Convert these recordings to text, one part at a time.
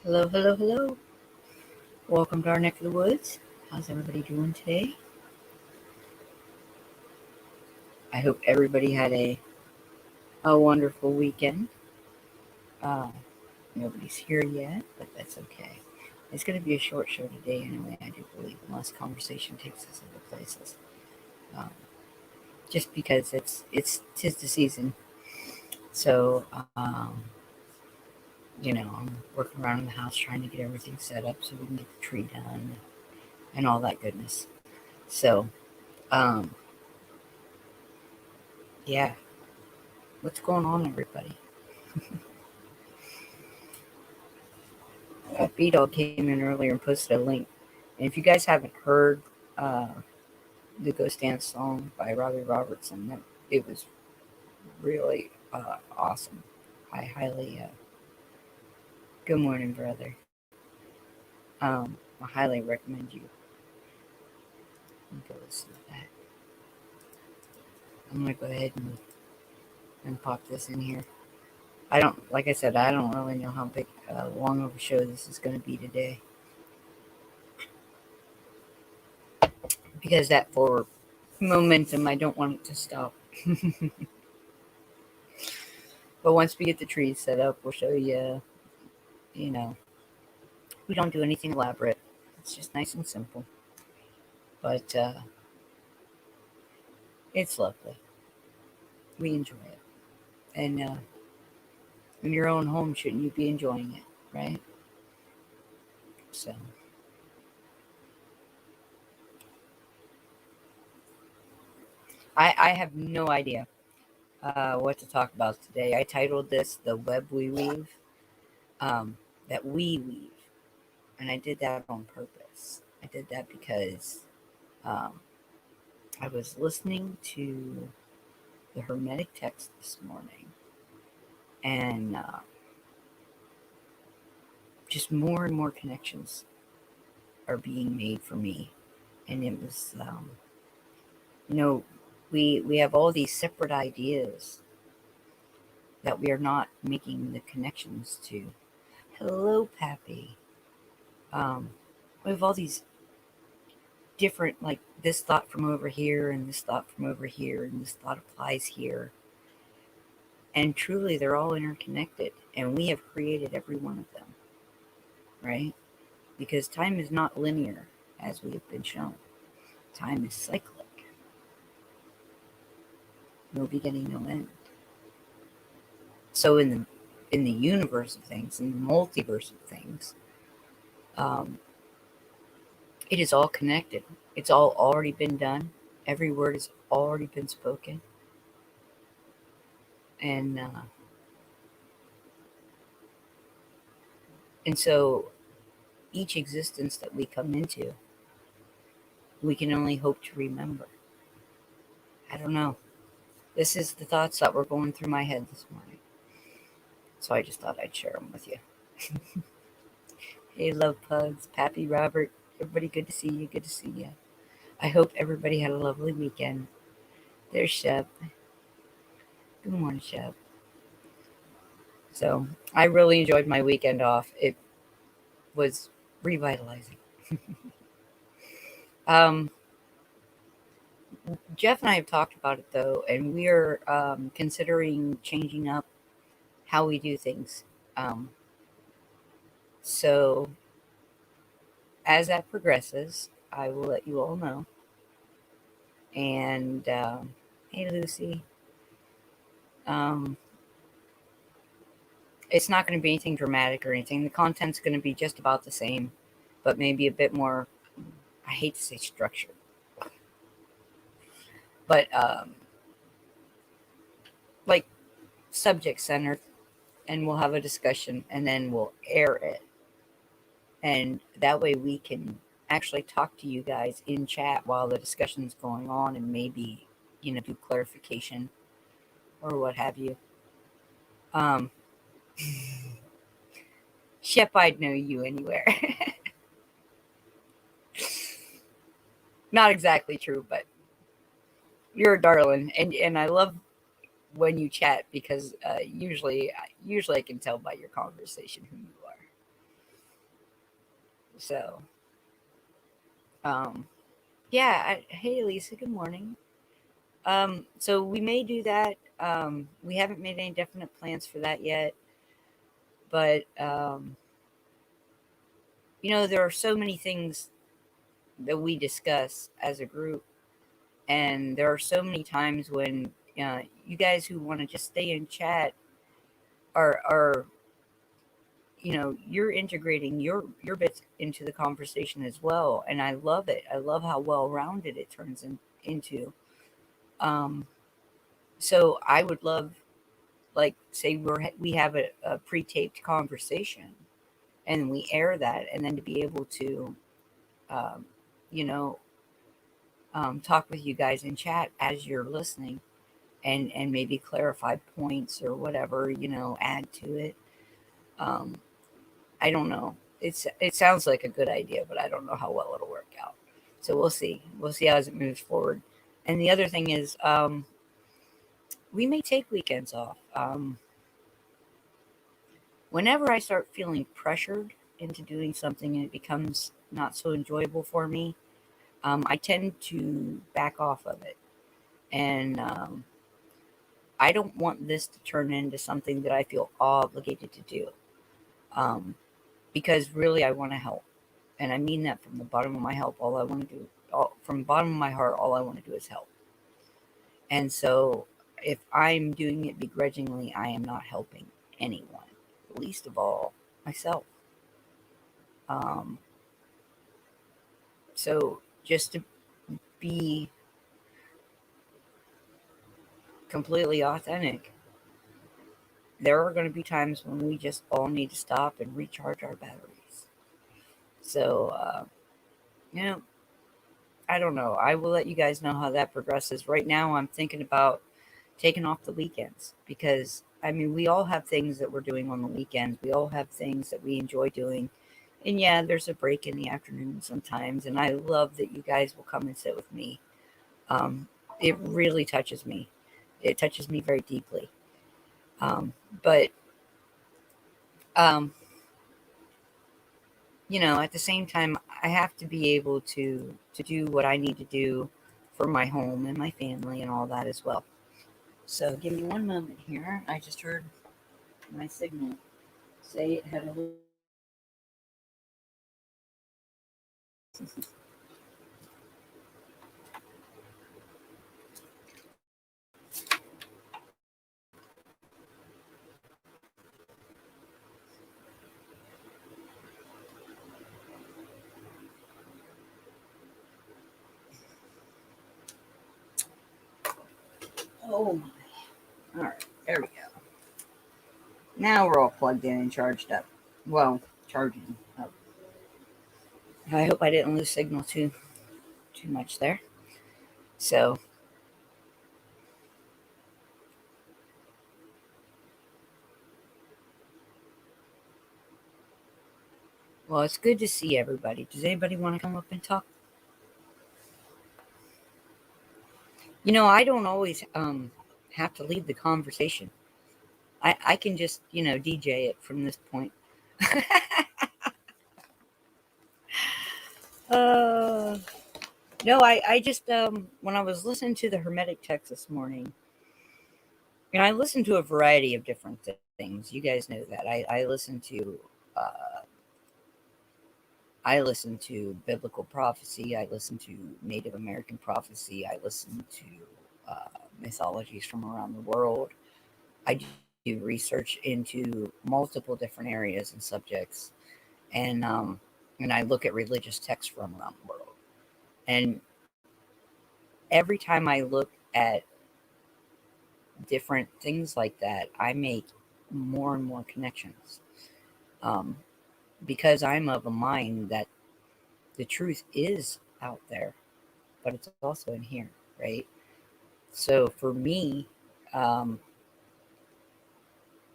Hello, hello, hello. Welcome to our neck of the woods. How's everybody doing today? I hope everybody had a wonderful weekend. Uh, Nobody's here yet, but that's okay. It's going to be a short show today anyway, I do believe, unless conversation takes us other places. Um, just because tis the season. So, I'm working around the house trying to get everything set up so we can get the tree done and all that goodness. So, um, yeah, what's going on, everybody? B-Dog came in earlier and posted a link. And if you guys haven't heard uh, the Ghost Dance song by Robbie Robertson, it was really awesome. I highly, good morning, brother. I highly recommend you go listen to that. I'm going to go ahead and pop this in here. Like I said, I don't really know how long of a show this is going to be today. Because that for momentum, I don't want it to stop. But once we get the trees set up, we'll show you, you know, we don't do anything elaborate. It's just nice and simple. But it's lovely. We enjoy it. And in your own home, shouldn't you be enjoying it, right? So I have no idea what to talk about today. I titled this The Web We Weave, that we weave. And I did that on purpose. I did that because um, I was listening to the Hermetic text this morning, and just more and more connections are being made for me. And it was, you know, we have all these separate ideas that we are not making the connections to. Hello, Pappy. We have all these different, like this thought from over here, and this thought from over here, and this thought applies here. And truly, they're all interconnected, and we have created every one of them, right? Because time is not linear, as we have been shown. Time is cyclic, no beginning, no end. So in the universe of things, in the multiverse of things, um, it is all connected. It's all already been done. Every word has already been spoken, and and so each existence that we come into, we can only hope to remember. I don't know. This is the thoughts that were going through my head this morning, so I just thought I'd share them with you. Hey, love pugs, Pappy, Robert, everybody, good to see you. Good to see you. I hope everybody had a lovely weekend. There's Shep. Good morning, Shep. So I really enjoyed my weekend off. It was revitalizing. um, Jeff and I have talked about it though, and we are considering changing up how we do things. Um, so as that progresses, I will let you all know. And hey, Lucy. Um, it's not going to be anything dramatic or anything. The content's going to be just about the same, but maybe a bit more. I hate to say structured, but like subject centered, and we'll have a discussion, and then we'll air it, and that way we can actually talk to you guys in chat while the discussion's going on, and maybe do clarification or what have you. Um, Shep, I'd know you anywhere. Not exactly true, but you're a darling, and I love when you chat because usually I can tell by your conversation who you are. So, um, yeah. Hey, Lisa. Good morning. So we may do that. We haven't made any definite plans for that yet, but there are so many things that we discuss as a group, and there are so many times when you guys who want to just stay in chat are you're integrating your bits into the conversation as well, and I love it. I love how well rounded it turns into. Um, so I would love, like, say we have a pre-taped conversation and we air that, and then to be able to um, you know talk with you guys in chat as you're listening, and maybe clarify points or whatever, add to it. um, I don't know. It sounds like a good idea, but I don't know how well it'll work out. So we'll see how it moves forward. And the other thing is, we may take weekends off. Whenever I start feeling pressured into doing something and it becomes not so enjoyable for me, I tend to back off of it. And I don't want this to turn into something that I feel obligated to do, um, because really I want to help. And I mean that from the bottom of my help. All I want to do, from the bottom of my heart, all I want to do is help. And so if I'm doing it begrudgingly, I am not helping anyone, least of all myself. Um, so just to be completely authentic, there are going to be times when we just all need to stop and recharge our batteries. So, you know, I don't know. I will let you guys know how that progresses. Right now, I'm thinking about taking off the weekends because, I mean, we all have things that we're doing on the weekends. We all have things that we enjoy doing. And yeah, there's a break in the afternoon sometimes. And I love that you guys will come and sit with me. Um, it really touches me. It touches me very deeply. But um, at the same time, I have to be able to do what I need to do for my home and my family and all that as well. So give me one moment here. I just heard my signal say it had a little. Oh my! All right, there we go. Now we're all plugged in and charged up. Well, charging up. I hope I didn't lose signal too much there. So, well, it's good to see everybody. Does anybody want to come up and talk? I don't always have to lead the conversation. I can just DJ it from this point. uh, no, I just when I was listening to the Hermetic text this morning, I listen to a variety of different things. You guys know that uh, I listen to biblical prophecy. I listen to Native American prophecy. I listen to uh, mythologies from around the world. I do research into multiple different areas and subjects, and I look at religious texts from around the world. And every time I look at different things like that, I make more and more connections, um, because I'm of a mind that the truth is out there, but it's also in here, right? So for me, um,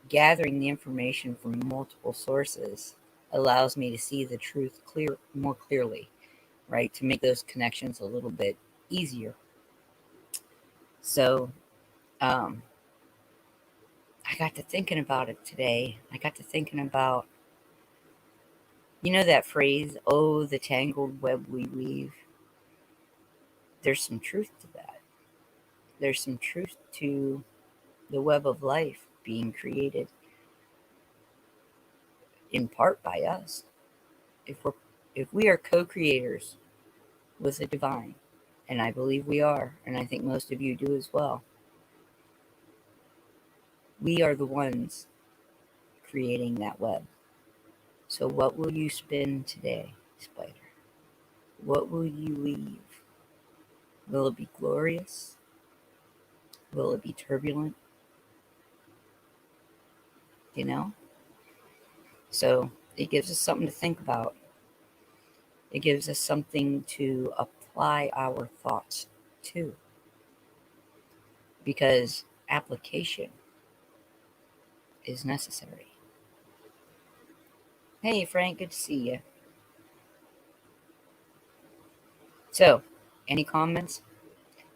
gathering the information from multiple sources allows me to see the truth more clearly, right? To make those connections a little bit easier. So um, I got to thinking about it today. I got to thinking about, You know that phrase, oh, the tangled web we weave? There's some truth to that. There's some truth to the web of life being created in part by us. If we are co-creators with the divine, and I believe we are, and I think most of you do as well, we are the ones creating that web. So what will you spin today, Spider? What will you leave? Will it be glorious? Will it be turbulent? You know? So it gives us something to think about. It gives us something to apply our thoughts to. Because application is necessary. Hey, Frank, good to see you. So, any comments?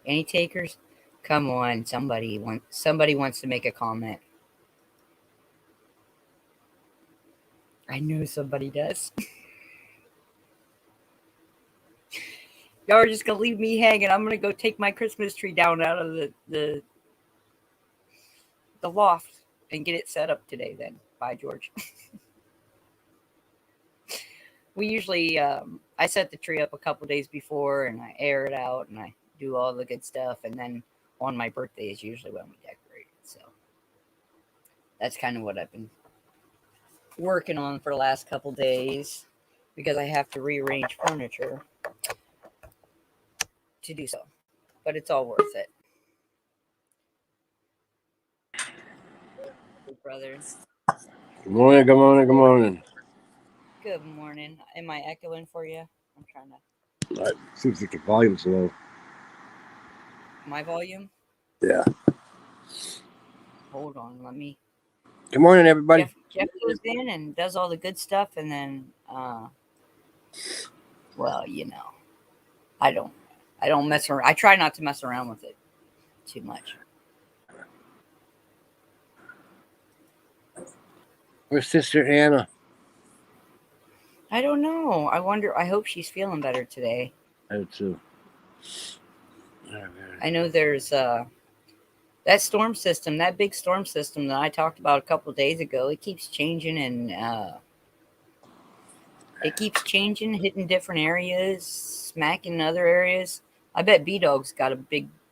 Any takers? Come on, somebody wants to make a comment. I know somebody does. Y'all are just gonna leave me hanging. I'm gonna go take my Christmas tree down out of the loft and get it set up today. Then, bye, George. We usually I set the tree up a couple days before, and I air it out, and I do all the good stuff, and then on my birthday is usually when we decorate it. So that's kind of what I've been working on for the last couple days, because I have to rearrange furniture to do so, but it's all worth it. Brother. Good morning, good morning, good morning. Good morning. Am I echoing for you? I'm trying to. Seems like the volume's low. My volume? Yeah. Hold on, let me. Good morning, everybody. Jeff goes in and does all the good stuff, and then, well, you know, I don't mess around. I try not to mess around with it too much. Where's Sister Anna? I don't know. I wonder. I hope she's feeling better today. I do too. I know there's that storm system, that big storm system that I talked about a couple of days ago. It keeps changing, and it keeps changing, hitting different areas, smacking other areas. I bet B-Dog's got a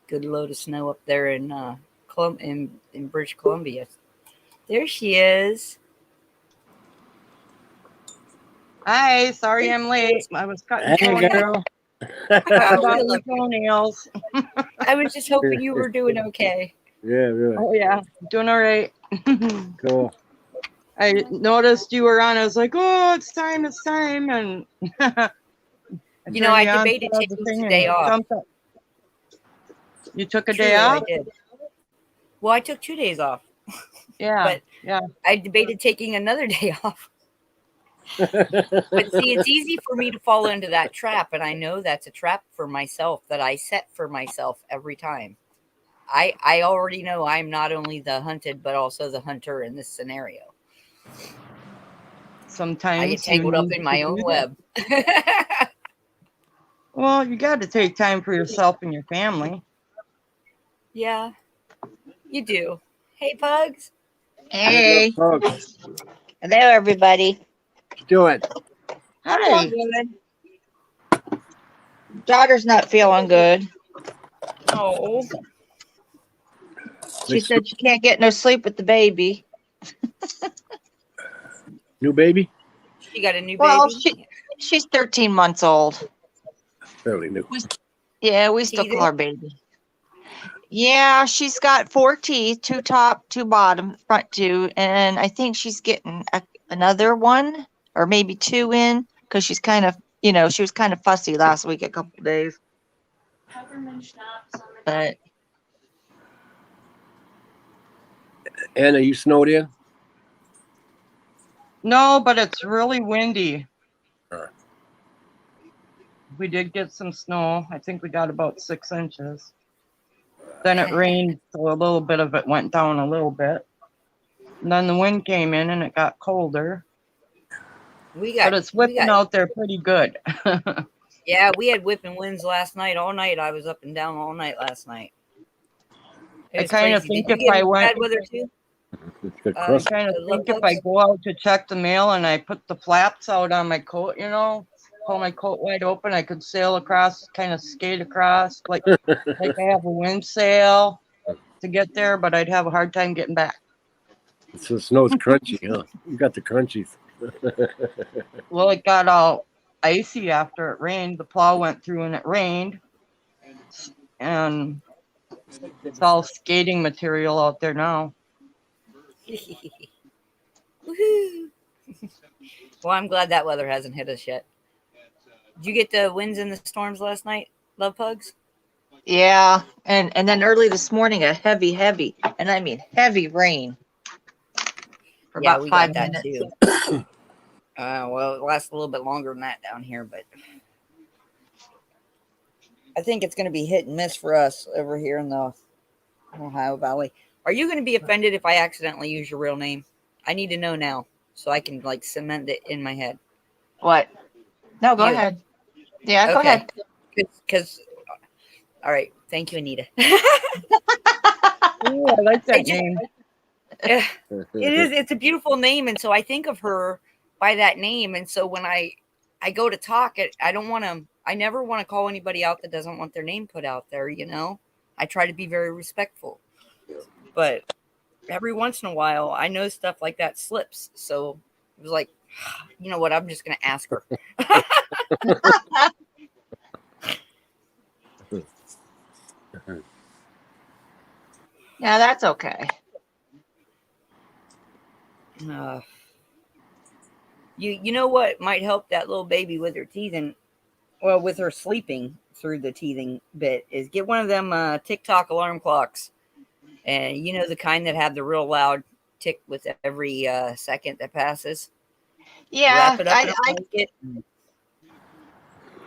good load of snow up there in British Columbia. There she is. Hi, sorry I'm late. I was cutting toenails. Toenails. I was just hoping you were doing okay. Yeah, really. Oh yeah, doing all right. Cool. I noticed you were on. I was like, oh, it's time, and you know, I debated taking today off. You took a day off? I did. Well, I took 2 days off. Yeah, but yeah. I debated taking another day off. But see, it's easy for me to fall into that trap, and I know that's a trap for myself that I set for myself every time. I already know I'm not only the hunted, but also the hunter in this scenario. Sometimes I get tangled up in my own web. Well, you got to take time for yourself and your family. Yeah, you do. Hey, Pugs. Hey. Hello, Everybody. what you doing? Hi. Daughter's not feeling good. Oh. She said she can't get no sleep with the baby. New baby? She got a new Well, baby? she's 13 months old. Fairly new. We still call her baby. Yeah, she's got 4 teeth, 2 top, 2 bottom, front 2, and I think she's getting another one or maybe 2 in, because she's kind of, she was kind of fussy last week, a couple of days. But Anna, you snowed in? No, but it's really windy. Sure. We did get some snow. I think we got about 6 inches. Then it rained, so a little bit of it went down a little bit. And then the wind came in and it got colder. We but got, it's we whipping got, out there pretty good. yeah, we had whipping winds last night, all night. I was up and down all night last night. It I was kind of crazy. think Did if you get I went, bad weather too? It's good I crust. kind of Love think if I bugs? go out to check the mail and I put the flaps out on my coat, pull my coat wide open, I could sail across, kind of skate across, like I have a wind sail to get there, but I'd have a hard time getting back. So the snow's crunchy, huh? You got the crunchies. Well, it got all icy after it rained. The plow went through and it rained, and it's all skating material out there now. Woohoo! Well, I'm glad that weather hasn't hit us yet. Did you get the winds and the storms last night, Love Pugs? Yeah, and then early this morning, a heavy, and I mean heavy rain for Yeah, about we 5 got that minutes. too. Well, it lasts a little bit longer than that down here, but I think it's going to be hit and miss for us over here in the Ohio Valley. Are you going to be offended if I accidentally use your real name? I need to know now so I can like cement it in my head. What? No, go You. ahead. Yeah, go Okay. ahead. Because, all right. Thank you, Anita. Ooh, I like that I just- name. It is. It's a beautiful name, and so I think of her by that name. And so when I go to talk, I don't want to. I never want to call anybody out that doesn't want their name put out there. I try to be very respectful, but every once in a while, I know stuff like that slips. So it was like, you know what? I'm just going to ask her. Yeah, that's okay. You know what might help that little baby with her teething, well, with her sleeping through the teething bit, is get one of them TikTok alarm clocks, and the kind that have the real loud tick with every second that passes. Yeah, Wrap it up in a blanket.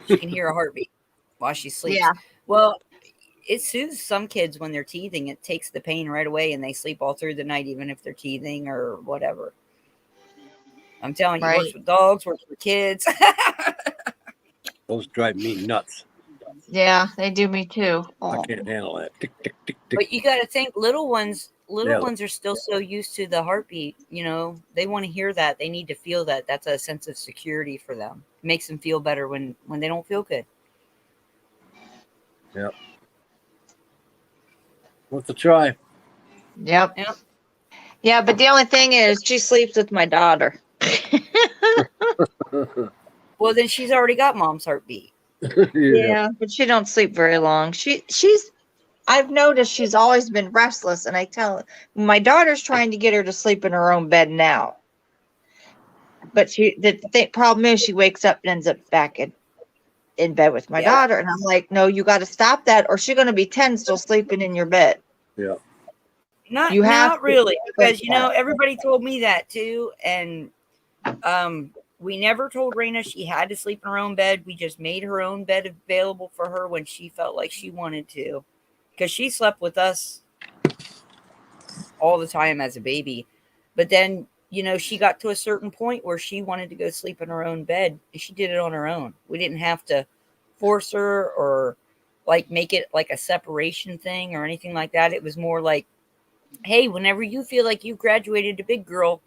She can hear a heartbeat while she sleeps. Yeah. Well, it soothes some kids when they're teething. It takes the pain right away, and they sleep all through the night, even if they're teething or whatever. I'm telling you, Right. works with dogs, works with kids. Those drive me nuts. Yeah, they do me too. I Oh. can't handle that. Tick, tick, tick, tick. But you got to think, little ones Yeah. are still so used to the heartbeat. They want to hear that. They need to feel that. That's a sense of security for them. It makes them feel better when they don't feel good. Yep. Worth a try. Yep. Yep. Yeah, but the only thing is she sleeps with my daughter. Well, then she's already got mom's heartbeat. Yeah, but she don't sleep very long. I've noticed she's always been restless, and I tell my daughter's trying to get her to sleep in her own bed now. But the problem is she wakes up and ends up back in bed with my Yeah. daughter, and I'm like, no, you got to stop that, or she's gonna be 10 still sleeping in your bed. Yeah. Not You have not to really, because break that. everybody told me that too, and we never told Raina she had to sleep in her own bed. We just made her own bed available for her when she felt like she wanted to, because she slept with us all the time as a baby. But then she got to a certain point where she wanted to go sleep in her own bed, and she did it on her own. We didn't have to force her or like make it like a separation thing or anything like that. It was more like, hey, whenever you feel like you've graduated to big girl,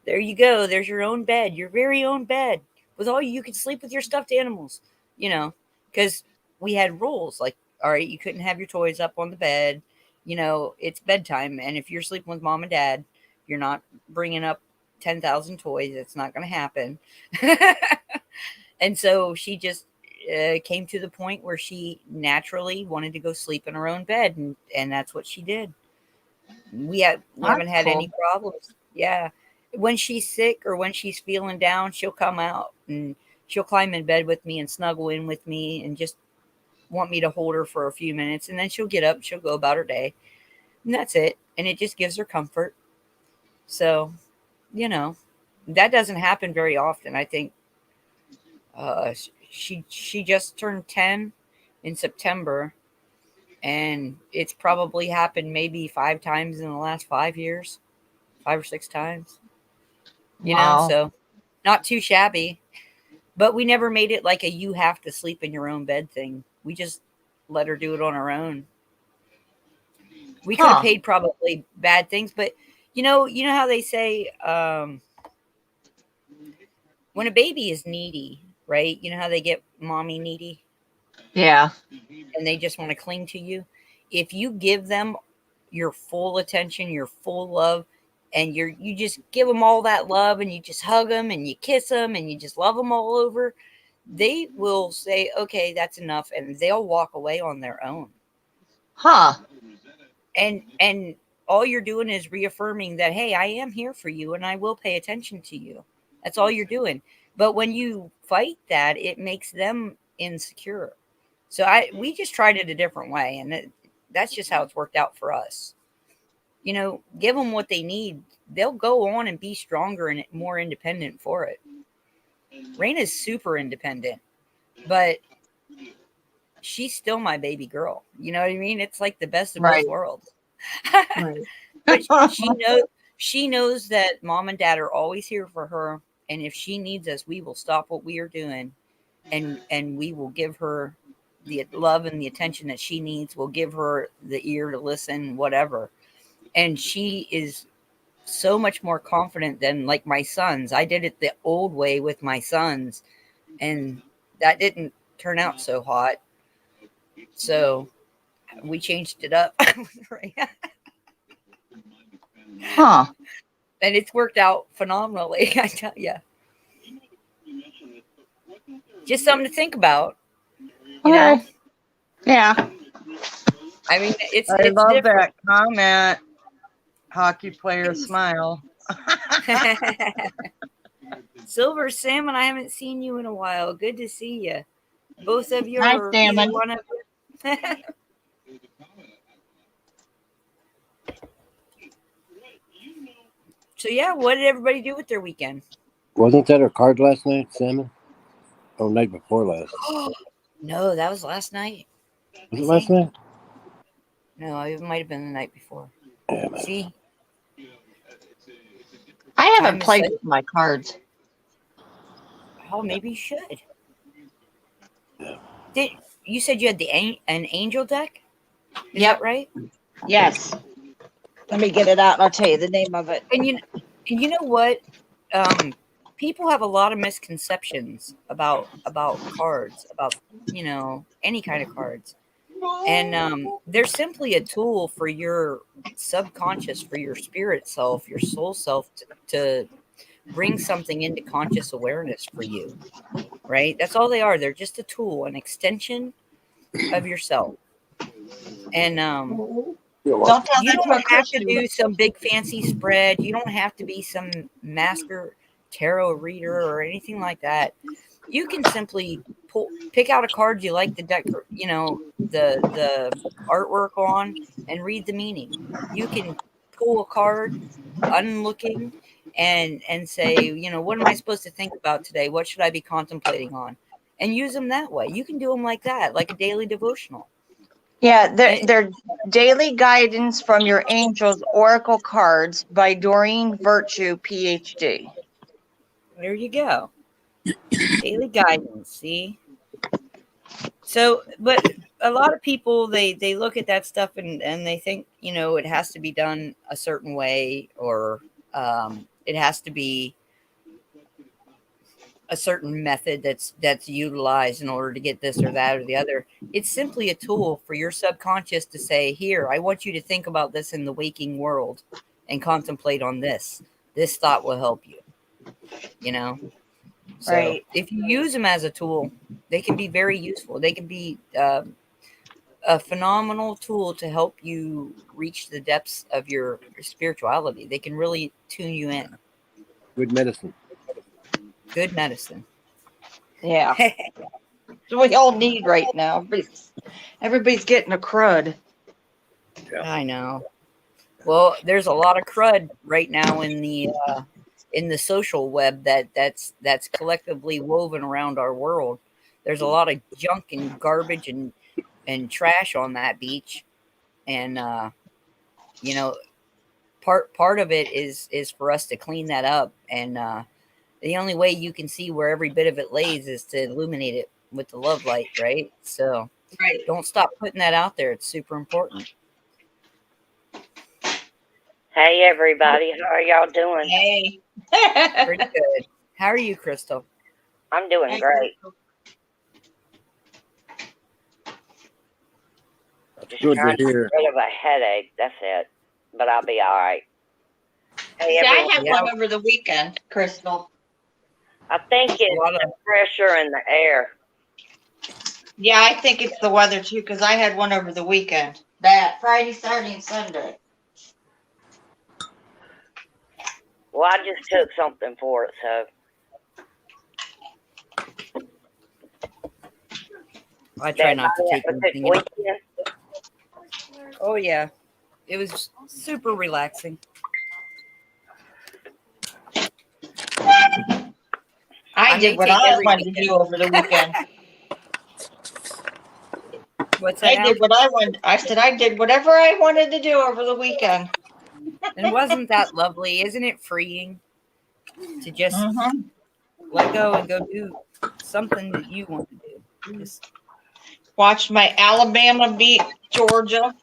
there you go. There's your own bed, your very own bed. With all you can sleep with your stuffed animals, because we had rules like, all right, you couldn't have your toys up on the bed. It's bedtime. And if you're sleeping with mom and dad, you're not bringing up 10,000 toys. It's not going to happen. And so she just came to the point where she naturally wanted to go sleep in her own bed. And that's what she did. We haven't had cool. any problems. Yeah. When she's sick or when she's feeling down, she'll come out and she'll climb in bed with me and snuggle in with me and just want me to hold her for a few minutes. And then she'll get up, she'll go about her day. And that's it. And it just gives her comfort. So, that doesn't happen very often. I think she just turned 10 in September. And it's probably happened maybe 5 times in the last 5 years, 5 or 6 times. Wow. So not too shabby. But we never made it like a you have to sleep in your own bed thing. We just let her do it on her own. We could have Huh. paid probably bad things, but you know how they say when a baby is needy, right? You know how they get mommy needy Yeah. and they just want to cling to you. If you give them your full attention, your full love, and you just give them all that love and you just hug them and you kiss them and you just love them all over, they will say, okay, that's enough, and they'll walk away on their own. Huh. And all you're doing is reaffirming that, hey, I am here for you and I will pay attention to you. That's all you're doing. But when you fight that, it makes them insecure. So we just tried it a different way, and that's just how it's worked out for us. Give them what they need. They'll go on and be stronger and more independent for it. Raina's super independent, but she's still my baby girl. You know what I mean? It's like the best of Right. both worlds. Right. But she knows that mom and dad are always here for her, and if she needs us, we will stop what we are doing, and we will give her the love and the attention that she needs. We'll give her the ear to listen, whatever. And she is so much more confident than like my sons. I did it the old way with my sons, and that didn't turn out so hot. So we changed it up. Right? Huh. And it's worked out phenomenally. I tell you, just something to think about. You know, Okay. Yeah. I mean, it's I love different. that comment. Hockey player smile. Silver Salmon, I haven't seen you in a while. Good to see you. Both of you Hi, are Salmon. either one of you. So yeah, what did everybody do with their weekend? Wasn't that her card last night, Salmon? Oh, night before last. No, that was last night. Was it last night? No, it might have been the night before. Yeah, man. See, I Time haven't is played such- with my cards. oh, maybe you should. Yeah. Did you said you had an angel deck? Is Yep. that right? Yes. Let me get it out and I'll tell you the name of it. And you know what? People have a lot of misconceptions about cards, about any kind of cards, and they're simply a tool for your subconscious, for your spirit self, your soul self, to bring something into conscious awareness for you. Right? That's all they are. They're just a tool, an extension of yourself, and Don't tell you that to don't a have to Christian. do some big fancy spread. You don't have to be some master tarot reader or anything like that. You can simply pick out a card you like the the artwork on, and read the meaning. You can pull a card unlooking and say, what am I supposed to think about today? What should I be contemplating on? And use them that way. You can do them like that, like a daily devotional. Yeah, they're daily guidance from your angels oracle cards by Doreen Virtue, PhD. There you go. Daily guidance. See? So, but a lot of people, they look at that stuff and they think, it has to be done a certain way, or it has to be a certain method that's utilized in order to get this or that or the other. It's simply a tool for your subconscious to say, here, I want you to think about this in the waking world and contemplate on this. This thought will help you, So Right. if you use them as a tool, they can be very useful. They can be a phenomenal tool to help you reach the depths of your spirituality. They can really tune you in. Good medicine. Good medicine. Yeah. So we all need right now. Everybody's getting a crud. I know. Well, there's a lot of crud right now in the social web that's collectively woven around our world. There's a lot of junk and garbage and trash on that beach, and part of it is for us to clean that up and the only way you can see where every bit of it lays is to illuminate it with the love light, right? So Right. don't stop putting that out there. It's super important. Hey everybody, how are y'all doing? Hey. Pretty good. How are you, Crystal? I'm doing great. Just Good trying to hear. get rid of a headache, that's it. But I'll be all right. Hey See, I everyone, had one over the weekend, Crystal. I think it's lot of- the pressure in the air. Yeah, I think it's the weather too, because I had one over the weekend. That Friday, Saturday, and Sunday. Well, I just took something for it, so I try not to take a good anything. weekend. Oh yeah, it was super relaxing. I may did what take I every wanted to weekend. do over the weekend. What's that? I Now? did what I wanted. I said I did whatever I wanted to do over the weekend. And wasn't that lovely? Isn't it freeing to just Mm-hmm. let go and go do something that you want to do? Just Watched my Alabama beat Georgia.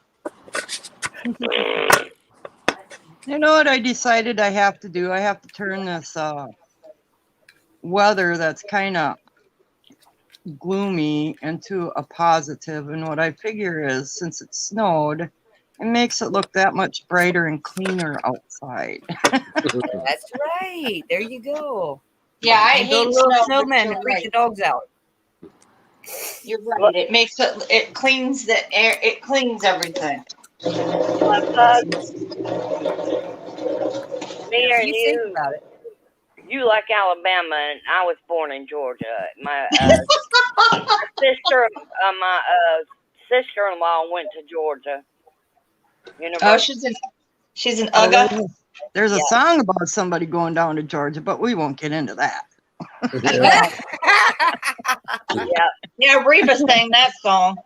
You know what I decided I have to do? I have to turn this weather that's kind of gloomy into a positive. And what I figure is, since it snowed, it makes it look that much brighter and cleaner outside. that's right. There you go. Yeah, I And build hate a little snow. snowman You're to freak right. the dogs out. You're right. It makes it. It cleans the air. It cleans everything. Me If and you think you, about it. you like Alabama, and I was born in Georgia. My sister, my sister-in-law went to Georgia Oh, University. she's an Oh, Ugga. there's a Yeah. song about somebody going down to Georgia, but we won't get into that. Yeah. Yeah, Yeah, Reba sang that song.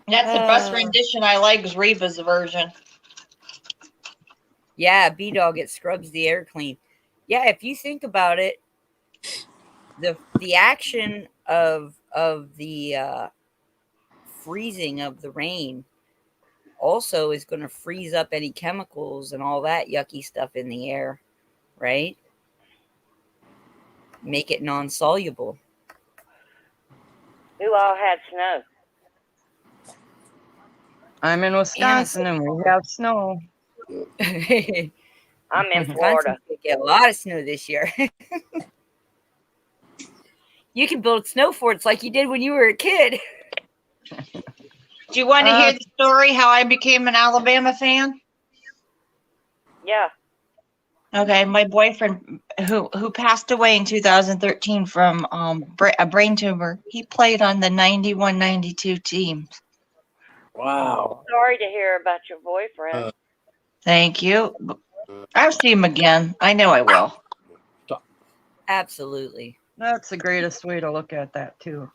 That's the best Uh. rendition I like is Reba's version. Yeah, B-Dog, it scrubs the air clean. Yeah, if you think about it, the action of the freezing of the rain also is going to freeze up any chemicals and all that yucky stuff in the air, right? Make it non-soluble. who all had snow? I'm in Wisconsin and we have snow. I'm in Wisconsin Florida. could get a lot of snow this year. You can build snow forts like you did when you were a kid. Do you want to hear the story how I became an Alabama fan? Yeah. Okay, my boyfriend who passed away in 2013 from a brain tumor, he played on the 91-92 team. Wow. Sorry to hear about your boyfriend. Thank you. I'll see him again. I know I will. Absolutely. That's the greatest way to look at that too.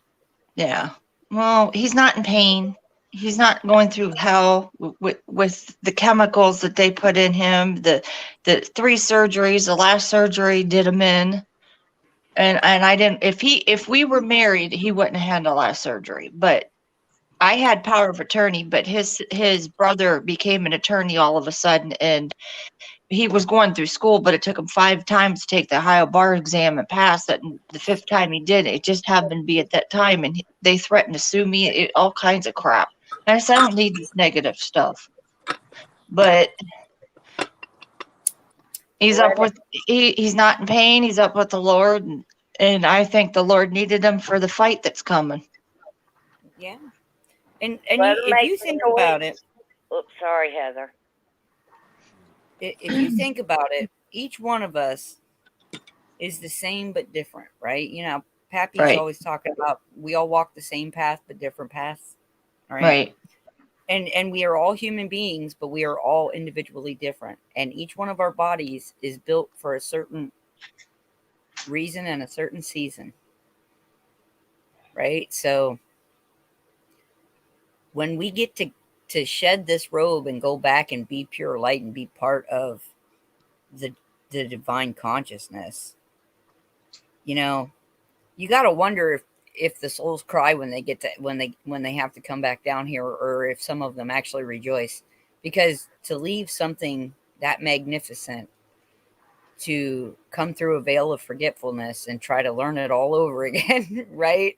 Yeah. Well, he's not in pain. He's not going through hell with the chemicals that they put in him. The 3 surgeries, the last surgery did him in. And I didn't. If we were married, he wouldn't have had the last surgery. But I had power of attorney. But his brother became an attorney all of a sudden, and he was going through school. But it took him 5 times to take the Ohio bar exam and pass it. And the 5th time he did it just happened to be at that time, and they threatened to sue me. All kinds of crap. And I said, I don't need this negative stuff. But he's up with he's not in pain. He's up with the Lord, and I think the Lord needed him for the fight that's coming. Yeah. And Let him if make you the think choice. about it, Oops, sorry, Heather. if you think about it, each one of us is the same but different, right? You know, Pappy's Right. always talking about we all walk the same path but different paths, right? Right. And we are all human beings, but we are all individually different, and each one of our bodies is built for a certain reason and a certain season, right? So when we get to shed this robe and go back and be pure light and be part of the divine consciousness, you know, you got to wonder if the souls cry when they get to when they have to come back down here, or if some of them actually rejoice, because to leave something that magnificent to come through a veil of forgetfulness and try to learn it all over again, right?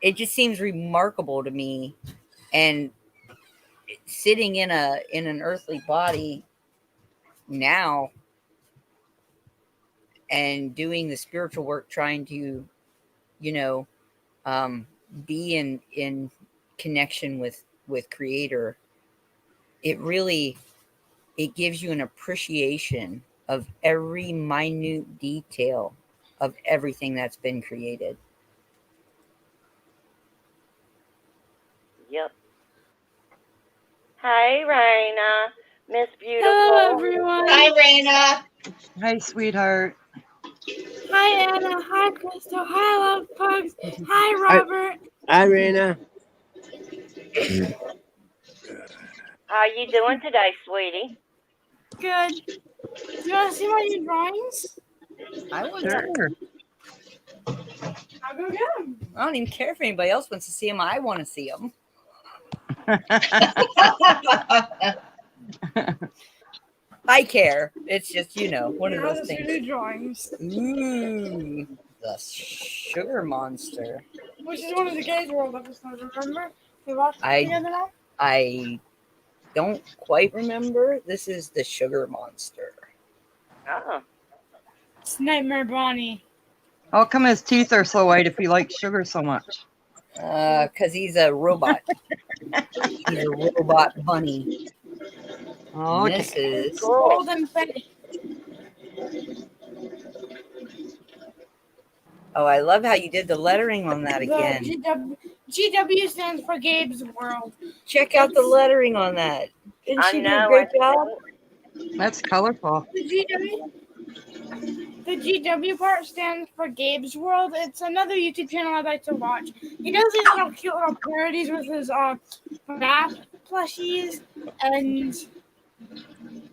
It just seems remarkable to me. And sitting in an earthly body now and doing the spiritual work, trying to, you know, be in connection with Creator, it gives you an appreciation of every minute detail of everything that's been created. Yep. Hey, Raina. Miss Beautiful. Hello, everyone. Hi, Raina. Hi, sweetheart. Hi, Anna. Hi, Crystal. Hi, Love Pugs. Hi, Robert. Hi, Raina. How you doing today, sweetie? Good. Do you want to see my new drawings? I would. Sure. I'll go get them. I don't even care if anybody else wants to see them. I want to see them. I care. It's just, one of those things. New drawings, Ooh, the sugar monster. which is one of the Gays World episodes. Remember? We watched it I- together now. I don't quite remember. This is the sugar monster. Oh. It's Nightmare Bonnie. How come his teeth are so white if he likes sugar so much? Because he's a robot. He's a robot bunny. Oh, And this is Golden Fetty. Oh, I love how you did the lettering on that again. The GW stands for Gabe's World. Check out the lettering on that. Didn't I she do know. a great job? that's colorful. The GW part stands for Gabe's World. It's another YouTube channel I like to watch. He does these little cute little parodies with his math plushies, and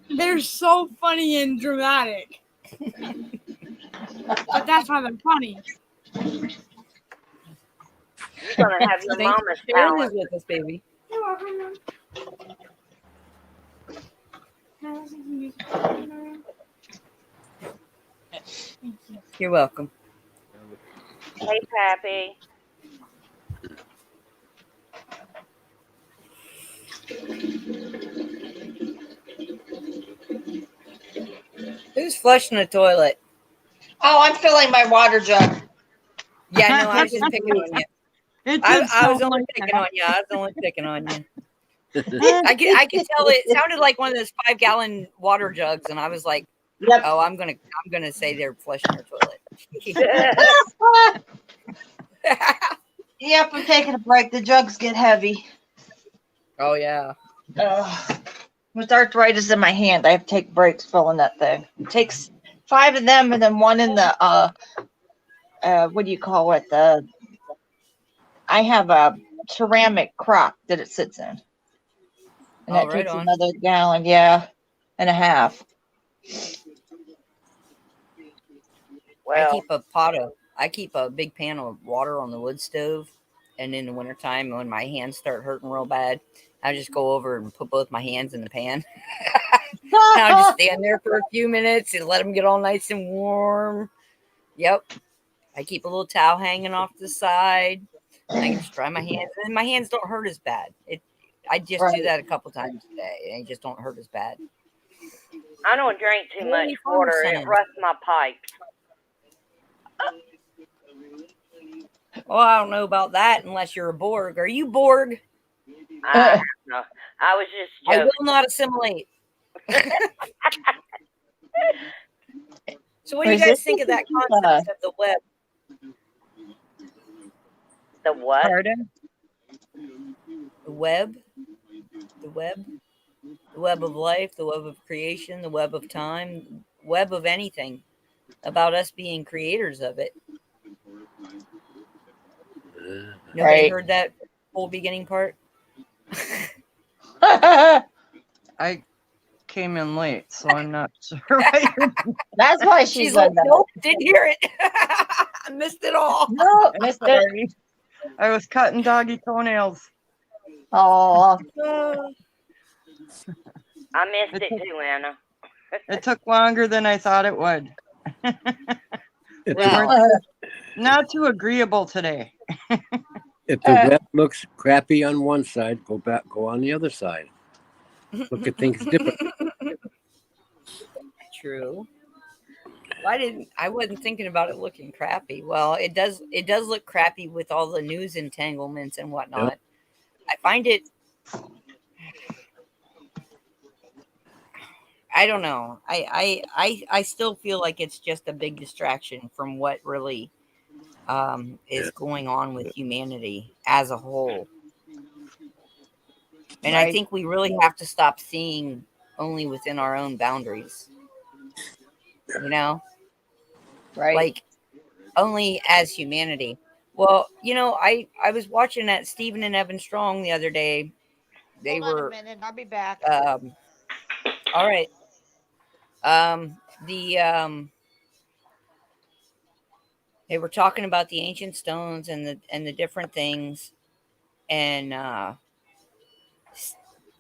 they're so funny and dramatic. But that's why they're funny. You're gonna have your Thanks mama's for sharing talent. this with us, baby. You're welcome, Mom. Can I listen to music? Thank you. You're welcome. Hey, Pappy. Who's flushing the toilet? Oh, I'm filling my water jug. Yeah, no, I was just picking on you. It I did was sound only like picking that. on you. I was only picking on you. I could tell it sounded like one of those 5-gallon water jugs, and I was like, Yep. "Oh, I'm gonna say they're flushing their toilet." Yep, I'm taking a break. The jugs get heavy. Oh yeah. With arthritis in my hand, I have to take breaks filling that thing. It takes 5 of them and then one in the what do you call it? I have a ceramic crock that it sits in. And Oh, that right takes on. another gallon, yeah, and a half. Well, I keep a big pan of water on the wood stove, and in the wintertime when my hands start hurting real bad, I just go over and put both my hands in the pan. And I'll just stand there for a few minutes and let them get all nice and warm. Yep. I keep a little towel hanging off the side. I can just dry my hands, and my hands don't hurt as bad. I just do Right. that a couple times a day, and they just don't hurt as bad. I don't drink too much water. It rusts my pipes. Well, I don't know about that unless you're a Borg. Are you Borg? I was just I joking. will not assimilate. So what do you Is guys this think of that the- concept of the web? The what? Pardon? The web? The web? The web of life, the web of creation, the web of time, web of anything. About us being creators of it. Nobody Right. heard that whole beginning part? I came in late, so I'm not sure. Right? That's why she She's said like, that. nope, didn't hear it. I missed it all. No, missed it. Sorry. I was cutting doggy toenails. Oh, I missed it too, Anna. It took longer than I thought it would. If, Well, the, Not too agreeable today. if the web looks crappy on one side, go on the other side. Look at things different. True. I wasn't thinking about it looking crappy. Well, it does look crappy with all the news entanglements and whatnot. Yep. I find it, I don't know. I still feel like it's just a big distraction from what really is going on with humanity as a whole. And I Right. think we really have to stop seeing only within our own boundaries. You know? right. Like only as humanity. Well, I was watching that Stephen and Evan Strong the other day. They Hold on were a minute. I'll be back. all right. They were talking about the ancient stones and the different things, and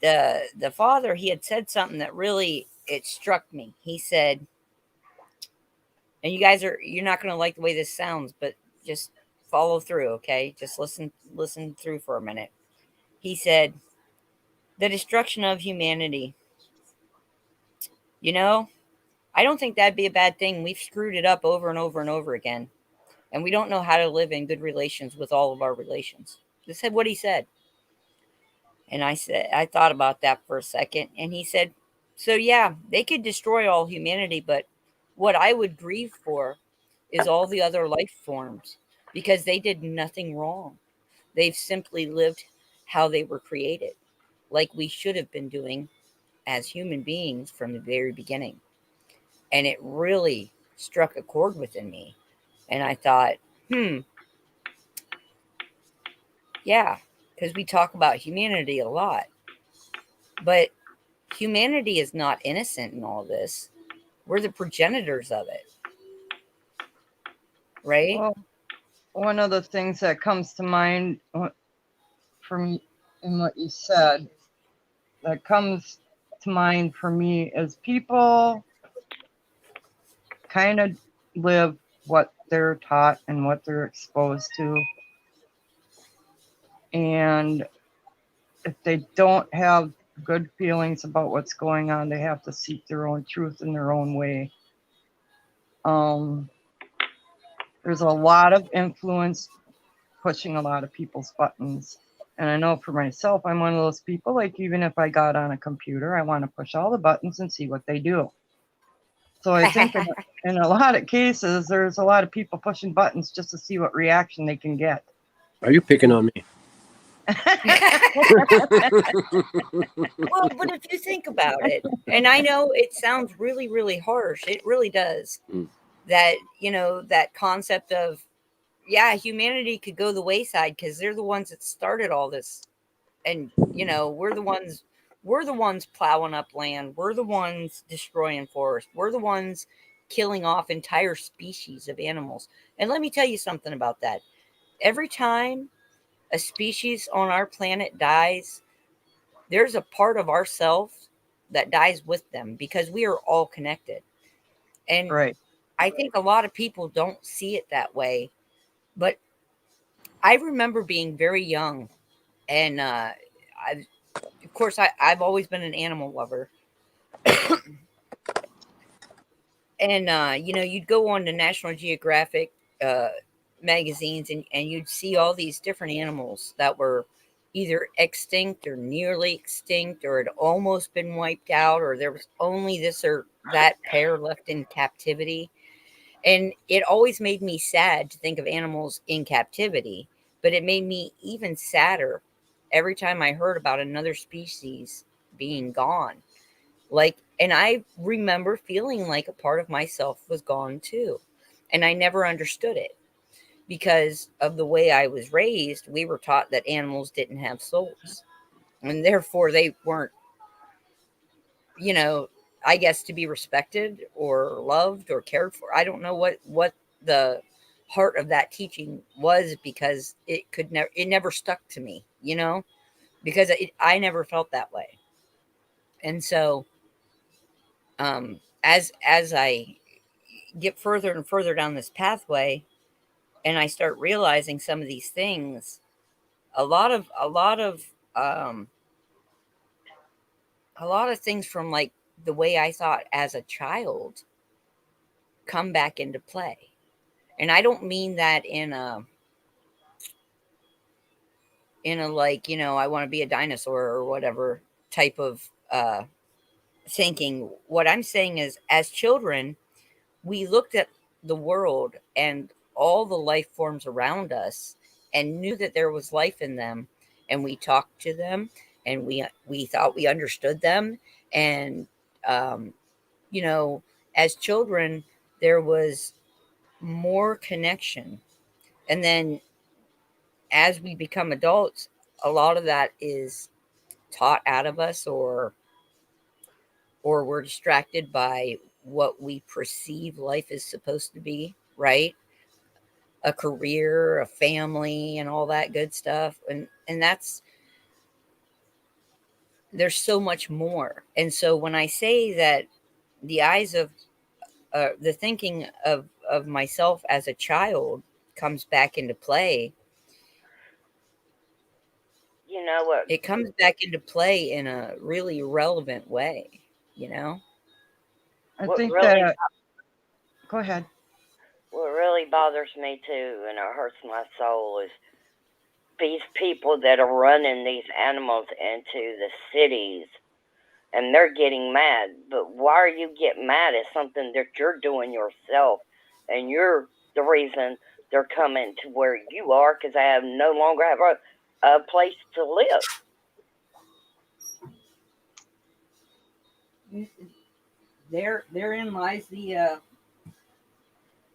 the father, he had said something that really, it struck me. He said, and you're not going to like the way this sounds, but just follow through, okay? Just listen through for a minute. He said, the destruction of humanity. I don't think that'd be a bad thing. We've screwed it up over and over and over again, and we don't know how to live in good relations with all of our relations. This is what he said. And I thought about that for a second, and he said, so yeah, they could destroy all humanity, but what I would grieve for is all the other life forms, because they did nothing wrong. They've simply lived how they were created, like we should have been doing as human beings from the very beginning. And it really struck a chord within me. And I thought, yeah, because we talk about humanity a lot, but humanity is not innocent in all this. We're the progenitors of it, right? Well, one of the things that comes to mind from in what you said, that comes to mind for me is people kind of live what they're taught and what they're exposed to. And if they don't have good feelings about what's going on, they have to seek their own truth in their own way. There's a lot of influence pushing a lot of people's buttons. And I know for myself, I'm one of those people, like even if I got on a computer, I want to push all the buttons and see what they do. So I think in a lot of cases, there's a lot of people pushing buttons just to see what reaction they can get. Are you picking on me? Well, but if you think about it, and I know it sounds really, really harsh, it really does. That, that concept of, yeah, humanity could go the wayside because they're the ones that started all this. And, we're the ones plowing up land. We're the ones destroying forests. We're the ones killing off entire species of animals. And let me tell you something about that. Every time a species on our planet dies, there's a part of ourselves that dies with them, because we are all connected. And Right. I think a lot of people don't see it that way. But I remember being very young, and of course, I've always been an animal lover. And, you'd go on to National Geographic magazines, and you'd see all these different animals that were either extinct or nearly extinct, or had almost been wiped out, or there was only this or that pair left in captivity. And it always made me sad to think of animals in captivity, but it made me even sadder every time I heard about another species being gone. And I remember feeling like a part of myself was gone too. And I never understood it because of the way I was raised. We were taught that animals didn't have souls, and therefore they weren't you know, I guess to be respected or loved or cared for. I don't know what the heart of that teaching was, because it never stuck to me, you know, because I never felt that way. And so as I get further and further down this pathway and I start realizing some of these things, um a lot of things from like the way I thought as a child come back into play. And I don't mean that in a like, you know, I want to be a dinosaur or whatever type of thinking. What I'm saying is, as children, we looked at the world and all the life forms around us and knew that there was life in them, and we talked to them, and we thought we understood them. And um, you know, as children, there was more connection. And then as we become adults, a lot of that is taught out of us, or we're distracted by what we perceive life is supposed to be, right? A career, a family, and all that good stuff. And that's, there's so much more. And so when I say that the eyes of the thinking of myself as a child comes back into play, You know what? it comes back into play in a really relevant way, you know? I What think really, that, go ahead. what really bothers me too, and it hurts my soul, is these people that are running these animals into the cities, and they're getting mad. But why are you getting mad at something that you're doing yourself, and you're the reason they're coming to where you are, because they have no longer have a place to live. Therein lies the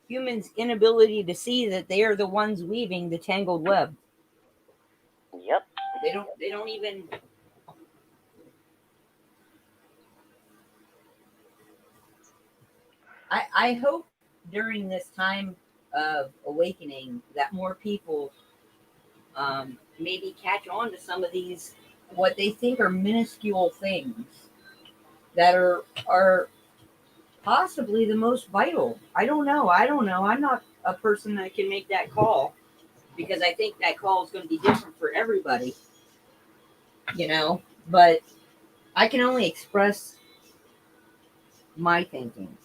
humans' inability to see that they are the ones weaving the tangled web. Yep. They don't even, I hope during this time of awakening that more people maybe catch on to some of these, what they think are minuscule things that are possibly the most vital. I don't know. I'm not a person that can make that call, because I think that call is going to be different for everybody, you know, but I can only express my thinking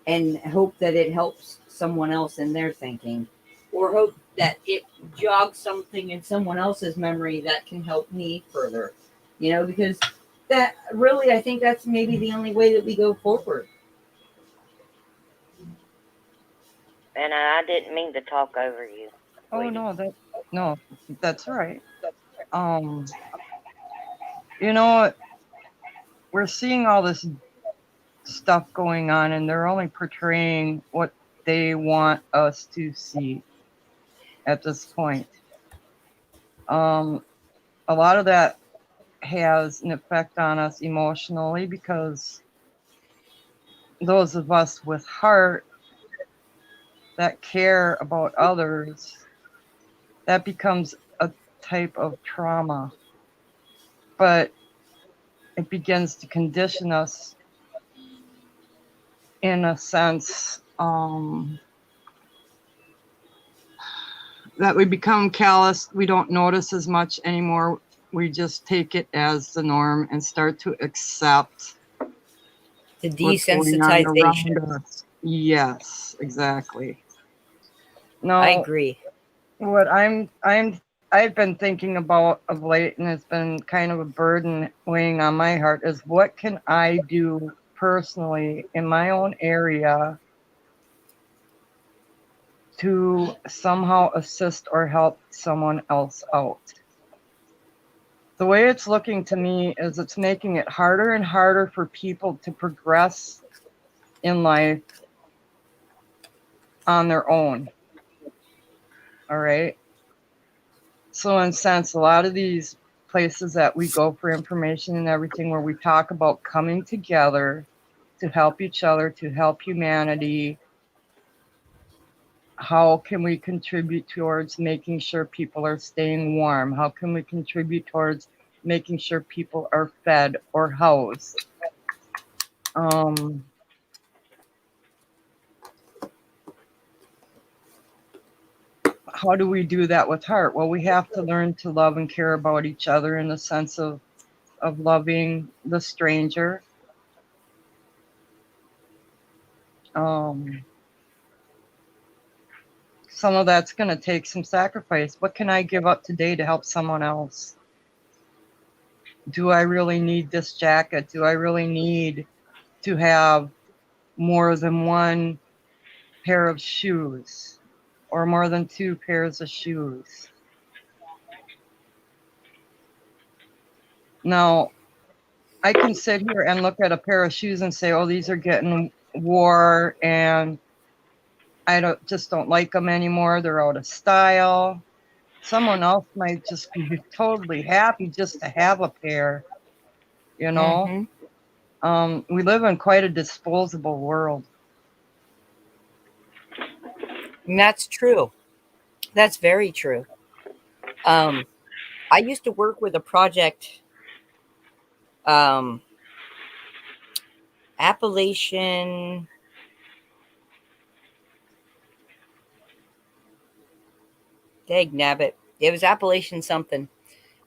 and hope that it helps someone else in their thinking, or hope that it jogs something in someone else's memory that can help me further, you know, because that really, I think that's maybe the only way that we go forward. And I didn't mean to talk over you. Oh, Sweetie. no, that's all right. Um, you know, we're seeing all this stuff going on, and they're only portraying what they want us to see at this point. A lot of that has an effect on us emotionally, because those of us with heart that care about others, that becomes a type of trauma, but it begins to condition us in a sense, that we become callous. We don't notice as much anymore. We just take it as the norm and start to accept The what's going on desensitization. around us. Yes, exactly. Now, I agree. what I've been thinking about of late, and it's been kind of a burden weighing on my heart, is what can I do personally in my own area to somehow assist or help someone else out. The way it's looking to me is it's making it harder and harder for people to progress in life on their own. All right. So in a sense, a lot of these places that we go for information and everything, where we talk about coming together to help each other, to help humanity. How can we contribute towards making sure people are staying warm? How can we contribute towards making sure people are fed or housed? How do we do that with heart? Well, we have to learn to love and care about each other in the sense of loving the stranger. Some of that's going to take some sacrifice. What can I give up today to help someone else? Do I really need this jacket? Do I really need to have more than one pair of shoes or more than 2 pairs of shoes? Now, I can sit here and look at a pair of shoes and say, oh, these are getting wore and I don't like them anymore. They're out of style. Someone else might just be totally happy just to have a pair, you know? We live in quite a disposable world. And that's true. That's very true. I used to work with a project, Appalachian. Dag nabbit. It was Appalachian something.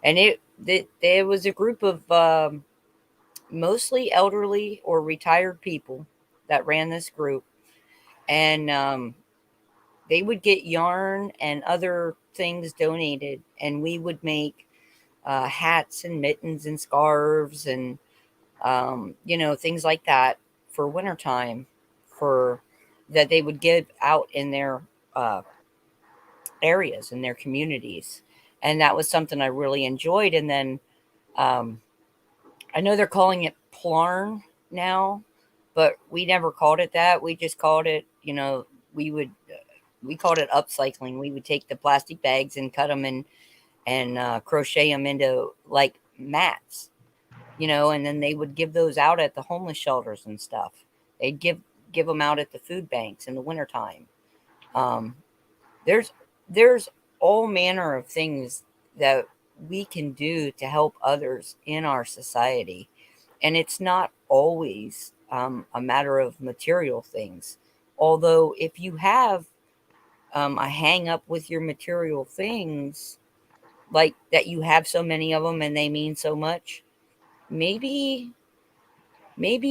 And there was a group of mostly elderly or retired people that ran this group. And they would get yarn and other things donated. And we would make hats and mittens and scarves and, things like that for wintertime that they would give out in their areas, in their communities. And that was something I really enjoyed. And then I know they're calling it Plarn now, but we never called it that. We just called it, we called it upcycling. We would take the plastic bags and cut them and crochet them into like mats, and then they would give those out at the homeless shelters and stuff. They'd give them out at the food banks in the wintertime. There's all manner of things that we can do to help others in our society. And it's not always a matter of material things. Although if you have a hang up with your material things, like that you have so many of them and they mean so much, maybe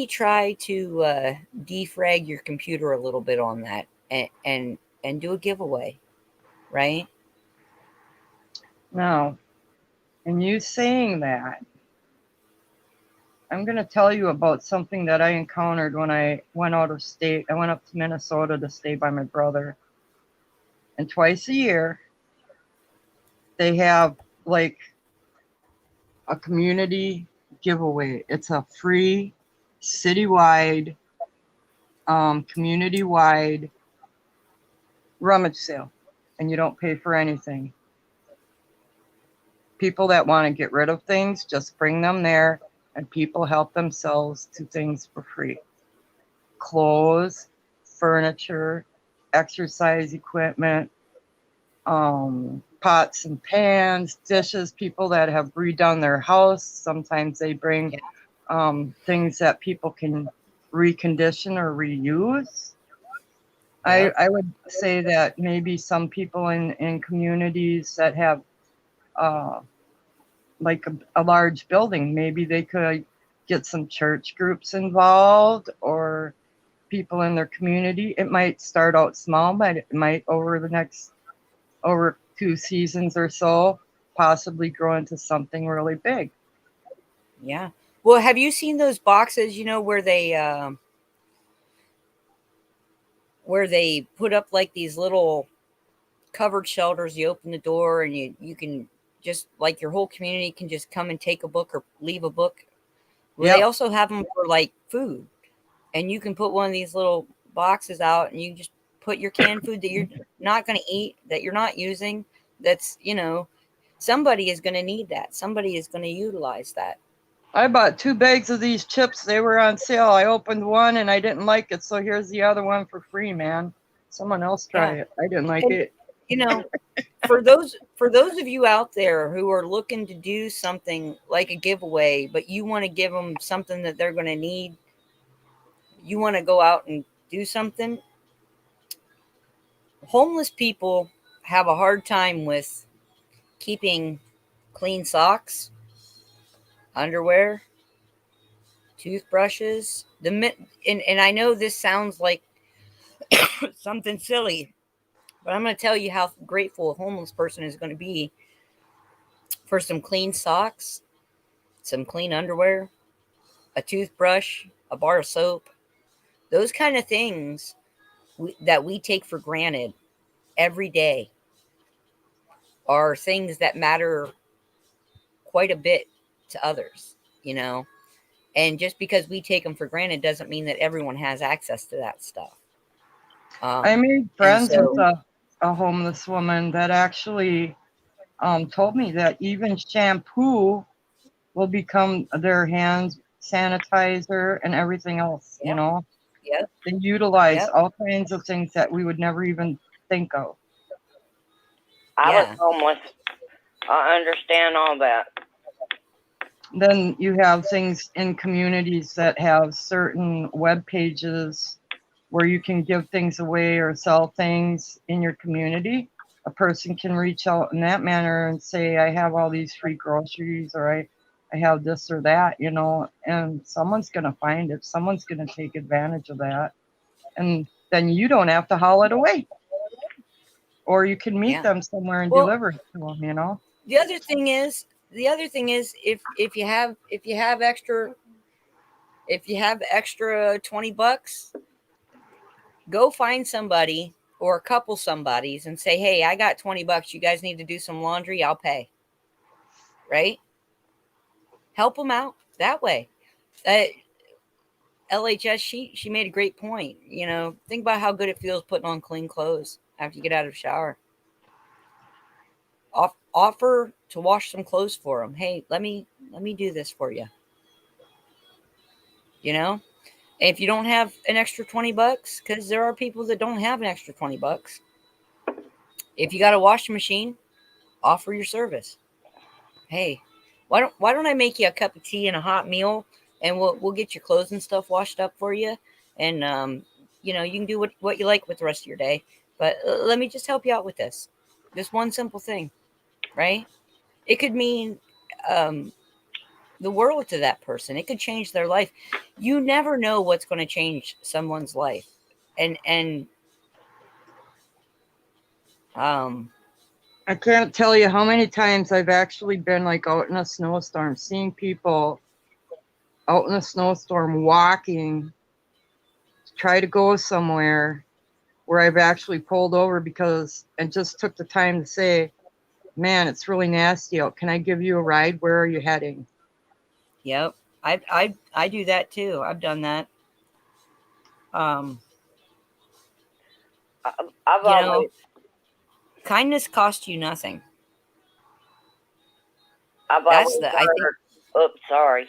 try to defrag your computer a little bit on that and do a giveaway, right? Now, and you saying that, I'm going to tell you about something that I encountered when I went out of state. I went up to Minnesota to stay by my brother. And twice a year, they have like a community giveaway. It's a free, citywide, community-wide rummage sale. And you don't pay for anything. People that want to get rid of things, just bring them there. And people help themselves to things for free. Clothes, furniture, exercise equipment, pots and pans, dishes, people that have redone their house. Sometimes they bring things that people can recondition or reuse. I would say that maybe some people in communities that have like a large building, maybe they could get some church groups involved or people in their community. It might start out small, but it might over 2 seasons or so possibly grow into something really big. Yeah. Well, have you seen those boxes, where they put up like these little covered shelters? You open the door and you can just like your whole community can just come and take a book or leave a book. Well, They also have them for like food, and you can put one of these little boxes out and you just put your canned food that you're not going to eat, that you're not using. That's, somebody is going to need that. Somebody is going to utilize that. I bought 2 bags of these chips. They were on sale. I opened one and I didn't like it, so here's the other one for free, man. Someone else try Yeah. it. I didn't like And, it. you know, for those of you out there who are looking to do something like a giveaway, but you want to give them something that they're going to need, you want to go out and do something. Homeless people have a hard time with keeping clean socks, underwear, toothbrushes. And I know this sounds like something silly, but I'm going to tell you how grateful a homeless person is going to be for some clean socks, some clean underwear, a toothbrush, a bar of soap. Those kind of things that we take for granted every day are things that matter quite a bit to others, you know. And just because we take them for granted doesn't mean that everyone has access to that stuff. I made And friends with so, a homeless woman that actually told me that even shampoo will become their hand sanitizer and everything else, you yeah, know. yep, They utilize yep, all kinds of things that we would never even think of. I was yeah, homeless. I understand all that. Then you have things in communities that have certain web pages where you can give things away or sell things in your community. A person can reach out in that manner and say, I have all these free groceries, or I have this or that, you know, and someone's going to find it. Someone's going to take advantage of that. And then you don't have to haul it away. Or you can meet yeah. them somewhere and Well, deliver it to them, you know? the other thing is, if you have extra $20, go find somebody or a couple somebodies and say, hey, I got $20. You guys need to do some laundry, I'll pay. Right? Help them out that way. LHS, she made a great point. You know, think about how good it feels putting on clean clothes after you get out of the shower. Offer to wash some clothes for them. Hey, let me do this for you. You know, and if you don't have an extra $20, because there are people that don't have an extra $20, if you got a washing machine, offer your service. Hey, why don't I make you a cup of tea and a hot meal, and we'll get your clothes and stuff washed up for you, and you know, you can do what you like with the rest of your day. But let me just help you out with this one simple thing, right? It could mean the world to that person. It could change their life. You never know what's going to change someone's life, and I can't tell you how many times I've actually been like out in a snowstorm, seeing people out in a snowstorm walking to try to go somewhere where I've actually pulled over because and just took the time to say, man, it's really nasty out. Can I give you a ride? Where are you heading? yep, I do that too. I've done that. Um, I've you know, always, kindness costs you nothing. I've That's always the I think. heard. Oops, sorry.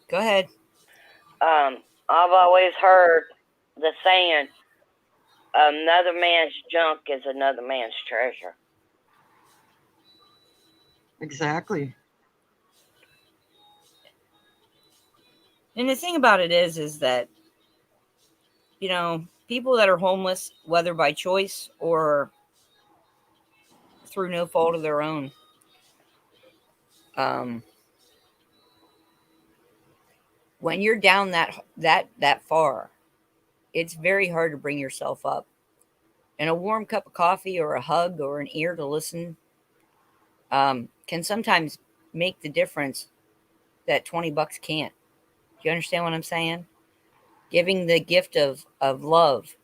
Go ahead. I've always heard the saying, "Another man's junk is another man's treasure." Exactly. And the thing about it is that, you know, people that are homeless, whether by choice or through no fault of their own, um, when you're down that far, it's very hard to bring yourself up. And a warm cup of coffee or a hug or an ear to listen can sometimes make the difference that $20 can't. Do you understand what I'm saying? Giving the gift of love,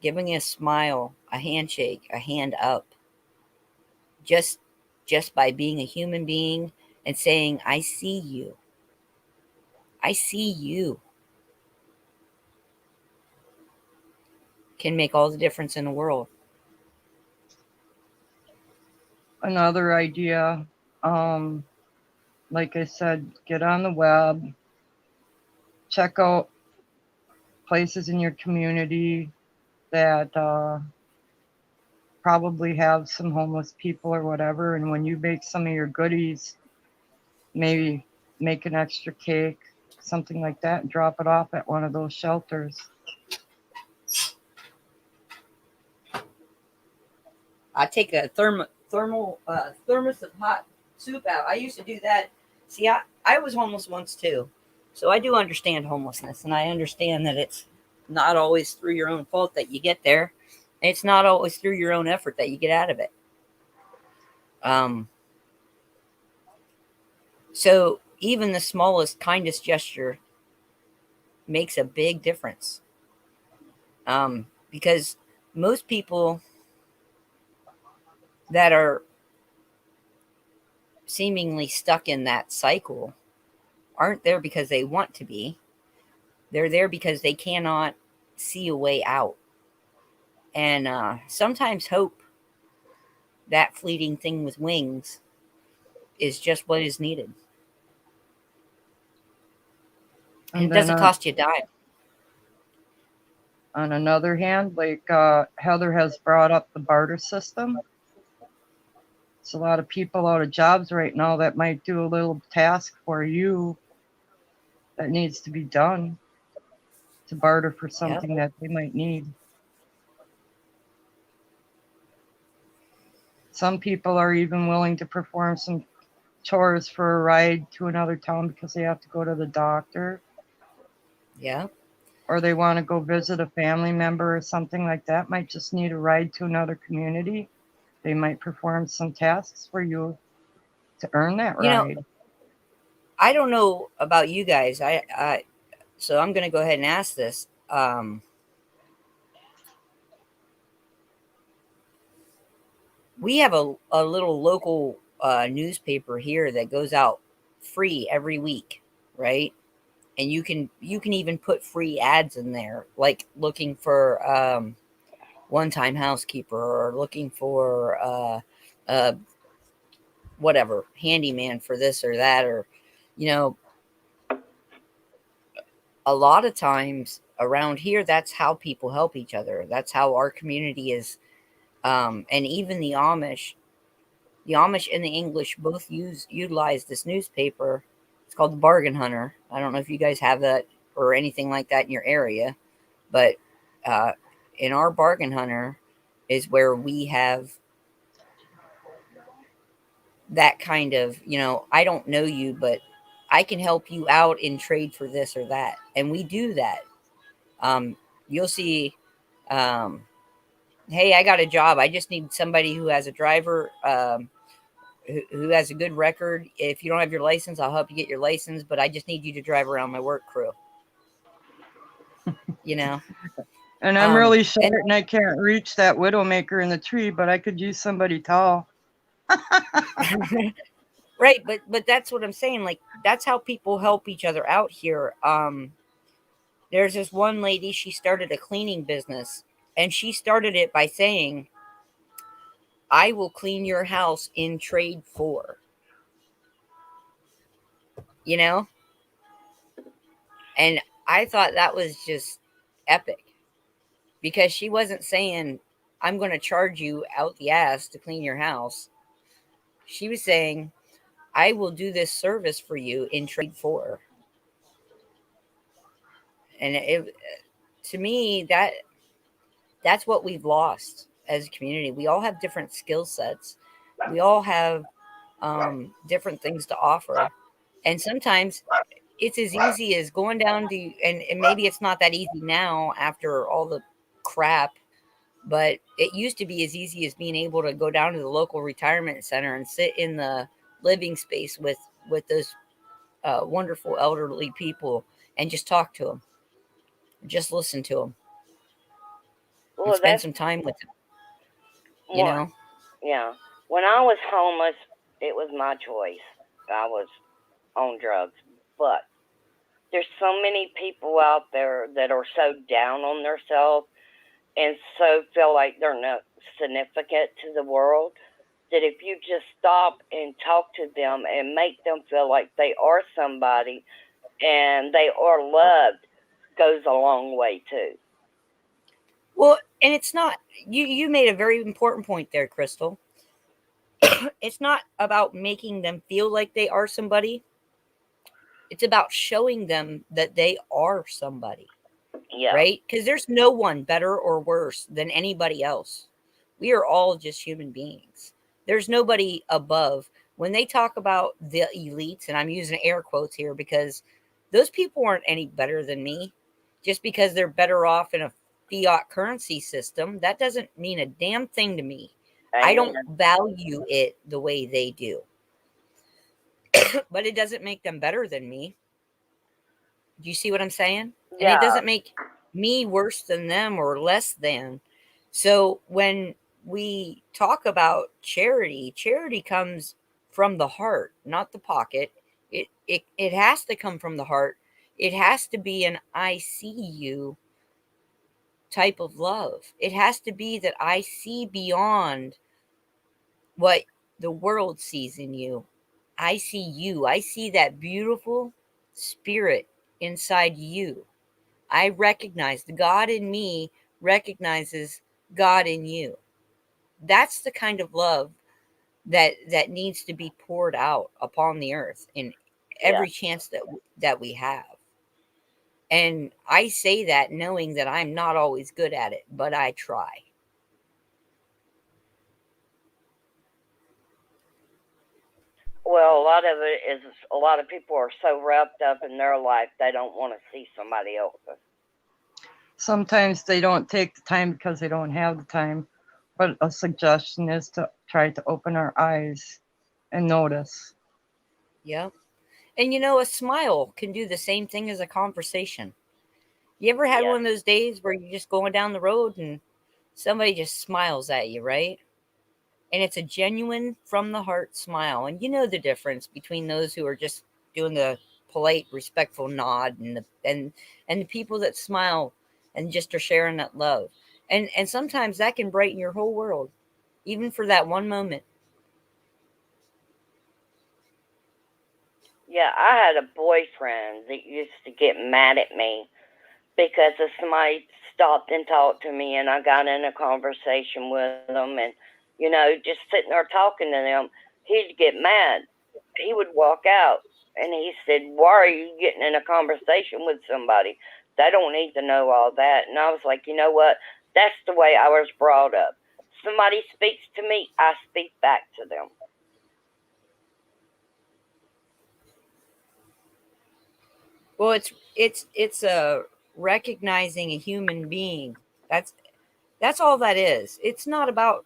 giving a smile, a handshake, a hand up, just by being a human being and saying, I see you. I see you, can make all the difference in the world. another idea. Like I said, get on the web, check out places in your community that probably have some homeless people or whatever. And when you bake some of your goodies, maybe make an extra cake, something like that, and drop it off at one of those shelters. I take a thermos of hot soup out. I used to do that. See, I was homeless once too. So I do understand homelessness, and I understand that it's not always through your own fault that you get there. And it's not always through your own effort that you get out of it. So even the smallest, kindest gesture makes a big difference. Because most people that are seemingly stuck in that cycle aren't there because they want to be. They're there because they cannot see a way out. And sometimes hope, that fleeting thing with wings, is just what is needed. And it then, doesn't cost you a dime. On another hand, like Heather has brought up the barter system. It's a lot of people out of jobs right now that might do a little task for you that needs to be done to barter for something that they might need. Some people are even willing to perform some chores for a ride to another town because they have to go to the doctor. Yeah. Or they want to go visit a family member or something like that, might just need a ride to another community. They might perform some tasks for you to earn that ride. I don't know about you guys. So I'm going to go ahead and ask this. We have a little local newspaper here that goes out free every week, right? And you can even put free ads in there, like looking for one-time housekeeper, or looking for whatever, handyman for this or that, or a lot of times around here, that's how people help each other. That's how our community is. And even the Amish and the English both utilize this newspaper. It's called the Bargain Hunter. I don't know if you guys have that or anything like that in your area, but in our Bargain Hunter is where we have that kind of, I don't know you, but I can help you out in trade for this or that. And we do that. You'll see, hey, I got a job. I just need somebody who has a driver, who has a good record. If you don't have your license, I'll help you get your license, but I just need you to drive around my work crew. And I'm really short and I can't reach that widowmaker in the tree, but I could use somebody tall. Right, but that's what I'm saying. Like, that's how people help each other out here. There's this one lady, she started a cleaning business, and she started it by saying, I will clean your house in trade for. And I thought that was just epic, because she wasn't saying, I'm going to charge you out the ass to clean your house. She was saying, I will do this service for you in trade for. And to me, that's what we've lost as a community. We all have different skill sets. We all have different things to offer. And sometimes it's as easy as going down to, and maybe it's not that easy now after all the crap, but it used to be as easy as being able to go down to the local retirement center and sit in the living space with those wonderful elderly people and just talk to them, just listen to them, and spend some time with them. Yeah. When I was homeless, it was my choice. I was on drugs, but there's so many people out there that are so down on themselves and so feel like they're not significant to the world. that if you just stop and talk to them and make them feel like they are somebody and they are loved, goes a long way too. Well, and it's not, you made a very important point there, Crystal. It's not about making them feel like they are somebody. It's about showing them that they are somebody, Yeah. right? Because there's no one better or worse than anybody else. We are all just human beings. There's nobody above. When they talk about the elites, and I'm using air quotes here because those people aren't any better than me. Just because they're better off in a fiat currency system, that doesn't mean a damn thing to me. I don't Amen. value it the way they do. But it doesn't make them better than me. Do you see what I'm saying? And Yeah. it doesn't make me worse than them or less than. So when we talk about charity, charity comes from the heart, not the pocket. It has to come from the heart. It has to be an I see you type of love. It has to be that I see beyond what the world sees in you. I see you. I see that beautiful spirit inside you. I recognize the God in me recognizes God in you. That's the kind of love that needs to be poured out upon the earth in every chance that we have. And I say that knowing that I'm not always good at it, but I try. Well, a lot of it is a lot of people are so wrapped up in their life they don't want to see somebody else's. Sometimes they don't take the time because they don't have the time. But a suggestion is to try to open our eyes and notice. Yep. And a smile can do the same thing as a conversation. You ever had Yes. one of those days where you're just going down the road and somebody just smiles at you, right? And it's a genuine from the heart smile. And you know the difference between those who are just doing the polite, respectful nod and the people that smile and just are sharing that love. And sometimes that can brighten your whole world, even for that one moment. Yeah, I had a boyfriend that used to get mad at me because if somebody stopped and talked to me and I got in a conversation with them and, just sitting there talking to them, he'd get mad. He would walk out and he said, "Why are you getting in a conversation with somebody? They don't need to know all that." And I was like, you know what? That's the way I was brought up. Somebody speaks to me, I speak back to them. Well, it's a recognizing a human being. That's all that is. It's not about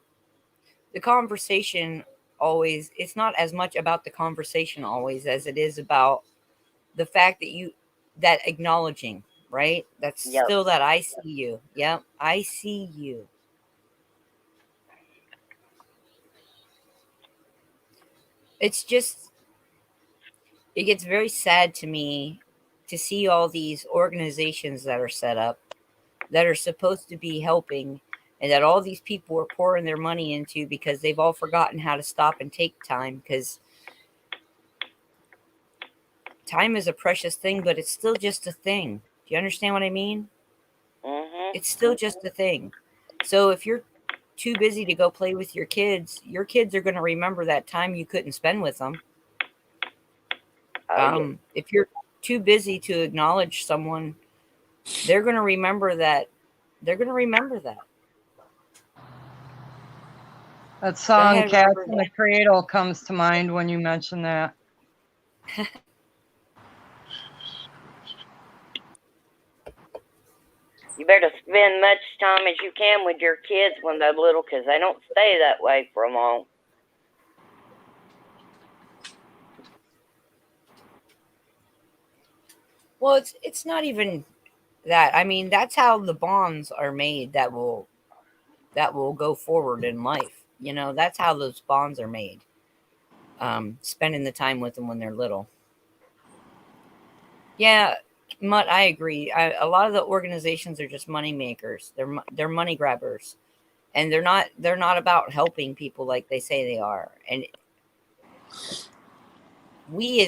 the conversation always. It's not as much about the conversation always as it is about the fact that acknowledging, right? That's Yep. still that I see you. Yep, I see you. It's just, it gets very sad to me to see all these organizations that are set up that are supposed to be helping and that all these people are pouring their money into because they've all forgotten how to stop and take time, because time is a precious thing, but it's still just a thing. Do you understand what I mean? Mhm. It's still just a thing. So if you're too busy to go play with your kids are going to remember that time you couldn't spend with them. Oh, yeah. If you're too busy to acknowledge someone, they're going to remember that. They're going to remember that. That song, ahead, Cats Robert. in the Cradle, comes to mind when you mention that. You better spend much time as you can with your kids when they're little, because they don't stay that way for long. Well, it's not even that. I mean, that's how the bonds are made that will go forward in life. That's how those bonds are made. Spending the time with them when they're little. Yeah, Mutt, I agree. A lot of the organizations are just money makers. They're money grabbers, and they're not about helping people like they say they are. And we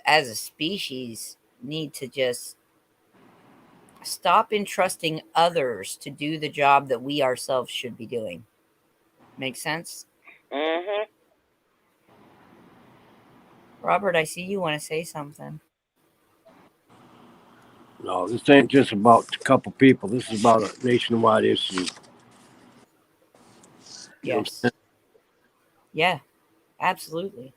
as a species need to just stop entrusting others to do the job that we ourselves should be doing. Make sense? Mhm. Robert, I see you want to say something. No, this ain't just about a couple people. This is about a nationwide issue. You know what I'm Yes. Yeah, absolutely.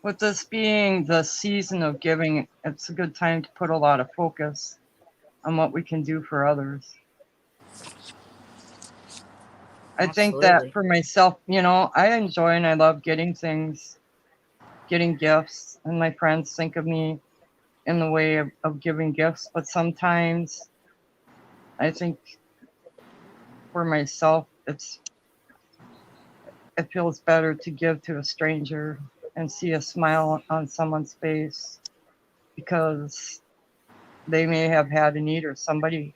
With this being the season of giving, it's a good time to put a lot of focus on what we can do for others. I think that Absolutely. for myself, I enjoy and I love getting things, getting gifts, and my friends think of me in the way of giving gifts. But sometimes I think for myself, it feels better to give to a stranger and see a smile on someone's face because they may have had a need or somebody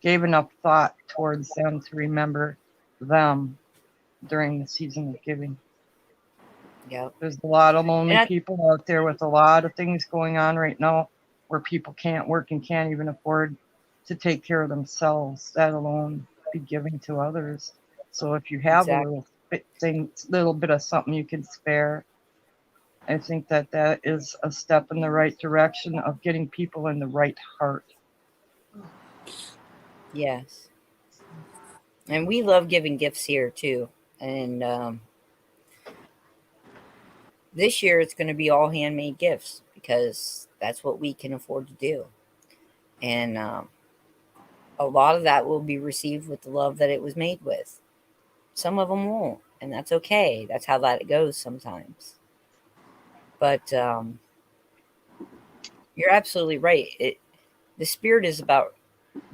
gave enough thought towards them to remember them during the season of giving. Yep. There's a lot of lonely And people out there with a lot of things going on right now where people can't work and can't even afford to take care of themselves, let alone be giving to others. So if you have exactly. little bit of something you can spare, I think that is a step in the right direction of getting people in the right heart. Yes. And we love giving gifts here too. And this year it's going to be all handmade gifts because that's what we can afford to do. And a lot of that will be received with the love that it was made with. Some of them won't, and that's okay. That's how that goes sometimes. But you're absolutely right. The spirit is about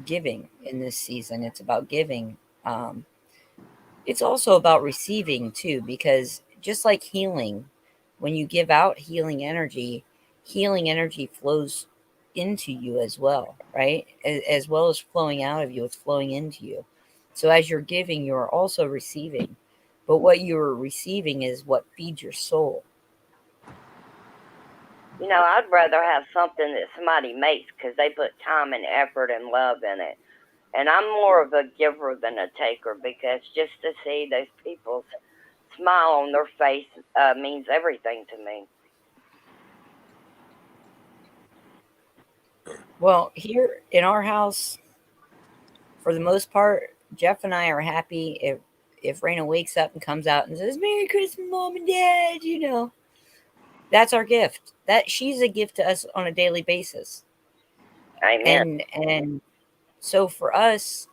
giving in this season. It's about giving. Um, it's also about receiving too, because just like healing, when you give out healing energy flows into you as well, right? As well as flowing out of you, it's flowing into you. So as you're giving, you're also receiving. But what you're receiving is what feeds your soul. I'd rather have something that somebody makes because they put time and effort and love in it. And I'm more of a giver than a taker because just to see those people's smile on their face means everything to me. Well, here in our house, for the most part, Jeff and I are happy if Raina wakes up and comes out and says, "Merry Christmas, Mom and Dad," that's our gift. That she's a gift to us on a daily basis. Amen. And so for us,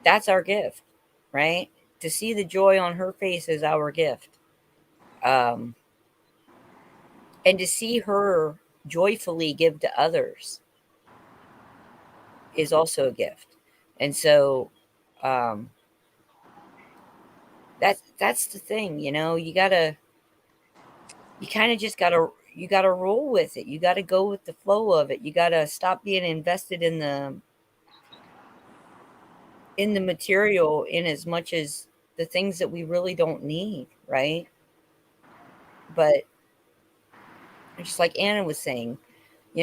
that's our gift, right? To see the joy on her face is our gift. Um, and to see her joyfully give to others is also a gift. And so um, that's the thing, you kind of just gotta roll with it. You gotta go with the flow of it. You gotta stop being invested in the material in as much as the things that we really don't need, right? But just like Anna was saying,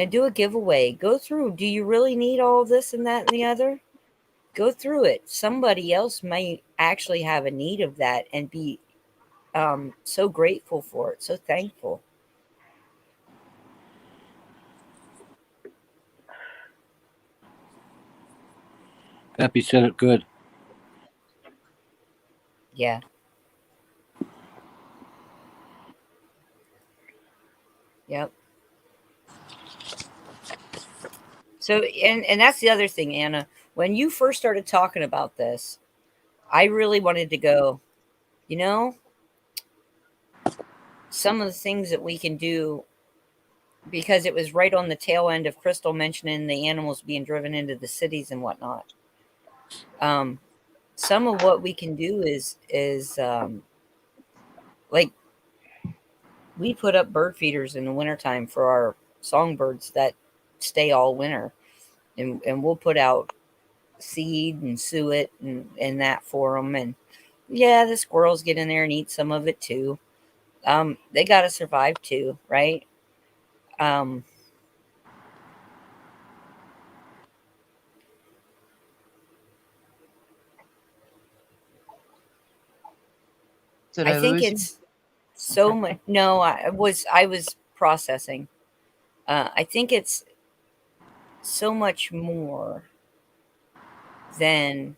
do a giveaway. Go through. Do you really need all of this and that and the other? Go through it. Somebody else may actually have a need of that and be so grateful for it, so thankful. Peppy said it good. Yeah. Yep. So, and that's the other thing, Anna. When you first started talking about this, I really wanted to go, you know, some of the things that we can do, because it was right on the tail end of Crystal mentioning the animals being driven into the cities and whatnot. Some of what we can do is like we put up bird feeders in the wintertime for our songbirds that stay all winter. and we'll put out seed and suet and that for them. And yeah, the squirrels get in there and eat some of it too. They got to survive too, right? Um, Did I I think lose you? it's so much. No, I was processing. I think it's so much more than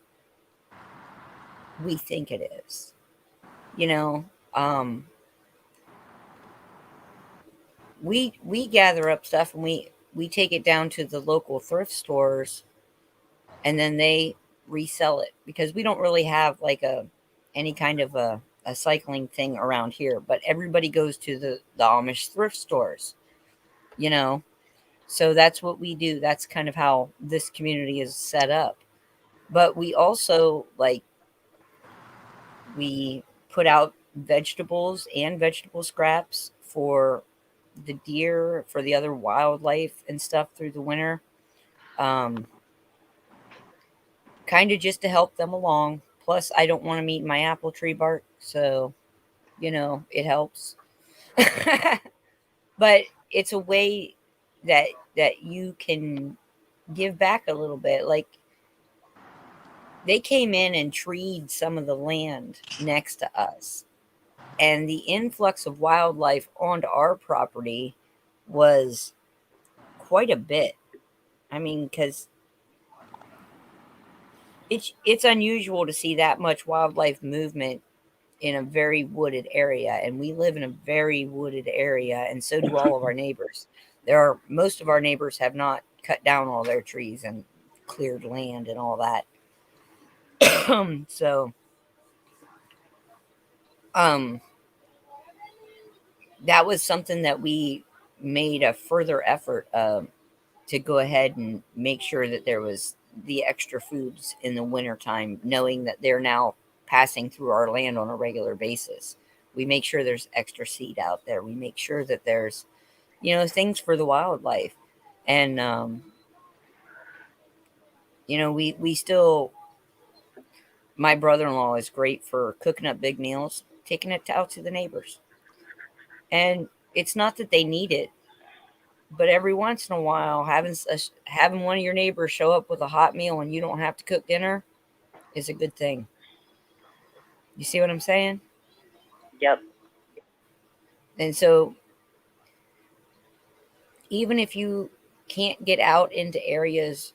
we think it is. You know, um, we gather up stuff and we take it down to the local thrift stores, and then they resell it because we don't really have like a any kind of a cycling thing around here. But everybody goes to the Amish thrift stores. You know, so that's what we do. That's kind of how this community is set up. But we also like we put out vegetables and vegetable scraps for the deer, for the other wildlife and stuff through the winter. Um, Kind of just to help them along. Plus, I don't want them eating my apple tree bark, so it helps. But it's a way that you can give back a little bit. Like they came in and treed some of the land next to us, and the influx of wildlife onto our property was quite a bit. I mean, because it's unusual to see that much wildlife movement in a very wooded area, and we live in a very wooded area, and so do all of our neighbors. Most of our neighbors have not cut down all their trees and cleared land and all that. So um that was something that we made a further effort to go ahead and make sure that there was the extra foods in the wintertime, knowing that they're now passing through our land on a regular basis. We make sure there's extra seed out there. We make sure that there's, things for the wildlife. And, we still, my brother in law is great for cooking up big meals, taking it out to the neighbors. And it's not that they need it, but every once in a while, having one of your neighbors show up with a hot meal and you don't have to cook dinner is a good thing. You see what I'm saying? Yep. And so, even if you can't get out into areas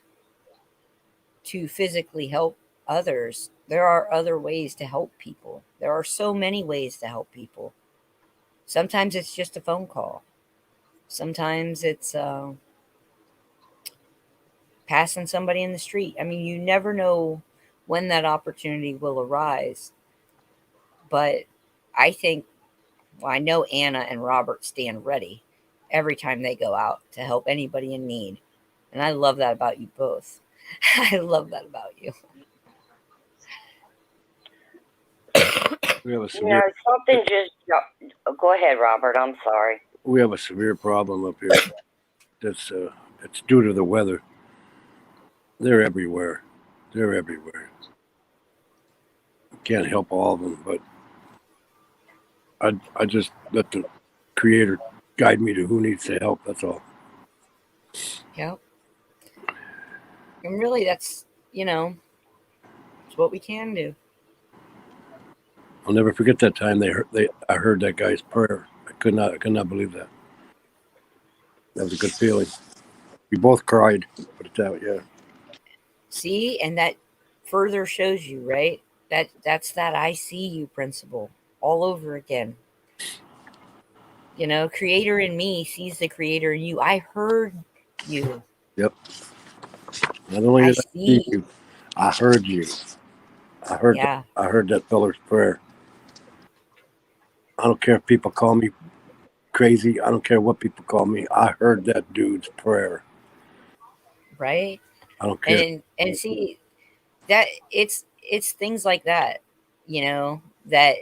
to physically help others, there are other ways to help people. There are so many ways to help people. Sometimes it's just a phone call. Sometimes it's passing somebody in the street. I mean, you never know when that opportunity will arise. But I think, well, I know Anna and Robert stand ready every time they go out to help anybody in need. And I love that about you both. I love that about you. We have a You severe know, something just. Go ahead, Robert. I'm sorry. we have a severe problem up here. That's it's due to the weather. They're everywhere. They're everywhere. Can't help all of them, but I just let the creator guide me to who needs the help. That's all. Yep. And really, that's, it's what we can do. I'll never forget that time I heard that guy's prayer. I could not believe that. That was a good feeling. We both cried, put it that way, yeah. See, and that further shows you, right? That's that I see you principle all over again. Creator in me sees the creator in you. I heard you. Yep. Not only I did I see see. you, I heard you. I heard Yeah. I heard that feller's prayer. I don't care if people call me crazy. I don't care what people call me. I heard that dude's prayer. Right. I don't care. And see that it's things like that, that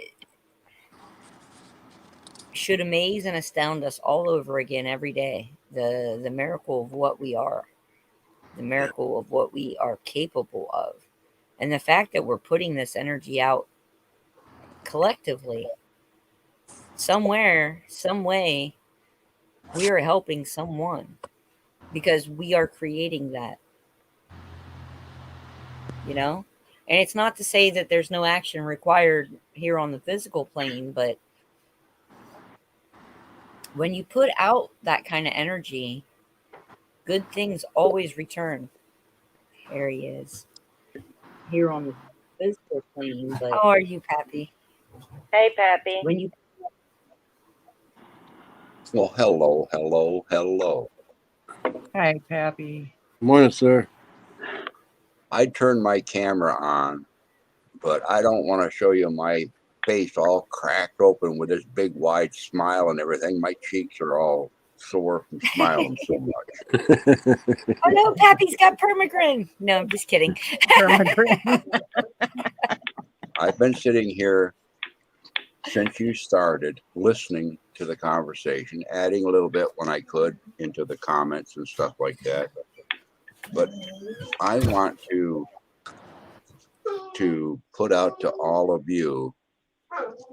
should amaze and astound us all over again every day. The miracle of what we are. the miracle of what we are capable of. And the fact that we're putting this energy out collectively, somewhere, some way, we are helping someone because we are creating that, you know? And it's not to say that there's no action required here on the physical plane, but when you put out that kind of energy, good things always return. There he is. Here on the physical plane, but how are you, Pappy? Hey, Pappy. When you Well, hello, hello, hello. Hi, Pappy. Morning, sir. I turned my camera on, but I don't want to show you my face all cracked open with this big wide smile and everything. My cheeks are all sore from smiling so much. Oh no, Pappy's got permagrin. No, I'm just kidding. I've been sitting here since you started listening to the conversation, adding a little bit when I could into the comments and stuff like that. But I want to put out to all of you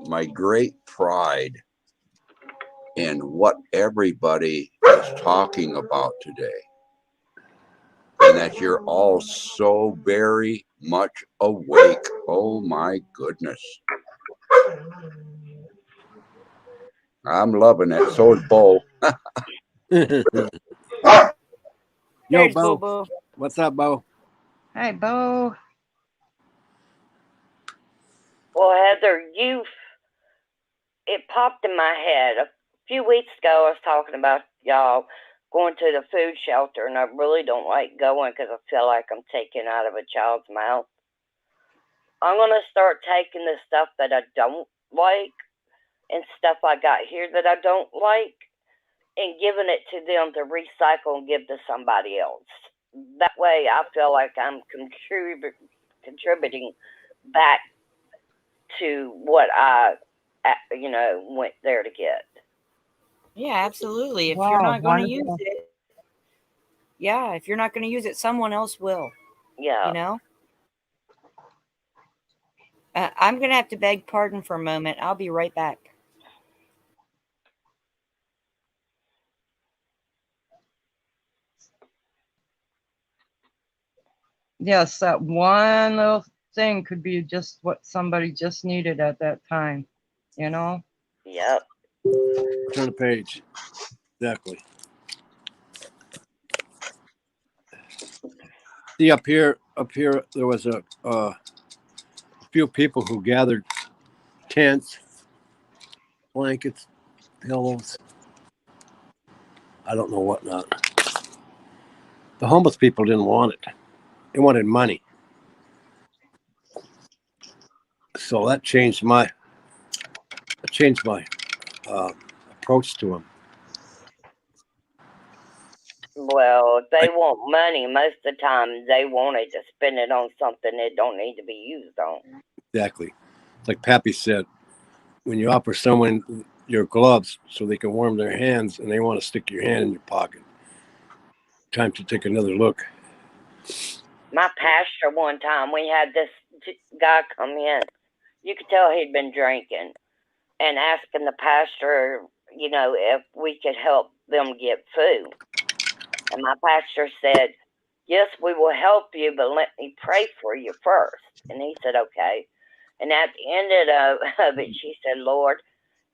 my great pride in what everybody is talking about today. And that you're all so very much awake. Oh my goodness. I'm loving it. So is Bo. Yo, There's Bo. Bobo. What's up, Bo? Hi, Bo. Well, Heather, it popped in my head. A few weeks ago, I was talking about y'all going to the food shelter, and I really don't like going because I feel like I'm taking out of a child's mouth. I'm going to start taking the stuff that I don't like and stuff I got here that I don't like and giving it to them to recycle and give to somebody else. That way I feel like I'm contributing back to what I, went there to get. Yeah, absolutely. If Wow, you're not going to use wonderful. it, yeah, if you're not going to use it, someone else will. Yeah. You know. I'm going to have to beg pardon for a moment. I'll be right back. Yes, that one little thing could be just what somebody just needed at that time, you know? Yep. Turn the page. Exactly. See, up here, there was a few people who gathered tents, blankets, pillows. I don't know what not. The homeless people didn't want it. They wanted money. So that changed my approach to them. Well, if they want money, most of the time they want it to spend it on something it don't need to be used on. Exactly. It's like Pappy said, when you offer someone your gloves so they can warm their hands and they want to stick your hand in your pocket, time to take another look. My pastor, one time, we had this guy come in. You could tell he'd been drinking and asking the pastor, if we could help them get food. And my pastor said, yes, we will help you, but let me pray for you first. And he said, okay. And at the end of it, she said, Lord,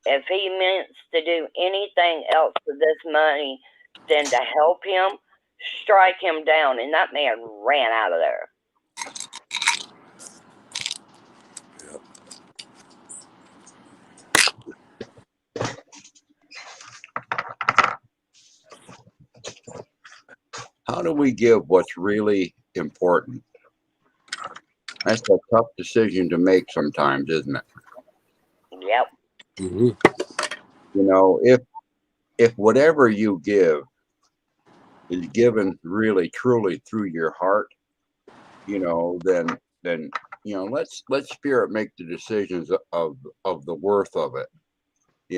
if he means to do anything else with this money than to help him, strike him down. And that man ran out of there. How do we give what's really important? That's a tough decision to make sometimes, isn't it? Yep. Mm-hmm. If whatever you give is given really truly through your heart, then let spirit make the decisions of the worth of it.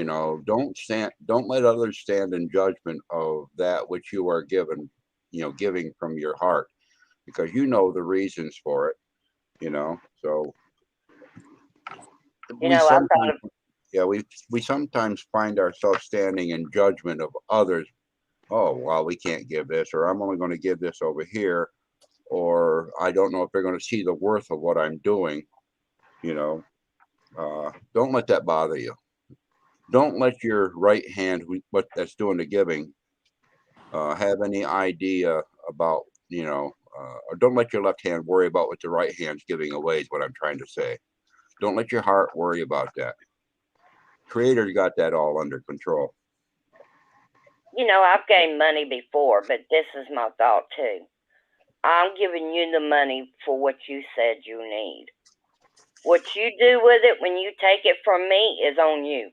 Don't let others stand in judgment of that which you are given, giving from your heart, because you know the reasons for it, so You know, I thought of, we sometimes find ourselves standing in judgment of others. Oh, well, we can't give this, or I'm only going to give this over here, or I don't know if they're going to see the worth of what I'm doing. Don't let that bother you. Don't let your right hand, what that's doing the giving, have any idea about, or don't let your left hand worry about what the right hand's giving away, is what I'm trying to say. Don't let your heart worry about that. Creator got that all under control. you know, I've gave money before, but this is my thought too. I'm giving you the money for what you said you need. What you do with it when you take it from me is on you.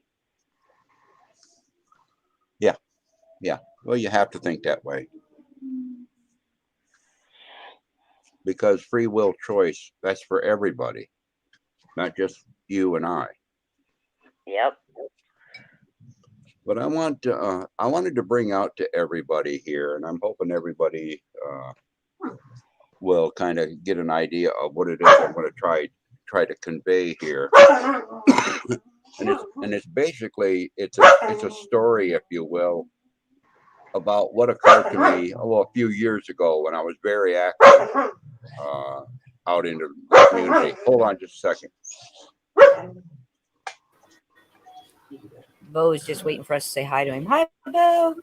Yeah. Well, you have to think that way. Because free will choice, that's for everybody, not just you and I. Yep. But I wanted to bring out to everybody here, and I'm hoping everybody will kind of get an idea of what it is I'm going to try to convey here. and it's basically it's a story, if you will, about what occurred to me a few years ago when I was very active out into the community. Hold on just a second. Bo is just waiting for us to say hi to him. Hi, Bo.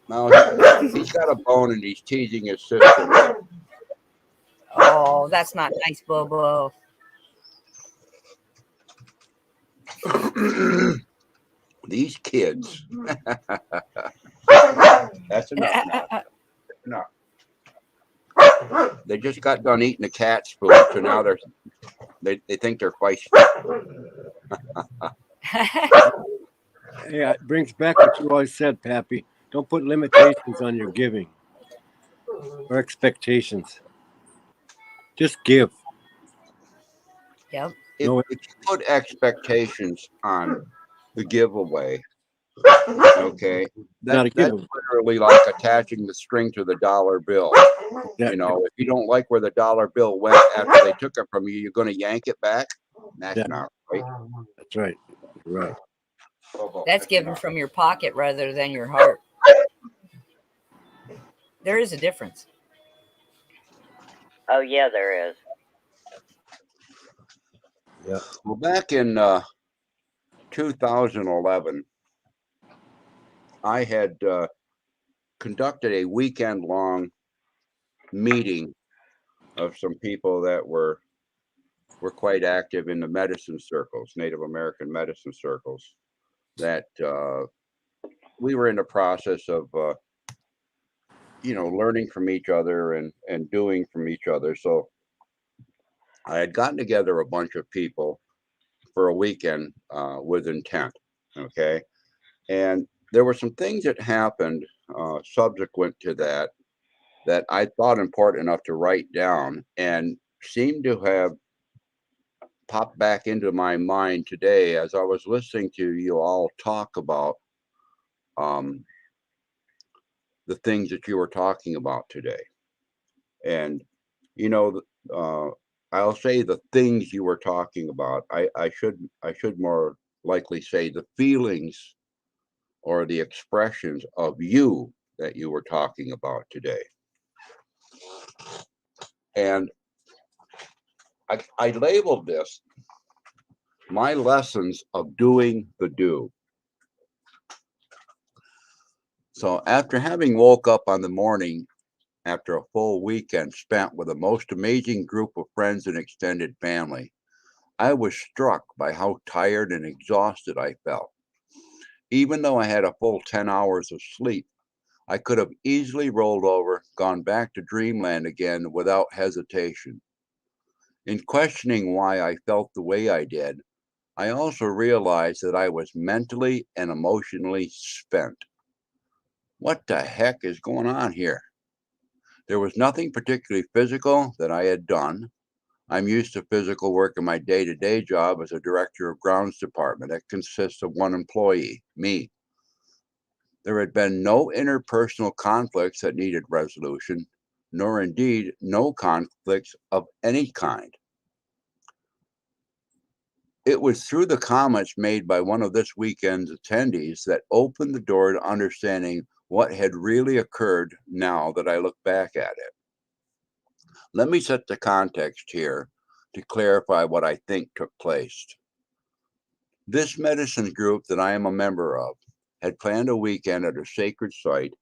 No, he's got a bone and he's teasing his sister. Oh, that's not nice, Bobo. These kids. That's enough now. No. They just got done eating the cat's food, so now they think they're feisty. Yeah, it brings back what you always said, Pappy. Don't put limitations on your giving or expectations. Just give. Yep. If you put expectations on the giveaway, okay, that's literally like attaching the string to the dollar bill. Yeah. If you don't like where the dollar bill went after they took it from you, you're going to yank it back. That's not right. That's right. Right. That's given from your pocket rather than your heart. There is a difference. Oh yeah, there is. Yeah. Well, back in 2011, I had conducted a weekend-long meeting of some people that were quite active in the medicine circles, Native American medicine circles, that we were in the process of learning from each other and doing from each other. So I had gotten together a bunch of people for a weekend with intent. Okay. And there were some things that happened subsequent to that I thought important enough to write down and seemed to have popped back into my mind today as I was listening to you all talk about the things that you were talking about today. And, I'll say the things you were talking about. I should more likely say the feelings or the expressions of you that you were talking about today. And I labeled this my lessons of doing the do. So after having woke up on the morning after a full weekend spent with the most amazing group of friends and extended family, I was struck by how tired and exhausted I felt. Even though I had a full 10 hours of sleep, I could have easily rolled over, gone back to dreamland again without hesitation. In questioning why I felt the way I did, I also realized that I was mentally and emotionally spent. What the heck is going on here? There was nothing particularly physical that I had done. I'm used to physical work in my day-to-day job as a director of grounds department that consists of one employee, me. There had been no interpersonal conflicts that needed resolution, nor indeed no conflicts of any kind. It was through the comments made by one of this weekend's attendees that opened the door to understanding what had really occurred now that I look back at it. Let me set the context here to clarify what I think took place. This medicine group that I am a member of had planned a weekend at a sacred site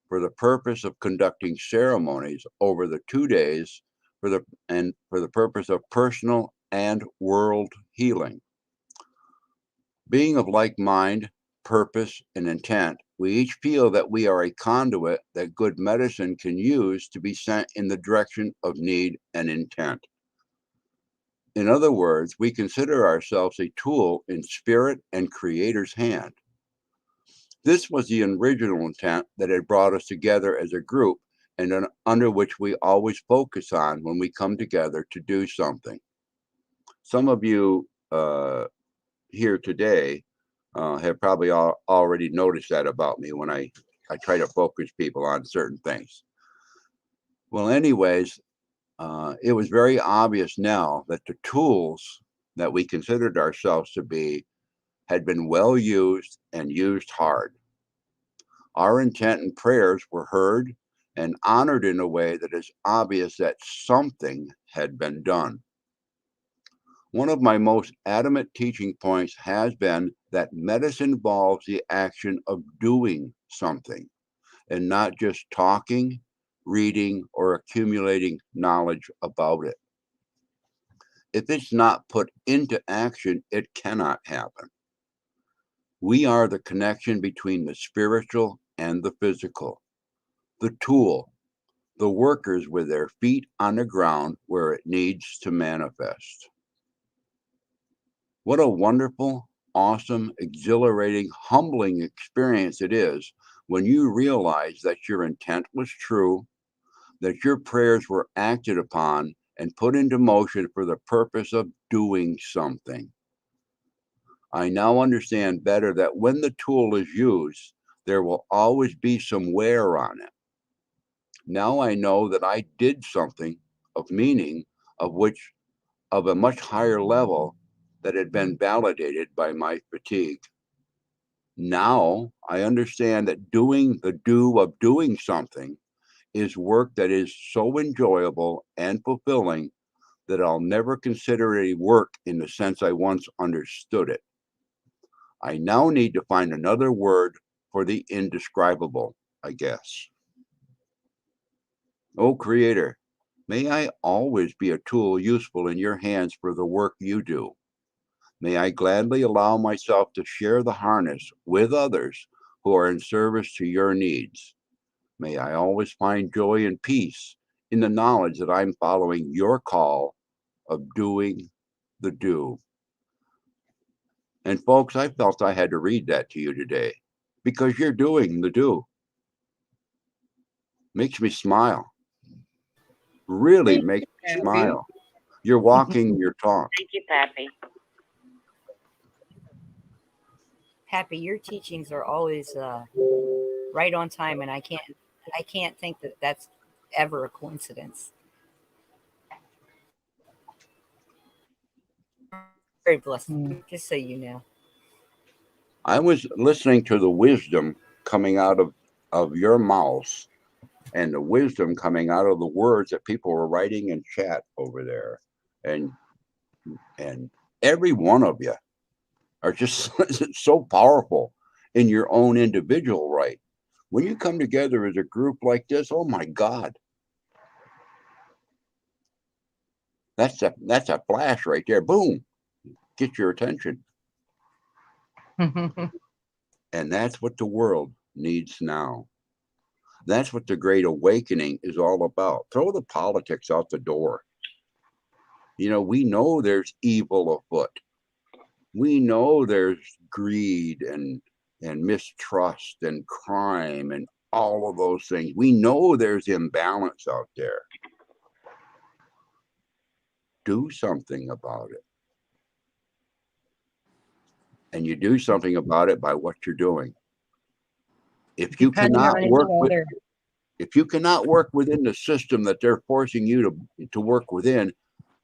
for the purpose of conducting ceremonies over the 2 days for the purpose of personal and world healing. Being of like mind, purpose, and intent, we each feel that we are a conduit that good medicine can use to be sent in the direction of need and intent. In other words, we consider ourselves a tool in spirit and Creator's hand. This was the original intent that had brought us together as a group and under which we always focus on when we come together to do something. Some of you here today have probably already noticed that about me when I try to focus people on certain things. Well, anyways, it was very obvious now that the tools that we considered ourselves to be had been well used and used hard. Our intent and prayers were heard and honored in a way that is obvious that something had been done. One of my most adamant teaching points has been that medicine involves the action of doing something and not just talking, reading, or accumulating knowledge about it. If it's not put into action, it cannot happen. We are the connection between the spiritual and the physical, the tool, the workers with their feet on the ground where it needs to manifest. What a wonderful, awesome, exhilarating, humbling experience it is when you realize that your intent was true, that your prayers were acted upon and put into motion for the purpose of doing something. I now understand better that when the tool is used, there will always be some wear on it. Now I know that I did something of meaning, of a much higher level that had been validated by my fatigue. Now I understand that doing the do of doing something is work that is so enjoyable and fulfilling that I'll never consider it a work in the sense I once understood it. I now need to find another word for the indescribable, I guess. Oh, Creator, may I always be a tool useful in your hands for the work you do. May I gladly allow myself to share the harness with others who are in service to your needs. May I always find joy and peace in the knowledge that I'm following your call of doing the do. And folks, I felt I had to read that to you today because you're doing the do. Makes me smile. Really makes me smile. You're walking your talk. Thank you, Pappy. Happy, your teachings are always right on time, and I can't think that that's ever a coincidence. Very blessed, just so you know. I was listening to the wisdom coming out of your mouth and the wisdom coming out of the words that people were writing in chat over there. And every one of you are just so powerful in your own individual right. When you come together as a group like this, oh my God. That's a flash right there. Boom. Get your attention. And that's what the world needs now. That's what the Great Awakening is all about. Throw the politics out the door. You know, we know there's evil afoot. We know there's greed and mistrust and crime and all of those things. We know there's imbalance out there. Do something about it. And you do something about it by what you're doing. If you depending cannot on each work with, other. if you cannot work within the system that they're forcing you to work within,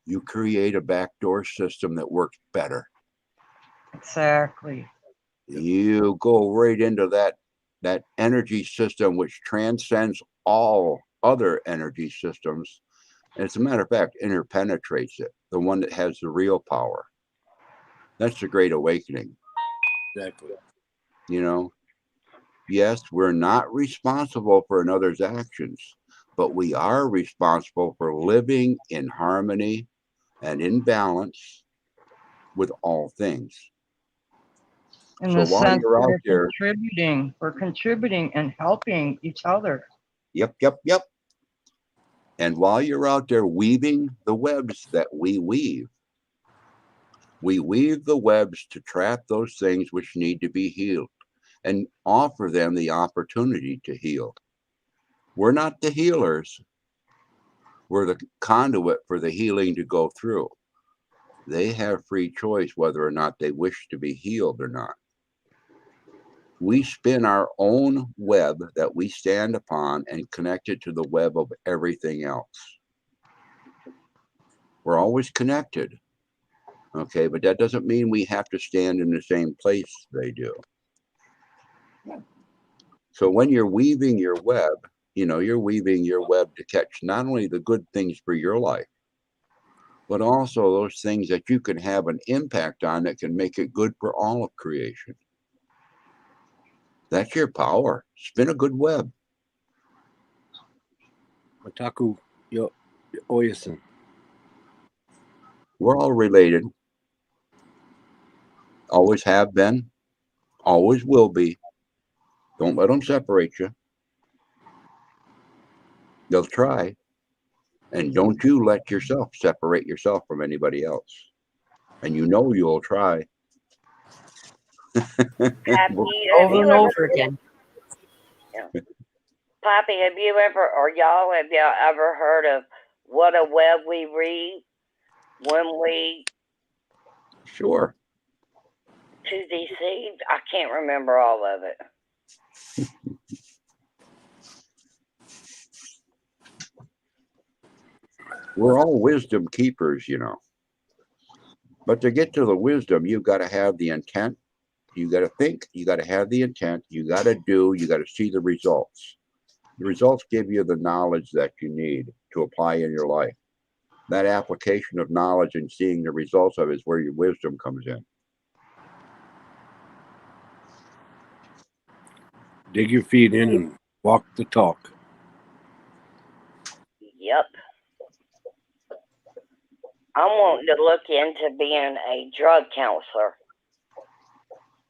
you create a backdoor system that works better. Exactly. You go right into that energy system which transcends all other energy systems. And as a matter of fact, interpenetrates it, the one that has the real power. That's the Great Awakening. Exactly. You know, yes, we're not responsible for another's actions, but we are responsible for living in harmony and in balance with all things. In So the while sense you're that out there, we're contributing and helping each other. yep. And while you're out there weaving the webs that we weave the webs to trap those things which need to be healed and offer them the opportunity to heal. We're not the healers. We're the conduit for the healing to go through. They have free choice whether or not they wish to be healed or not. We spin our own web that we stand upon and connect it to the web of everything else. We're always connected. Okay, but that doesn't mean we have to stand in the same place they do. So when you're weaving your web, you're weaving your web to catch not only the good things for your life, but also those things that you can have an impact on that can make it good for all of creation. That's your power. Spin a good web. Mataku Oyasin. We're all related. Always have been. Always will be. Don't let them separate you. They'll try. And don't you let yourself separate yourself from anybody else. And you'll try. Over and over again. Poppy, have you ever heard of what a web we read when we Sure. to deceive? I can't remember all of it. We're all wisdom keepers, But to get to the wisdom, you've got to have the intent. You got to think. You got to have the intent. You got to do. You got to see the results. The results give you the knowledge that you need to apply in your life. That application of knowledge and seeing the results of it is where your wisdom comes in. Dig your feet in and walk the talk. Yep. I'm wanting to look into being a drug counselor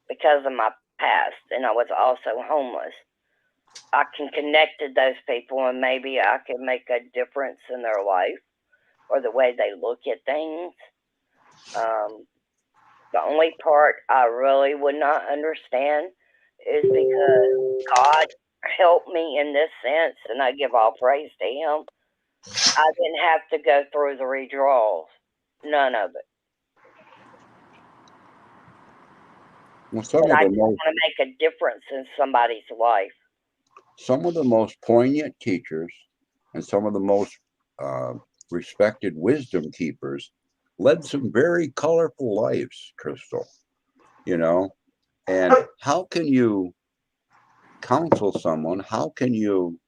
because of my past, and I was also homeless. I can connect to those people, and maybe I can make a difference in their life or the way they look at things. The only part I really would not understand is because God helped me in this sense, and I give all praise to Him. I didn't have to go through the withdrawals. None of it. Well, But I just want to make a difference in somebody's life. Some of the most poignant teachers and some of the most respected wisdom keepers led some very colorful lives, Crystal. And how can you counsel someone? How can you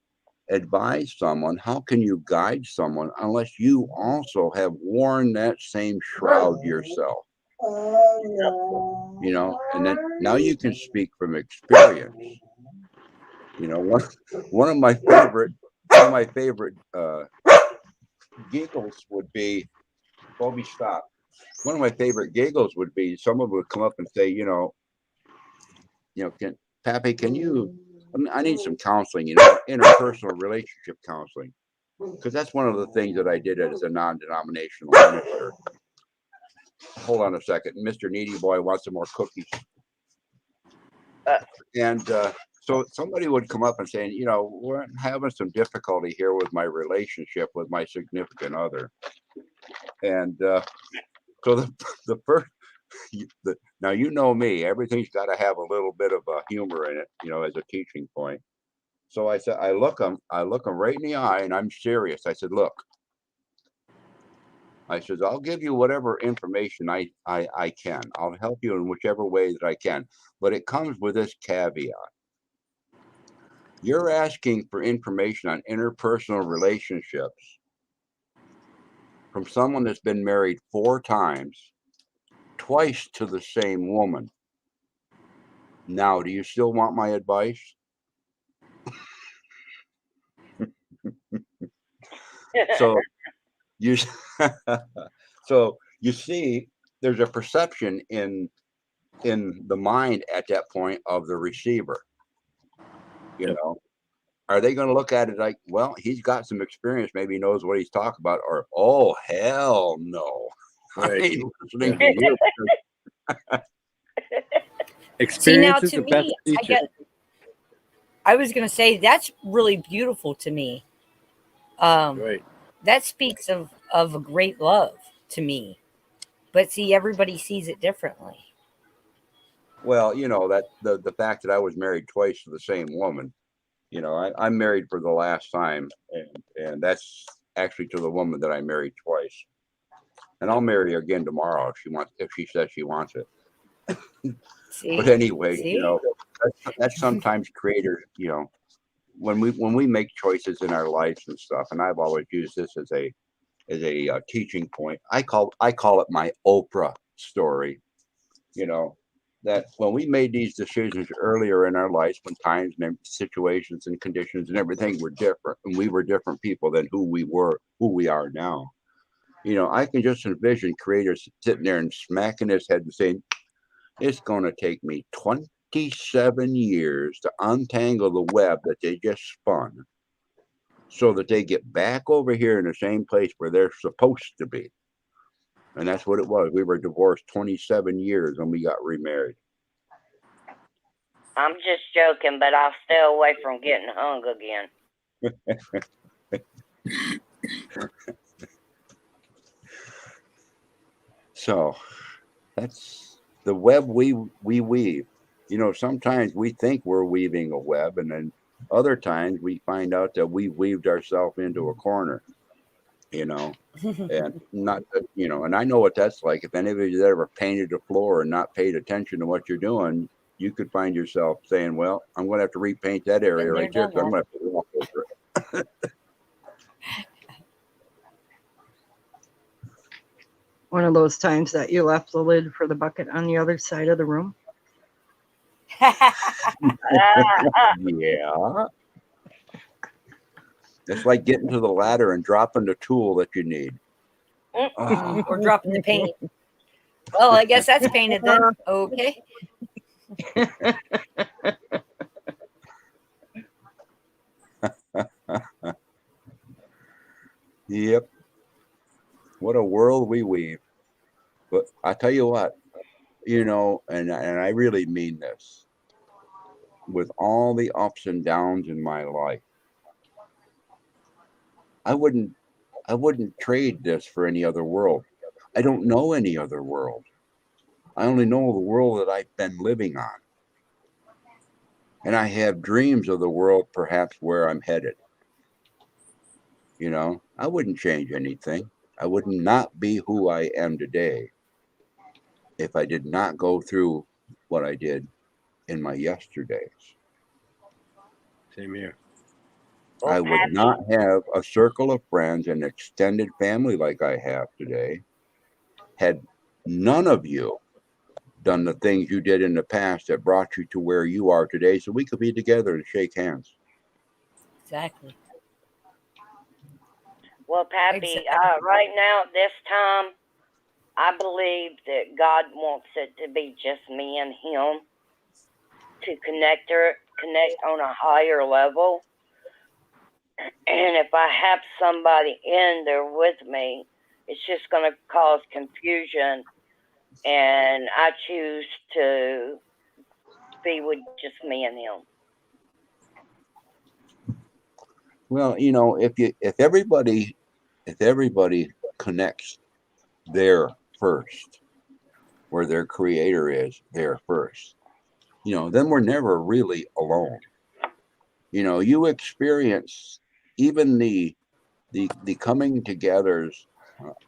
advise someone? How can you guide someone unless you also have worn that same shroud yourself? And then now you can speak from experience. One of my favorite giggles would be, Bobby, stop. One of my favorite giggles would be someone would come up and say, Pappy, I need some counseling, interpersonal relationship counseling. Because that's one of the things that I did as a non-denominational minister. Hold on a second. Mr. Needy Boy wants some more cookies. So somebody would come up and say, we're having some difficulty here with my relationship with my significant other. And so the Now, you know me, everything's got to have a little bit of humor in it, as a teaching point. So I said, I look them right in the eye, and I'm serious. I said, look, I said, I'll give you whatever information I can. I'll help you in whichever way that I can. But it comes with this caveat. You're asking for information on interpersonal relationships from someone that's been married 4 times, twice to the same woman. Now, do you still want my advice? So you so you see, there's a perception in the mind at that point of the receiver. Are they going to look at it like, well, he's got some experience, maybe he knows what he's talking about, or oh hell no, I Right. ain't listening to you. See, now Experience is to the best me, teacher. I was going to say that's really beautiful to me. Right. That speaks of a great love to me. But see, everybody sees it differently. Well, that the fact that I was married twice to the same woman, I'm married for the last time, and that's actually to the woman that I married twice. And I'll marry her again tomorrow if she says she wants it. See? But anyway, See? that's sometimes creators, when we make choices in our lives and stuff, and I've always used this as a teaching point. I call it my Oprah story. That when we made these decisions earlier in our lives, when times and situations and conditions and everything were different, and we were different people than who we are now. I can just envision creators sitting there and smacking his head and saying, it's going to take me 27 years to untangle the web that they just spun so that they get back over here in the same place where they're supposed to be. And that's what it was. We were divorced 27 years and we got remarried. I'm just joking, but I'll stay away from getting hung again. So that's the web we weave. Sometimes we think we're weaving a web, and then other times we find out that we weaved ourselves into a corner. And not and I know what that's like. If anybody's ever painted a floor and not paid attention to what you're doing, you could find yourself saying, well, I'm going to have to repaint that area right there, so I'm going to have to walk over it. One of those times that you left the lid for the bucket on the other side of the room. Yeah. It's like getting to the ladder and dropping the tool that you need. Or dropping the paint. Well, I guess that's painted then. Okay. Yep. What a world we weave. But I tell you what, and I really mean this, with all the ups and downs in my life, I wouldn't trade this for any other world. I don't know any other world. I only know the world that I've been living on. And I have dreams of the world perhaps where I'm headed. I wouldn't change anything. I would not be who I am today if I did not go through what I did in my yesterdays. Same here. I would not have a circle of friends and extended family like I have today had none of you done the things you did in the past that brought you to where you are today, so we could be together and shake hands. Exactly. Well, Pappy, right now at this time, I believe that God wants it to be just me and him to connect on a higher level. And if I have somebody in there with me, it's just going to cause confusion. And I choose to be with just me and him. Well, if everybody connects there first, where their creator is there first, then we're never really alone. You experience even the coming togethers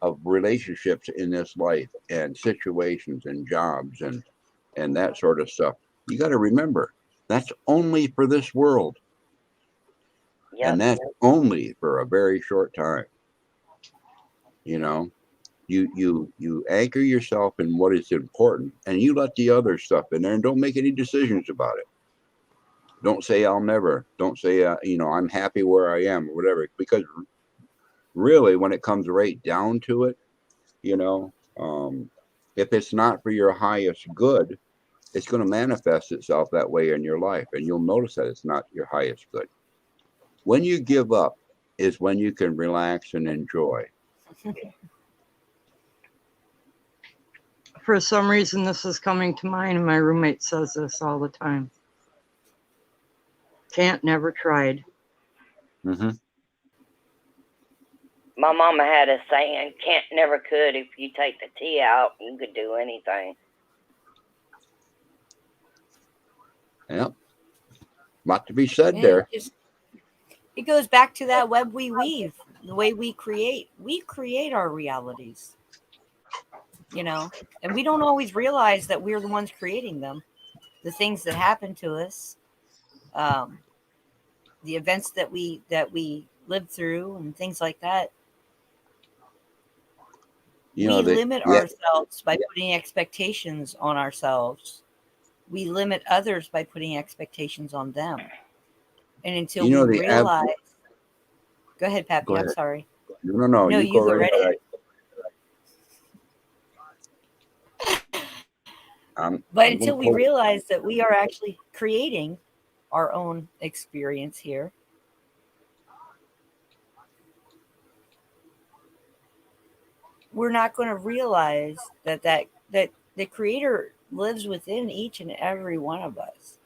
of relationships in this life and situations and jobs and that sort of stuff. You got to remember that's only for this world, and Yep. that's only for a very short time. You anchor yourself in what is important, and you let the other stuff in there, and don't make any decisions about it. Don't say I'll never. Don't say I'm happy where I am or whatever, because really, when it comes right down to it, if it's not for your highest good, it's going to manifest itself that way in your life, and you'll notice that it's not your highest good. When you give up is when you can relax and enjoy. For some reason, this is coming to mind, and my roommate says this all the time. Can't, never, tried. Mm-hmm. My mama had a saying, can't, never, could. If you take the T out, you could do anything. Yep. Lot to be said And there. it goes back to that web we weave, the way we create our realities, and we don't always realize that we're the ones creating them. The things that happen to us, the events that we live through and things like that. We limit ourselves by putting expectations on ourselves. We limit others by putting expectations on them. And until we realize... Go ahead, Pappy. I'm sorry. No, you go right ahead. But until we realize that we are actually creating our own experience here, we're not going to realize that the creator lives within each and every one of us.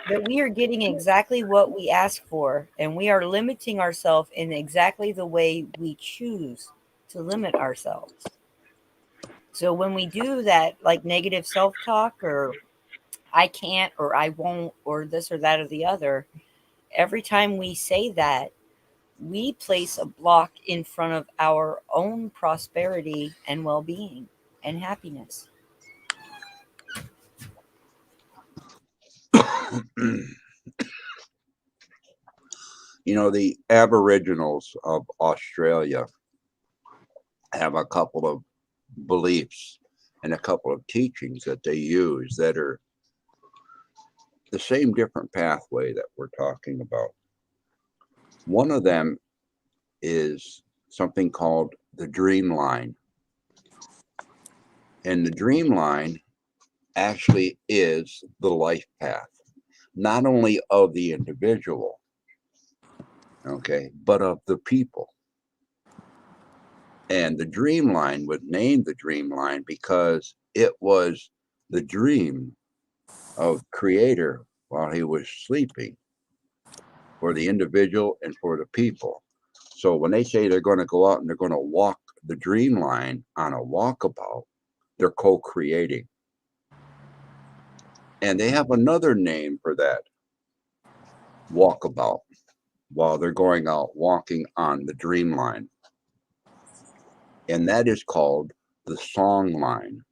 That we are getting exactly what we ask for, and we are limiting ourselves in exactly the way we choose to limit ourselves. So when we do that, like negative self-talk, or I can't, or I won't, or this or that or the other, every time we say that, we place a block in front of our own prosperity and well-being and happiness. The Aboriginals of Australia have a couple of beliefs and a couple of teachings that they use that are the same different pathway that we're talking about. One of them is something called the dream line. And the dream line actually is the life path, not only of the individual, but of the people. And the dream line was named the dream line because it was the dream of Creator while he was sleeping for the individual and for the people. So when they say they're going to go out and they're going to walk the dream line on a walkabout, they're co-creating. And they have another name for that walkabout while they're going out walking on the dream line. And that is called the song line.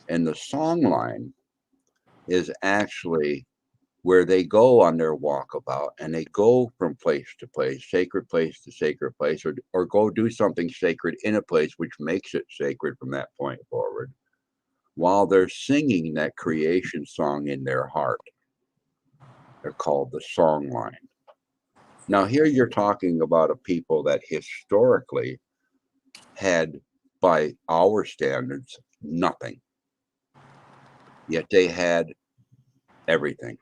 And the song line is actually where they go on their walkabout, and they go from place to place, sacred place to sacred place, or go do something sacred in a place which makes it sacred from that point forward, while they're singing that creation song in their heart. They're called the song line. Now here you're talking about a people that historically had, by our standards, nothing. Yet they had everything.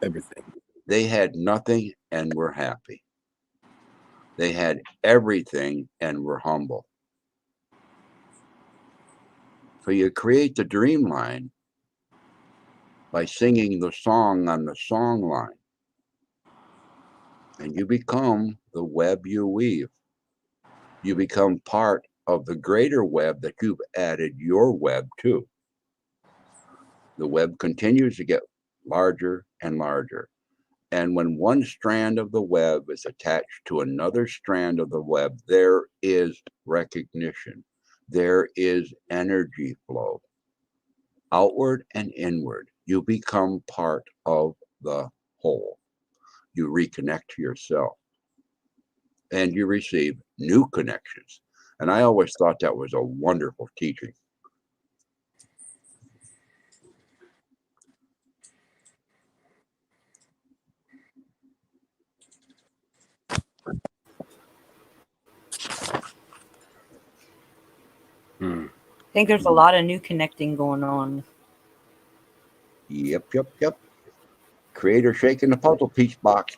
Everything. They had nothing and were happy. They had everything and were humble. So you create the dream line by singing the song on the song line. And you become the web you weave. You become part of the greater web that you've added your web to. The web continues to get larger and larger. And when one strand of the web is attached to another strand of the web, there is recognition. There is energy flow. Outward and inward, you become part of the whole. You reconnect to yourself. And you receive new connections. And I always thought that was a wonderful teaching. Hmm. I think there's a lot of new connecting going on. Yep. Creator shaking the puzzle piece box.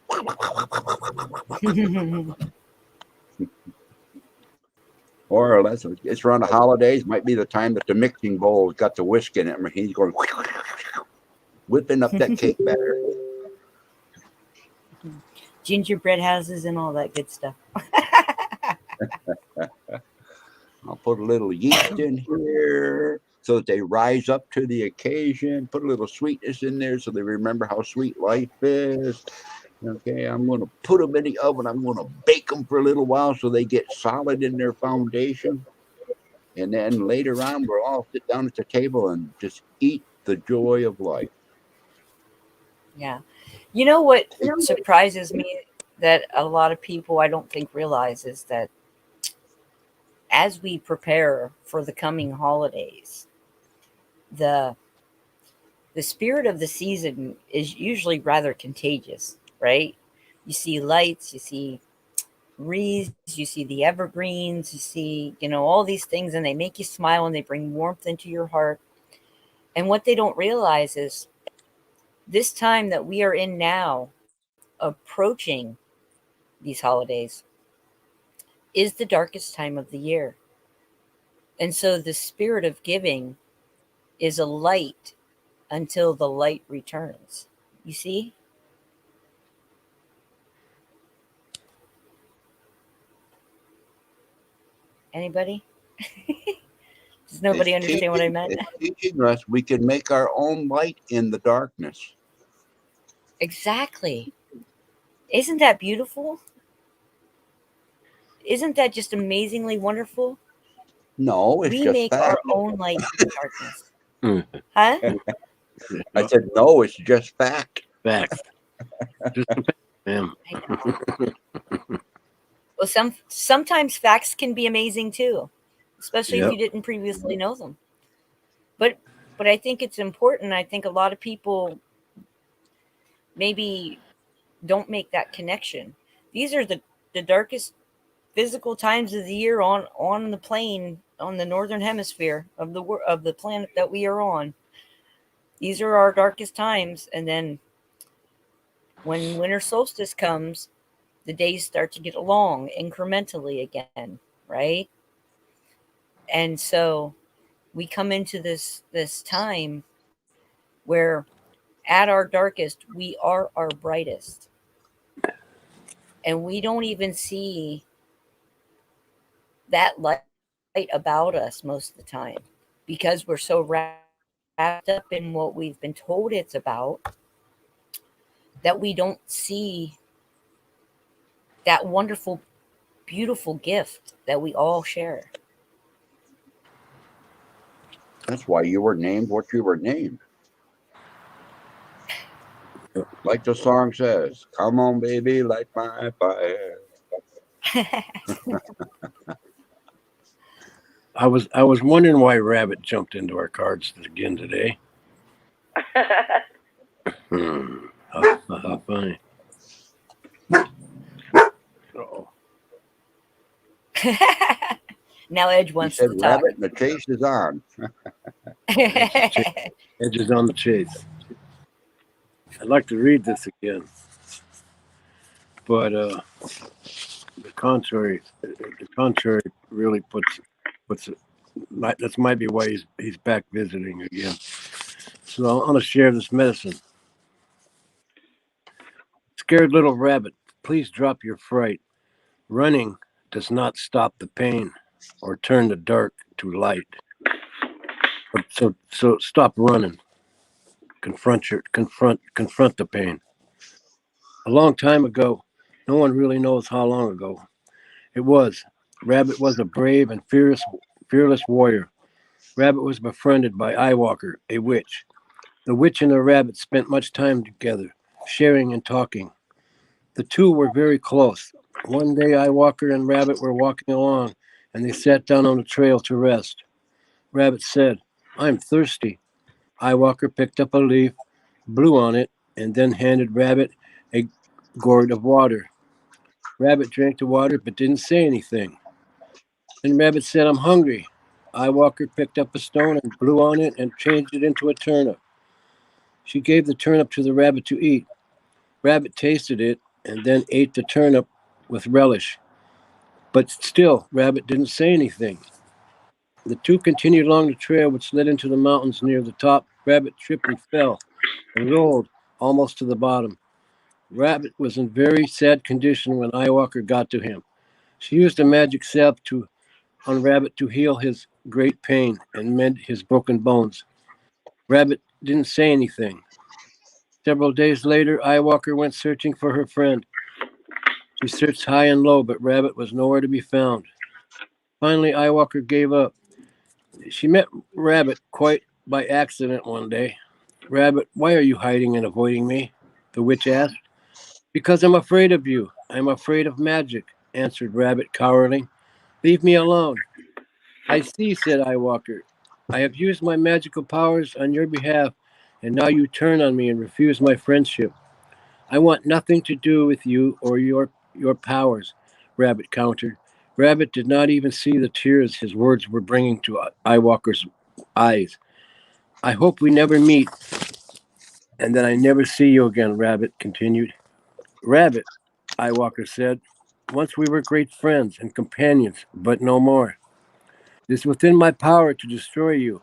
Or less. It's around the holidays. Might be the time that the mixing bowl's got the whisk in it. And he's going whipping up that cake batter. Gingerbread houses and all that good stuff. I'll put a little yeast in here so that they rise up to the occasion. Put a little sweetness in there so they remember how sweet life is. Okay, I'm going to put them in the oven. I'm going to bake them for a little while so they get solid in their foundation. And then later on, we'll all sit down at the table and just eat the joy of life. Yeah. You know what surprises me that a lot of people I don't think realize is that as we prepare for the coming holidays, the spirit of the season is usually rather contagious, right? You see lights, you see wreaths, you see the evergreens, you see, all these things, and they make you smile and they bring warmth into your heart. And what they don't realize is this time that we are in now, approaching these holidays, is the darkest time of the year. And so the spirit of giving is a light until the light returns. You see? Anybody? Does nobody understand what I meant? It's teaching us we can make our own light in the darkness. Exactly. Isn't that beautiful? Isn't that just amazingly wonderful? No, it's We just make fact. our own light in the darkness. Huh? I said, no, it's just fact. Facts. Just the facts, ma'am. Well, sometimes facts can be amazing too, especially if Yep. you didn't previously know them. But I think it's important. I think a lot of people maybe don't make that connection. These are the darkest physical times of the year on the plane, on the northern hemisphere of the planet that we are on. These are our darkest times, and then when winter solstice comes, the days start to get long incrementally again, right? And so we come into this time where at our darkest we are our brightest, and we don't even see that light about us most of the time because we're so wrapped up in what we've been told it's about that we don't see that wonderful, beautiful gift that we all share. That's why you were named what you were named. Like the song says, come on, baby, light my fire. I was wondering why Rabbit jumped into our cards again today. How funny. Oh, Now Edge He wants said, to talk. rabbit, and the chase is on. Edge is on the chase. I'd like to read this again, but the contrary really puts it. That might be why he's back visiting again. So I want to share this medicine. Scared little rabbit, please drop your fright. Running does not stop the pain. or turn the dark to light. So stop running. Confront the pain. A long time ago, no one really knows how long ago. It was. Rabbit was a brave and fearless warrior. Rabbit was befriended by Eyewalker, a witch. The witch and the rabbit spent much time together, sharing and talking. The two were very close. One day, Eyewalker and Rabbit were walking along, and they sat down on the trail to rest. Rabbit said, "I'm thirsty." Eyewalker picked up a leaf, blew on it, and then handed Rabbit a gourd of water. Rabbit drank the water but didn't say anything. Then Rabbit said, "I'm hungry." Eyewalker picked up a stone and blew on it and changed it into a turnip. She gave the turnip to the rabbit to eat. Rabbit tasted it and then ate the turnip with relish. But still, Rabbit didn't say anything. The two continued along the trail which led into the mountains near the top. Rabbit tripped and fell and rolled almost to the bottom. Rabbit was in very sad condition when Eyewalker got to him. She used a magic salve on Rabbit to heal his great pain and mend his broken bones. Rabbit didn't say anything. Several days later, Eyewalker went searching for her friend. She searched high and low, but Rabbit was nowhere to be found. Finally, Eyewalker gave up. She met Rabbit quite by accident one day. "Rabbit, why are you hiding and avoiding me?" the witch asked. "Because I'm afraid of you. I'm afraid of magic," answered Rabbit, cowering. "Leave me alone." "I see," said Eyewalker. "I have used my magical powers on your behalf, and now you turn on me and refuse my friendship." "I want nothing to do with you or your powers," Rabbit countered. Rabbit did not even see the tears his words were bringing to Eyewalker's eyes. "I hope we never meet, and that I never see you again," Rabbit continued. "Rabbit," Eyewalker said, "once we were great friends and companions, but no more. It is within my power to destroy you,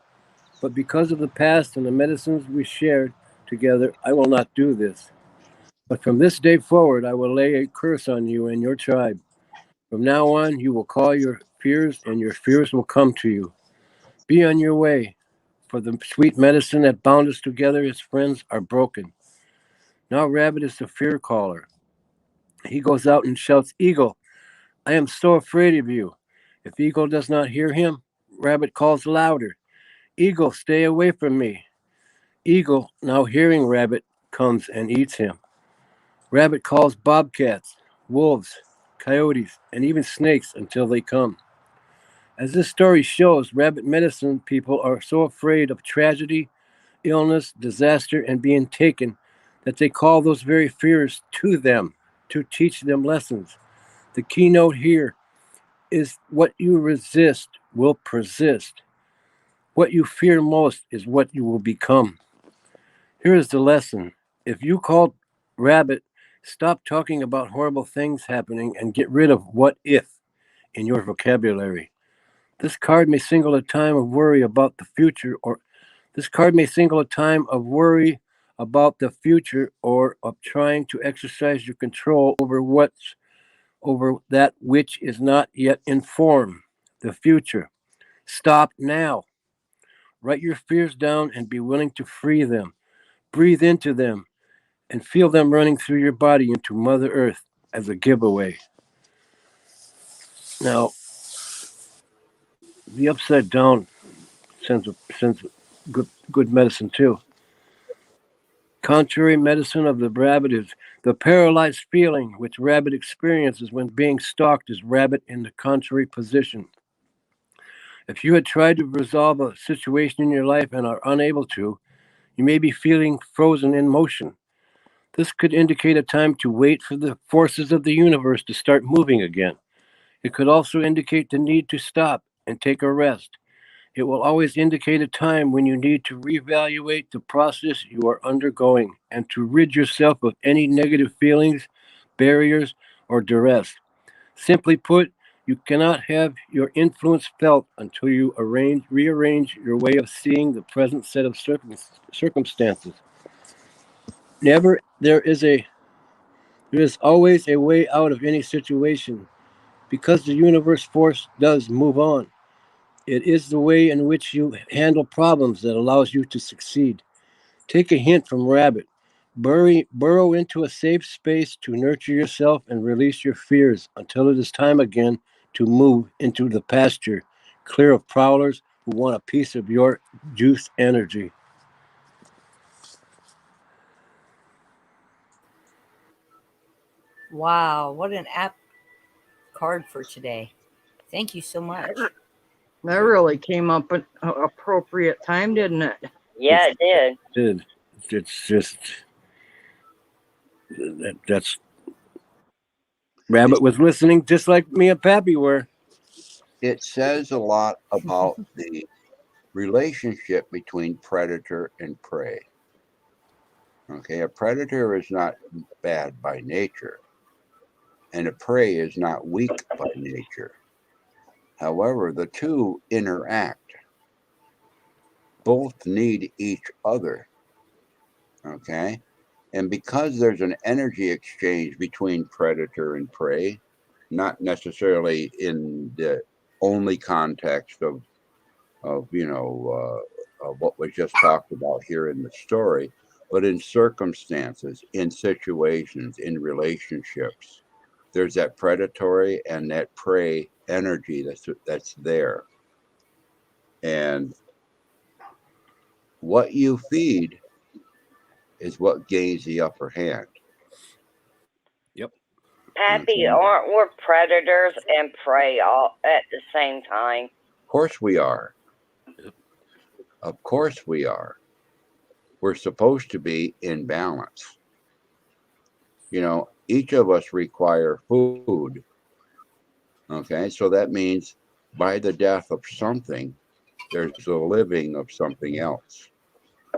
but because of the past and the medicines we shared together, I will not do this. But from this day forward, I will lay a curse on you and your tribe. From now on, you will call your fears, and your fears will come to you. Be on your way, for the sweet medicine that bound us together as friends are broken. Now Rabbit is the fear caller. He goes out and shouts, 'Eagle, I am so afraid of you.' If Eagle does not hear him, Rabbit calls louder, 'Eagle, stay away from me.' Eagle, now hearing Rabbit, comes and eats him. Rabbit calls bobcats, wolves, coyotes, and even snakes until they come. As this story shows, rabbit medicine people are so afraid of tragedy, illness, disaster, and being taken that they call those very fears to them to teach them lessons. The keynote here is what you resist will persist. What you fear most is what you will become. Here is the lesson. If you called Rabbit, stop talking about horrible things happening and get rid of what if in your vocabulary. This card may signal a time of worry about the future, or of trying to exercise your control over that which is not yet informed, the future. Stop now. Write your fears down and be willing to free them. Breathe into them and feel them running through your body into Mother Earth as a giveaway. Now, the upside down sends good medicine too. Contrary medicine of the rabbit is the paralyzed feeling which rabbit experiences when being stalked is rabbit in the contrary position. If you had tried to resolve a situation in your life and are unable to, you may be feeling frozen in motion. This could indicate a time to wait for the forces of the universe to start moving again. It could also indicate the need to stop and take a rest. It will always indicate a time when you need to reevaluate the process you are undergoing and to rid yourself of any negative feelings, barriers, or duress. Simply put, you cannot have your influence felt until you rearrange your way of seeing the present set of circumstances. There is always a way out of any situation, because the universe force does move on. It is the way in which you handle problems that allows you to succeed. Take a hint from Rabbit. Burrow into a safe space to nurture yourself and release your fears until it is time again to move into the pasture, clear of prowlers who want a piece of your juice energy. Wow, what an apt card for today. Thank you so much. That really came up at an appropriate time, didn't it? Yeah, it did. It's just that's Rabbit was listening just like me and Pappy were. It says a lot about the relationship between predator and prey. Okay, a predator is not bad by nature, and a prey is not weak by nature. However, the two interact. Both need each other. Okay, and because there's an energy exchange between predator and prey, not necessarily in the only context of what was just talked about here in the story, but in circumstances, in situations, in relationships, there's that predatory and that prey energy that's there. And what you feed is what gains the upper hand. Yep. Pappy, Okay. aren't we predators and prey all at the same time? Of course we are. Of course we are. We're supposed to be in balance. You know, each of us require food. Okay, so that means by the death of something, there's a living of something else.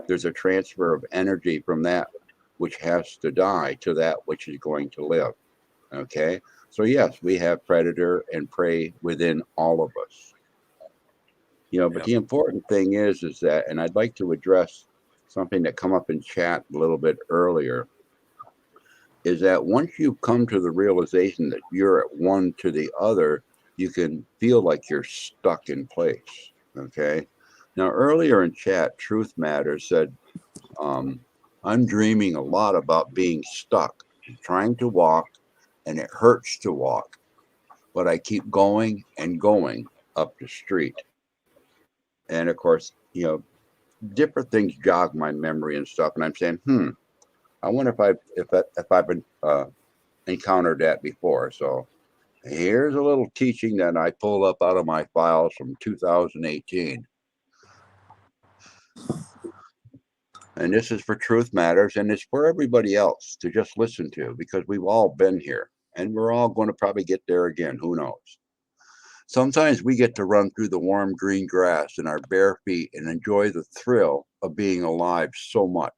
There's a transfer of energy from that which has to die to that which is going to live. Okay, so yes, we have predator and prey within all of us. You know, but Yep. the important thing is that, and I'd like to address something that come up in chat a little bit earlier, is that once you come to the realization that you're at one to the other, you can feel like you're stuck in place. Okay. Now, earlier in chat, Truth Matters said, I'm dreaming a lot about being stuck, trying to walk, and it hurts to walk, but I keep going and going up the street. And of course, you know, different things jog my memory and stuff. And I'm saying, I wonder if I've been encountered that before. So here's a little teaching that I pulled up out of my files from 2018. And this is for Truth Matters, and it's for everybody else to just listen to, because we've all been here and we're all going to probably get there again. Who knows? Sometimes we get to run through the warm green grass in our bare feet and enjoy the thrill of being alive so much.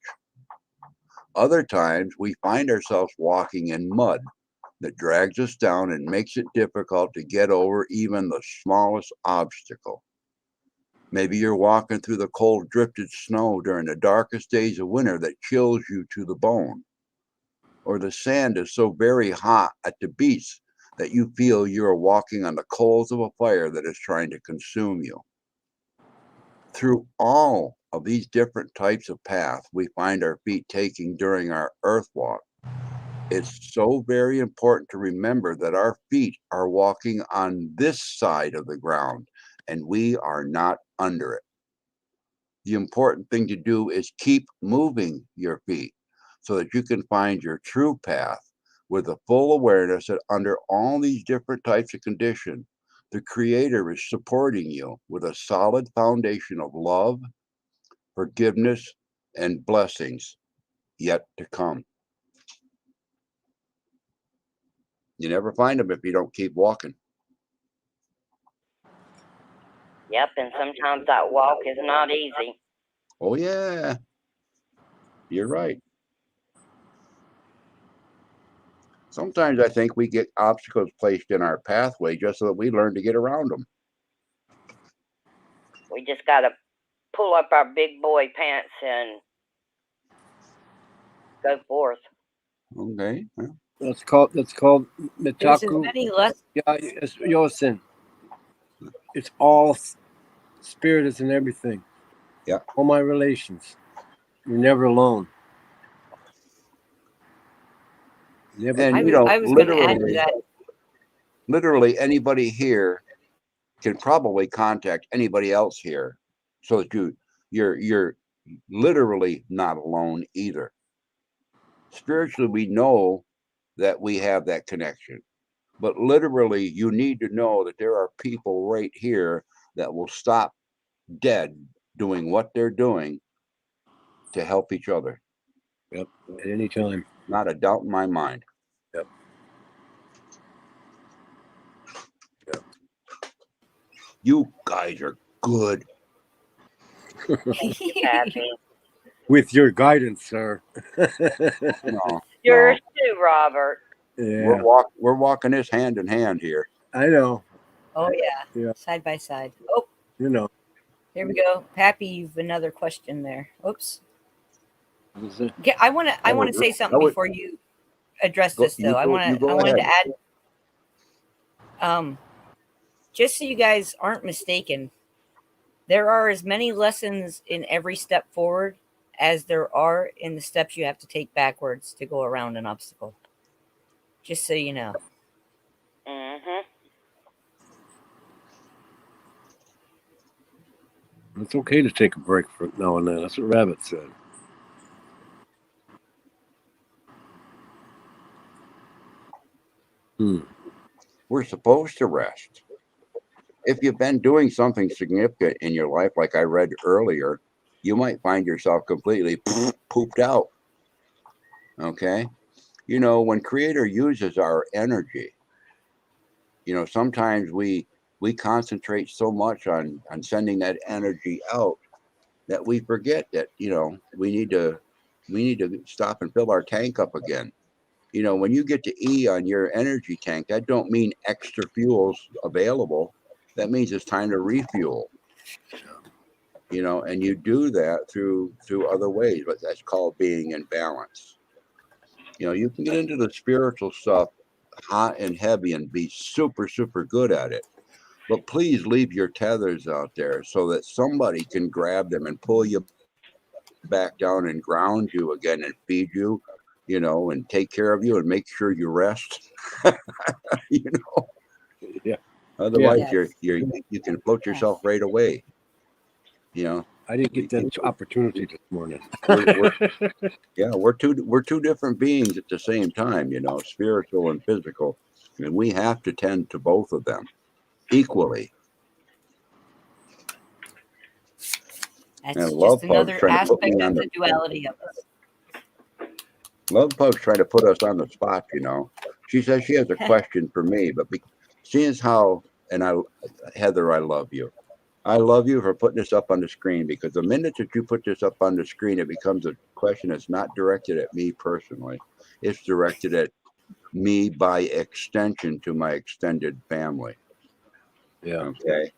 Other times we find ourselves walking in mud that drags us down and makes it difficult to get over even the smallest obstacle. Maybe you're walking through the cold drifted snow during the darkest days of winter that chills you to the bone. Or the sand is so very hot at the beach that you feel you are walking on the coals of a fire that is trying to consume you. Through all of these different types of paths we find our feet taking during our earth walk, it's so very important to remember that our feet are walking on this side of the ground and we are not under it. The important thing to do is keep moving your feet so that you can find your true path with a full awareness that under all these different types of conditions, the Creator is supporting you with a solid foundation of love, forgiveness, and blessings yet to come. You never find them if you don't keep walking. Yep, and sometimes that walk is not easy. Oh, yeah. You're right. Sometimes I think we get obstacles placed in our pathway just so that we learn to get around them. We just got to pull up our big boy pants and go forth. Okay. Well, That's called There's as Mitaku many lessons. Yosin. It's all spirit is in everything. Yeah. All my relations. You're never alone. Never. And I was going to add to that. literally anybody here can probably contact anybody else here, so that you're literally not alone either. Spiritually, we know that we have that connection, but literally, you need to know that there are people right here that will stop dead doing what they're doing to help each other. Yep. At any time. Not a doubt in my mind. Yep. Yep. You guys are good. Thank you, Pappy. With your guidance, sir. No, Yours too, Robert. Yeah. we're walking this hand in hand here. I know. Oh yeah. Yeah. Side by side. Oh, You know. here we go. Pappy, you've another question there. Oops. What is it? I want to say something before you address this though. I wanted to add just so you guys aren't mistaken, there are as many lessons in every step forward as there are in the steps you have to take backwards to go around an obstacle. Just so you know. Mm-hmm. It's okay to take a break for now and then. That's what Rabbit said. We're supposed to rest. If you've been doing something significant in your life, like I read earlier, you might find yourself completely pooped out. Okay? You know, when Creator uses our energy, you know, sometimes we concentrate so much on sending that energy out that we forget that, you know, we need to stop and fill our tank up again. You know, when you get to E on your energy tank, that don't mean extra fuel's available. That means it's time to refuel. You know, and you do that through other ways, but that's called being in balance. You know, you can get into the spiritual stuff hot and heavy and be super, super good at it. But please leave your tethers out there so that somebody can grab them and pull you back down and ground you again and feed you, you know, and take care of you and make sure you rest. You know. Yeah. Otherwise, Yes. you can float yourself right away. You know. I didn't get that opportunity this morning. We're two different beings at the same time. You know, spiritual and physical, and we have to tend to both of them equally. That's And just Love Pug's another trying to put me aspect on of the the duality of us. Love Pug's trying to put us on the spot. You know, she says she has a question for me, but seeing as how, and Heather, I love you. I love you for putting this up on the screen, because the minute that you put this up on the screen, it becomes a question that's not directed at me personally. It's directed at me by extension to my extended family. Yeah. Okay.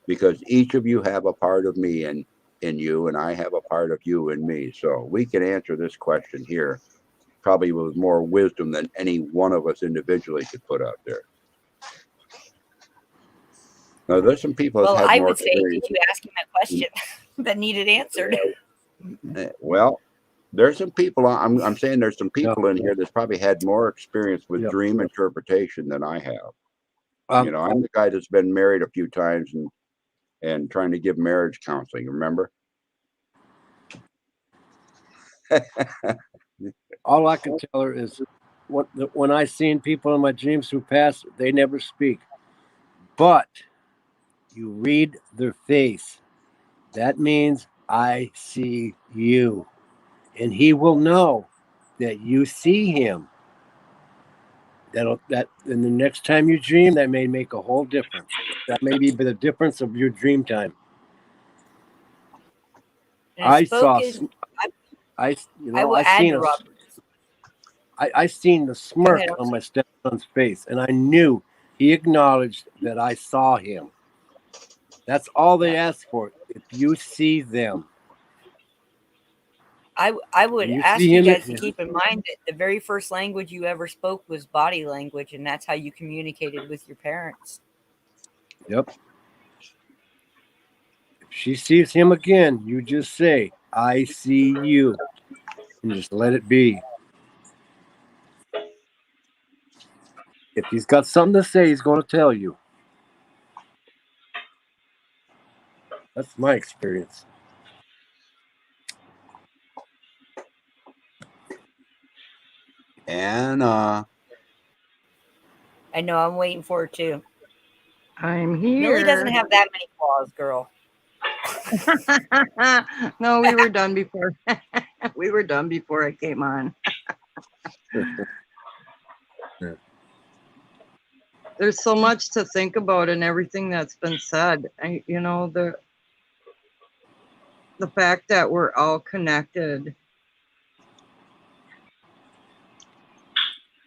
Because each of you have a part of me in you, and I have a part of you in me. So we can answer this question here probably with more wisdom than any one of us individually could put out there. Now, there's some people that Well, have I more would say, did you ask him a question that needed answered? Well, there's some people. I'm saying there's some people in here that's probably had more experience with dream interpretation than I have. You know, I'm the guy that's been married a few times and trying to give marriage counseling. Remember? All I can tell her is when I seen people in my dreams who pass, they never speak. But you read their face. That means I see you. And he will know that you see him. That and the next time you dream, that may make a whole difference. That may be the difference of your dream time. I seen the smirk on my stepson's face, and I knew he acknowledged that I saw him. That's all they ask for. If you see them. I would You ask see you him, guys to yeah. keep in mind that the very first language you ever spoke was body language, and that's how you communicated with your parents. Yep. If she sees him again, you just say, "I see you," and just let it be. If he's got something to say, he's going to tell you. That's my experience. Anna, I know, I'm waiting for it too. I'm Millie doesn't here. have that many claws, girl. No, we were done before. We were done before I came on. There's so much to think about in everything that's been said. You know, the fact that we're all connected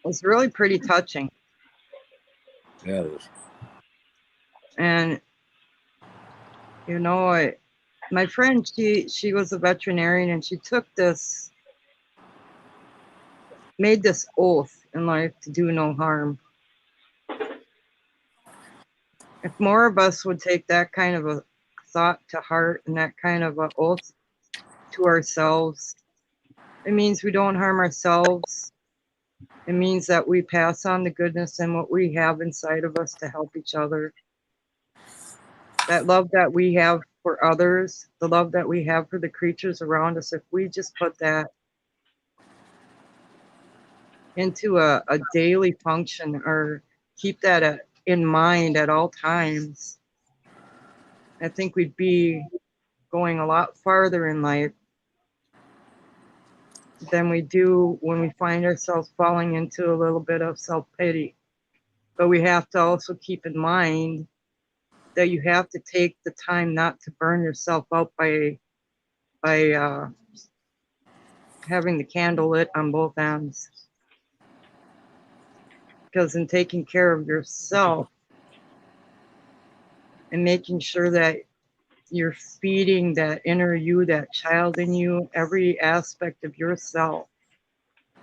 is really pretty touching. Yeah, it is. And you know, my friend, she was a veterinarian, and she made this oath in life to do no harm. If more of us would take that kind of a thought to heart and that kind of an oath to ourselves, it means we don't harm ourselves. It means that we pass on the goodness and what we have inside of us to help each other. That love that we have for others, the love that we have for the creatures around us, if we just put that into a daily function, or keep that in mind at all times, I think we'd be going a lot farther in life than we do when we find ourselves falling into a little bit of self-pity. But we have to also keep in mind that you have to take the time not to burn yourself out by having the candle lit on both ends. Because in taking care of yourself and making sure that you're feeding that inner you, that child in you, every aspect of yourself,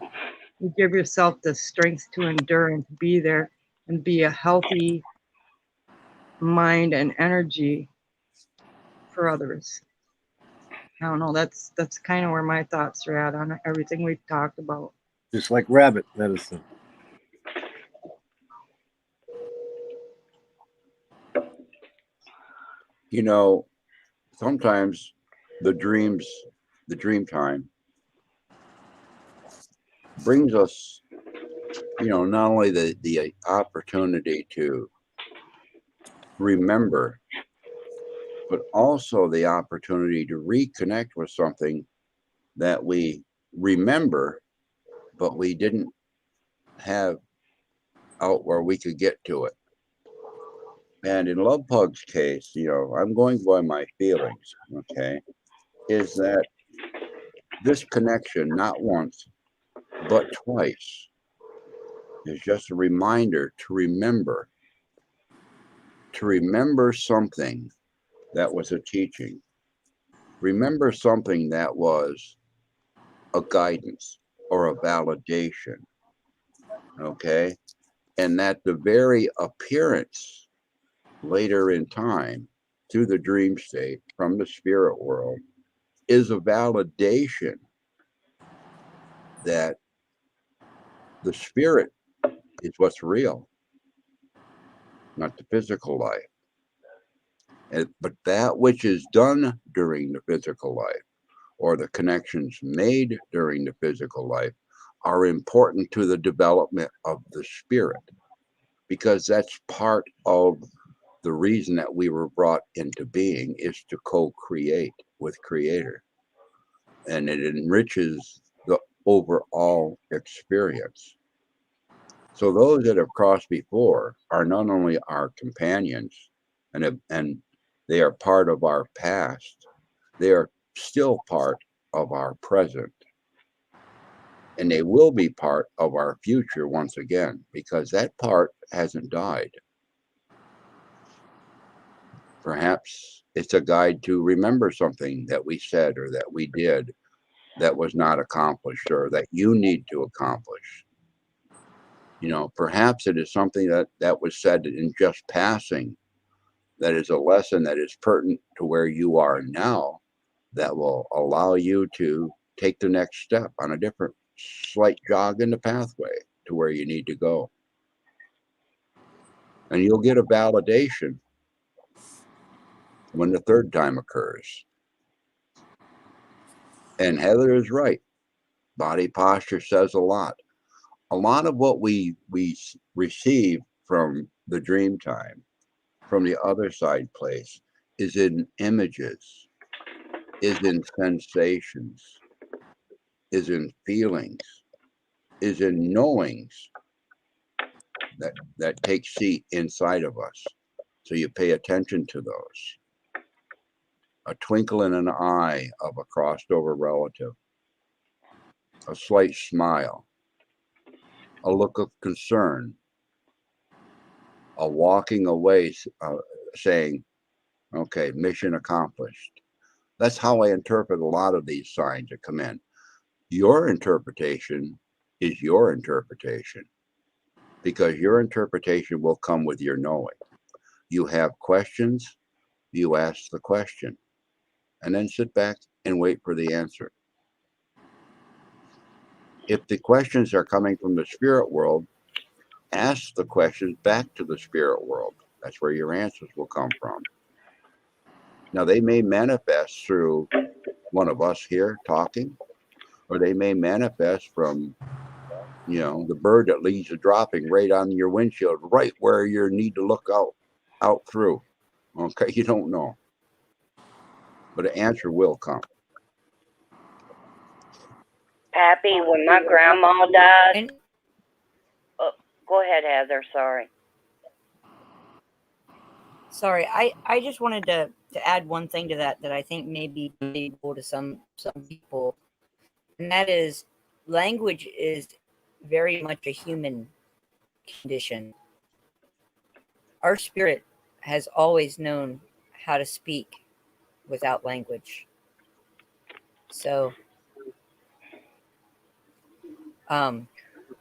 you give yourself the strength to endure and to be there and be a healthy mind and energy for others. I don't know, that's kind of where my thoughts are at on everything we've talked about. Just like rabbit medicine. you know, sometimes the dream time brings us, not only the opportunity to remember, but also the opportunity to reconnect with something that we remember, but we didn't have out where we could get to it. And in Love Pug's case, I'm going by my feelings, okay, is that this connection, not once, but twice, is just a reminder to remember something that was a teaching, remember something that was a guidance or a validation, okay? And that the very appearance later in time through the dream state from the spirit world is a validation that the spirit is what's real, not the physical life. But that which is done during the physical life, or the connections made during the physical life, are important to the development of the spirit, because that's part of the reason that we were brought into being, is to co-create with Creator. And it enriches the overall experience. So those that have crossed before are not only our companions, and they are part of our past, they are still part of our present. And they will be part of our future once again, because that part hasn't died. Perhaps it's a guide to remember something that we said or that we did that was not accomplished or that you need to accomplish. You know, perhaps it is something that was said in just passing, that is a lesson that is pertinent to where you are now, that will allow you to take the next step on a different slight jog in the pathway to where you need to go. And you'll get a validation when the third time occurs. And Heather is right. Body posture says a lot. A lot of what we receive from the dream time, from the other side place, is in images, is in sensations, is in feelings, is in knowings that take seat inside of us. So you pay attention to those. A twinkle in an eye of a crossed over relative, a slight smile, a look of concern, a walking away saying, okay, mission accomplished. That's how I interpret a lot of these signs that come in. Your interpretation is your interpretation, because your interpretation will come with your knowing. You have questions, you ask the question, and then sit back and wait for the answer. If the questions are coming from the spirit world, ask the questions back to the spirit world. That's where your answers will come from. Now, they may manifest through one of us here talking, or they may manifest from, you know, the bird that leaves a dropping right on your windshield, right where you need to look out through. Okay, you don't know. But an answer will come. Pappy, when my grandma died, And go ahead, Heather. Sorry. sorry, I just wanted to add one thing to that I think may be valuable to some people, and that is language is very much a human condition. Our spirit has always known how to speak without language. So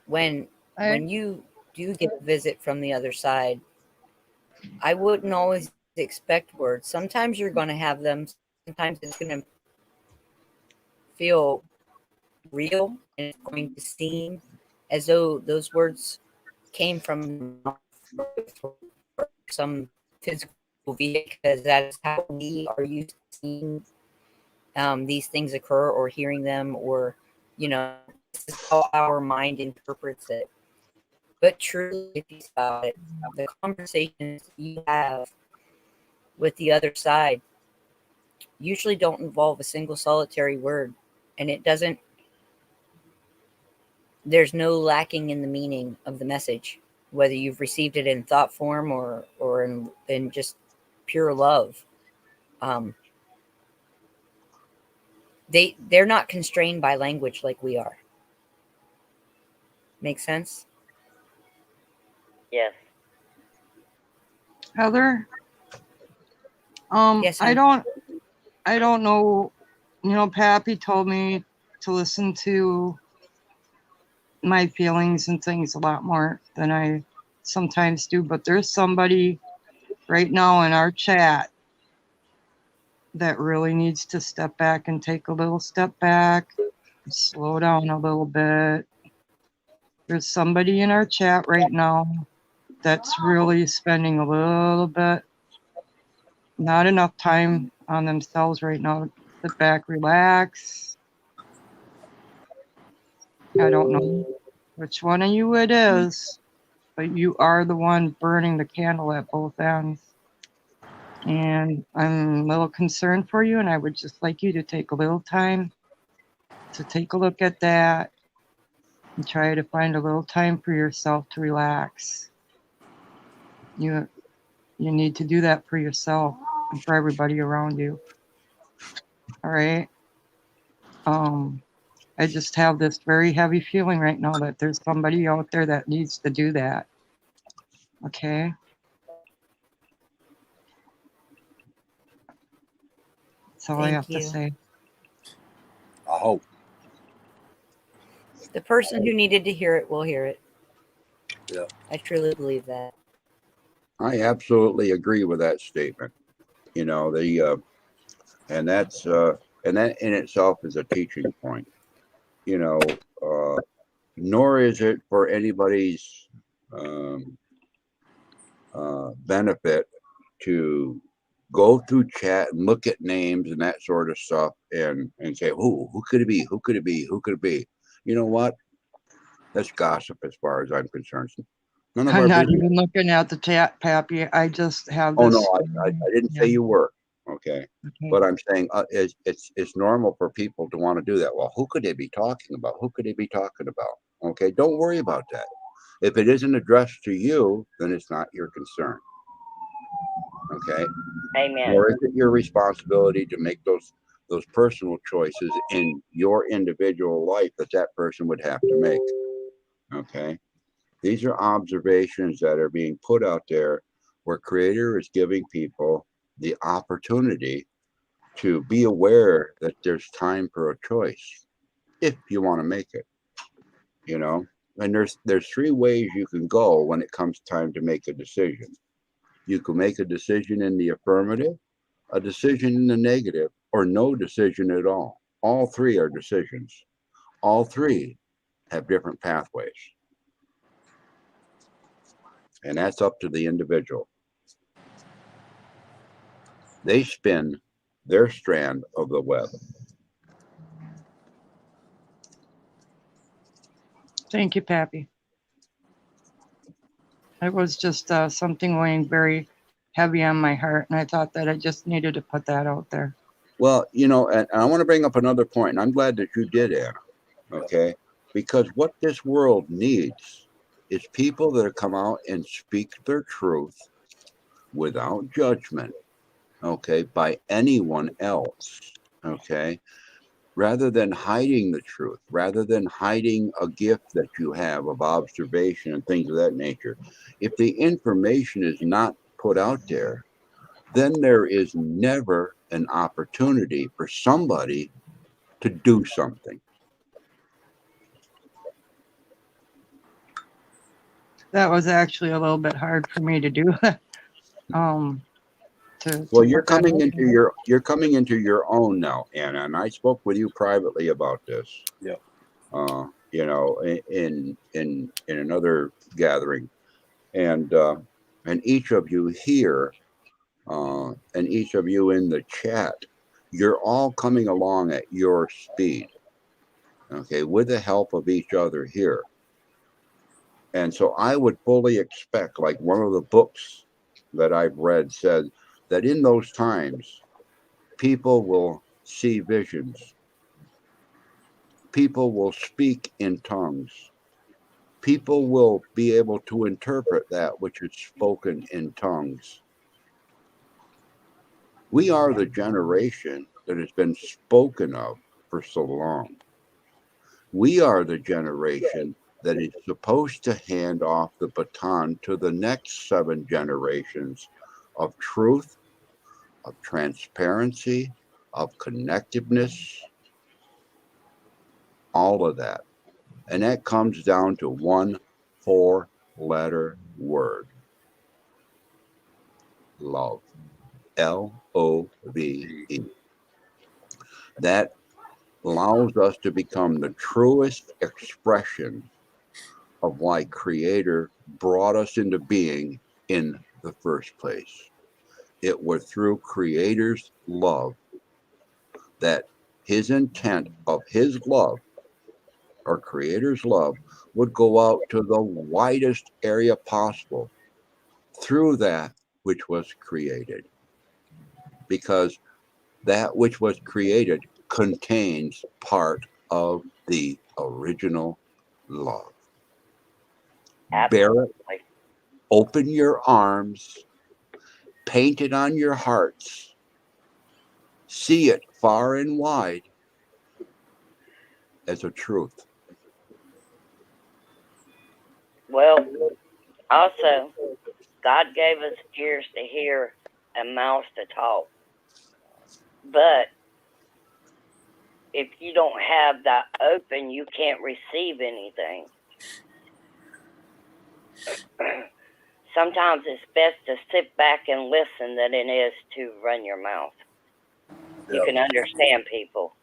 when you do get a visit from the other side, I wouldn't always expect words. Sometimes you're going to have them. Sometimes it's going to feel real, and it's going to seem as though those words came from some physical vehicle, because that's how we are used to seeing these things occur or hearing them, or, you know, this is how our mind interprets it. But truly, if you think about it, the conversations you have with the other side usually don't involve a single solitary word, and it doesn't, there's no lacking in the meaning of the message, whether you've received it in thought form or in just pure love. They're not constrained by language like we are. Make sense? Yes. Heather, Yes, I hon. don't know. You know, Pappy told me to listen to my feelings and things a lot more than I sometimes do. But there's somebody right now in our chat that really needs to step back and take a little step back, slow down a little bit. There's somebody in our chat right now that's really spending a little bit, not enough time on themselves right now. Sit back, relax. I don't know which one of you it is, but you are the one burning the candle at both ends. And I'm a little concerned for you, and I would just like you to take a little time to take a look at that and try to find a little time for yourself to relax. You need to do that for yourself and for everybody around you. All right. I just have this very heavy feeling right now that there's somebody out there that needs to do that. Okay. That's all I Thank have to you. say. I hope. The person who needed to hear it will hear it. Yeah. I truly believe that. I absolutely agree with that statement. You know, and that in itself is a teaching point. You know, nor is it for anybody's um, benefit to go through chat and look at names and that sort of stuff and say, who could it be? Who could it be? Who could it be? You know what? That's gossip as far as I'm concerned. None of I'm our not business. even looking at the chat, Pappy. I just have Oh this. no, I didn't say Yeah. you were. Okay. Okay. But I'm saying it's normal for people to want to do that. Well, who could they be talking about? Who could they be talking about? Okay, don't worry about that. If it isn't addressed to you, then it's not your concern. Okay. Amen. Or is it your responsibility to make those personal choices in your individual life that person would have to make? Okay. These are observations that are being put out there where Creator is giving people the opportunity to be aware that there's time for a choice if you want to make it, you know. And there's three ways you can go when it comes time to make a decision. You can make a decision in the affirmative, a decision in the negative, or no decision at all. All three are decisions. All three have different pathways. And that's up to the individual. They spin their strand of the web. Thank you, Pappy. It was just something weighing very heavy on my heart, and I thought that I just needed to put that out there. Well, you know, and I want to bring up another point, and I'm glad that you did, Anna. Okay, because what this world needs is people that come out and speak their truth without judgment, okay, by anyone else, okay, rather than hiding the truth, rather than hiding a gift that you have of observation and things of that nature. If the information is not put out there, then there is never an opportunity for somebody to do something. That was actually a little bit hard for me to do. Well, you're put that coming out into there. your own now, Anna, and I spoke with you privately about this. Yeah. You know, in another gathering, and each of you here, and each of you in the chat, you're all coming along at your speed, okay, with the help of each other here. And so I would fully expect, like one of the books that I've read said, that in those times, people will see visions. People will speak in tongues. People will be able to interpret that which is spoken in tongues. We are the generation that has been spoken of for so long. We are the generation that is supposed to hand off the baton to the next 7 generations of truth, of transparency, of connectiveness, all of that. And that comes down to one 4-letter word: love. LOVE. That allows us to become the truest expression of why Creator brought us into being in the first place. It was through Creator's love that his intent of his love, or Creator's love, would go out to the widest area possible through that which was created. Because that which was created contains part of the original love. Bear it, Absolutely. open your arms, paint it on your hearts, see it far and wide as a truth. Well, also, God gave us ears to hear and mouths to talk. But if you don't have that open, you can't receive anything. Sometimes it's best to sit back and listen than it is to run your mouth. You can understand people.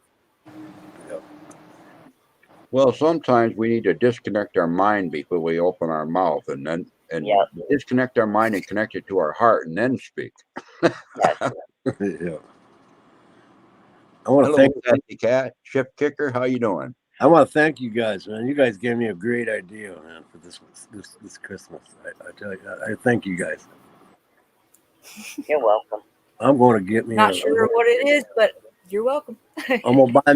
Well, sometimes we need to disconnect our mind before we open our mouth, and then Yep. disconnect our mind and connect it to our heart, and then speak. Yes. Yeah. I want to Hello, thank Kathy Cat, Chip Kicker. How you doing? I want to thank you guys, man. You guys gave me a great idea, man, for this Christmas. I tell you, I thank you guys. You're welcome. I'm going to get me. Not sure what it is, but you're welcome. I'm gonna buy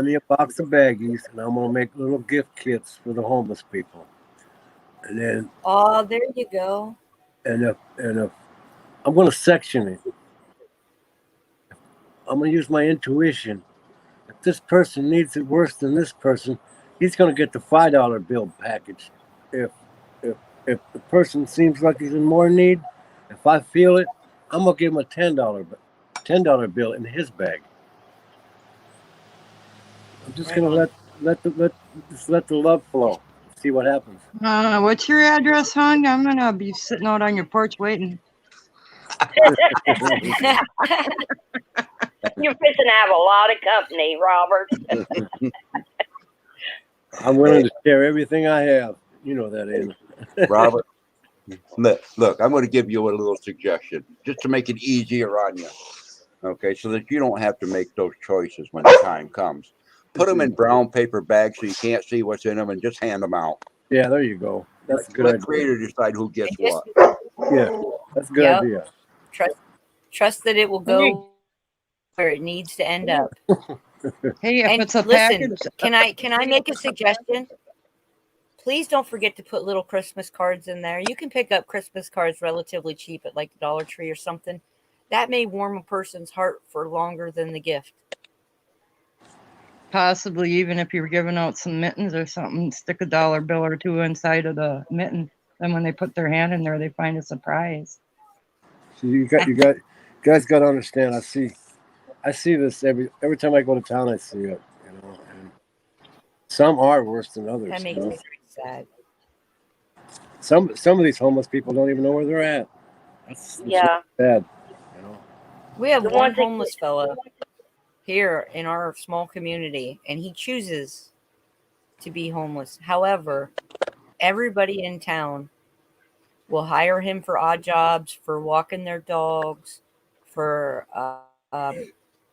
me a box of baggies, and I'm gonna make little gift kits for the homeless people. And then, Oh, there you go. and if I'm gonna section it. I'm gonna use my intuition. If this person needs it worse than this person, he's gonna get the $5 bill package. If the person seems like he's in more need, if I feel it, I'm gonna give him a $10 bill in his bag. I'm just gonna let the love flow. See what happens. What's your address, hon? I'm gonna be sitting out on your porch waiting. You're fixing to have a lot of company, Robert. I'm willing to share everything I have. You know that, Anna. Robert, look, I'm going to give you a little suggestion just to make it easier on you. Okay, so that you don't have to make those choices when the time comes. Put them in brown paper bags so you can't see what's in them, and just hand them out. Yeah, there you go. That's a good Let idea. Creator decide who gets And just- what. Yeah, that's a good Yep. idea. Trust that it will go where it needs to end up. Hey, if And it's a listen, package, can I make a suggestion? Please don't forget to put little Christmas cards in there. You can pick up Christmas cards relatively cheap at like the Dollar Tree or something. That may warm a person's heart for longer than the gift. possibly even if you're giving out some mittens or something, stick a $1 bill or two inside of the mitten. Then when they put their hand in there, they find a surprise. So you guys got to understand. I see this every time I go to town. I see it. You know, and some are worse than others. That makes you know? me very sad. Some of these homeless people don't even know where they're at. That's Yeah. bad. You know. We have The one ones that- homeless fellow here in our small community, and he chooses to be homeless. However, everybody in town will hire him for odd jobs, for walking their dogs, for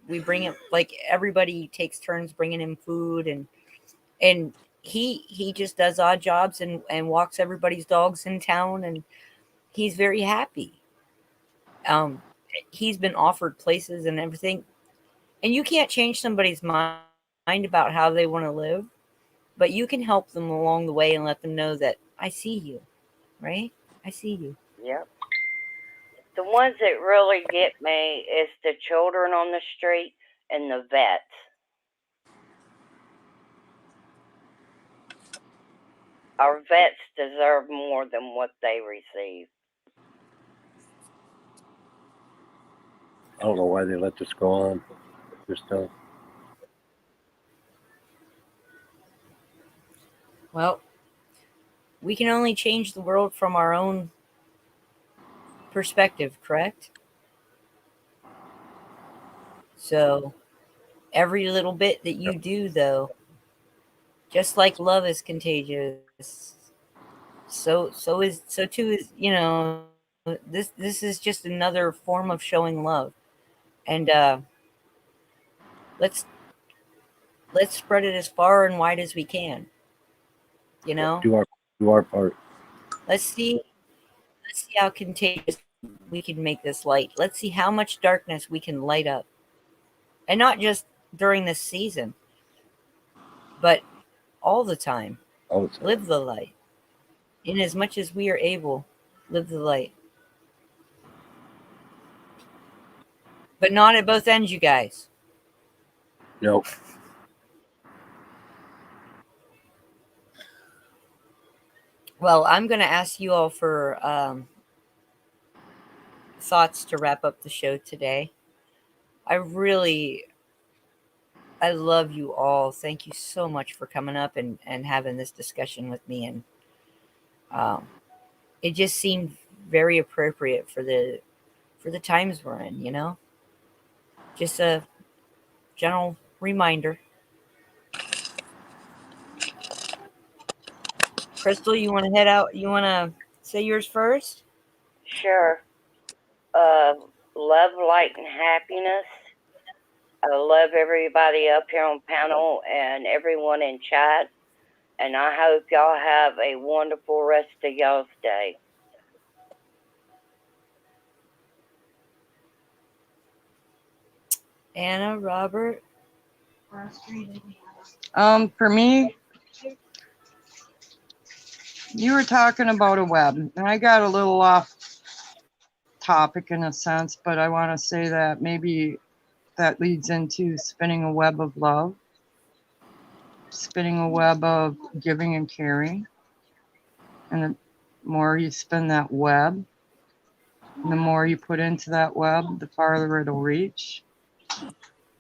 we bring him, like, everybody takes turns bringing him food, and he just does odd jobs and walks everybody's dogs in town, and he's very happy. He's been offered places and everything, and you can't change somebody's mind about how they want to live, but you can help them along the way and let them know that I see you, right? I see you. Yep. The ones that really get me is the children on the street and the vets. Our vets deserve more than what they receive. I don't know why they let this go on. Just don't. Well, we can only change the world from our own perspective, correct? So every little bit that you do, though, just like love is contagious, so too is, you know, this is just another form of showing love. And let's spread it as far and wide as we can. You know, Do our part. let's see how contagious we can make this light. Let's see how much darkness we can light up, and not just during this season, but all the time. All the time. Live the light. In as much as we are able, live the light. But not at both ends, you guys. Nope. Well, I'm going to ask you all for thoughts to wrap up the show today. I really I love you all. Thank you so much for coming up and having this discussion with me. And it just seemed very appropriate for the times we're in, you know? Just a general reminder. Crystal, you want to head out? You want to say yours first? Sure. Love, light, and happiness. I love everybody up here on panel and everyone in chat. And I hope y'all have a wonderful rest of y'all's day. Anna, Robert? For me, you were talking about a web, and I got a little off topic in a sense, but I want to say that maybe that leads into spinning a web of love, spinning a web of giving and caring. And the more you spin that web, the more you put into that web, the farther it'll reach.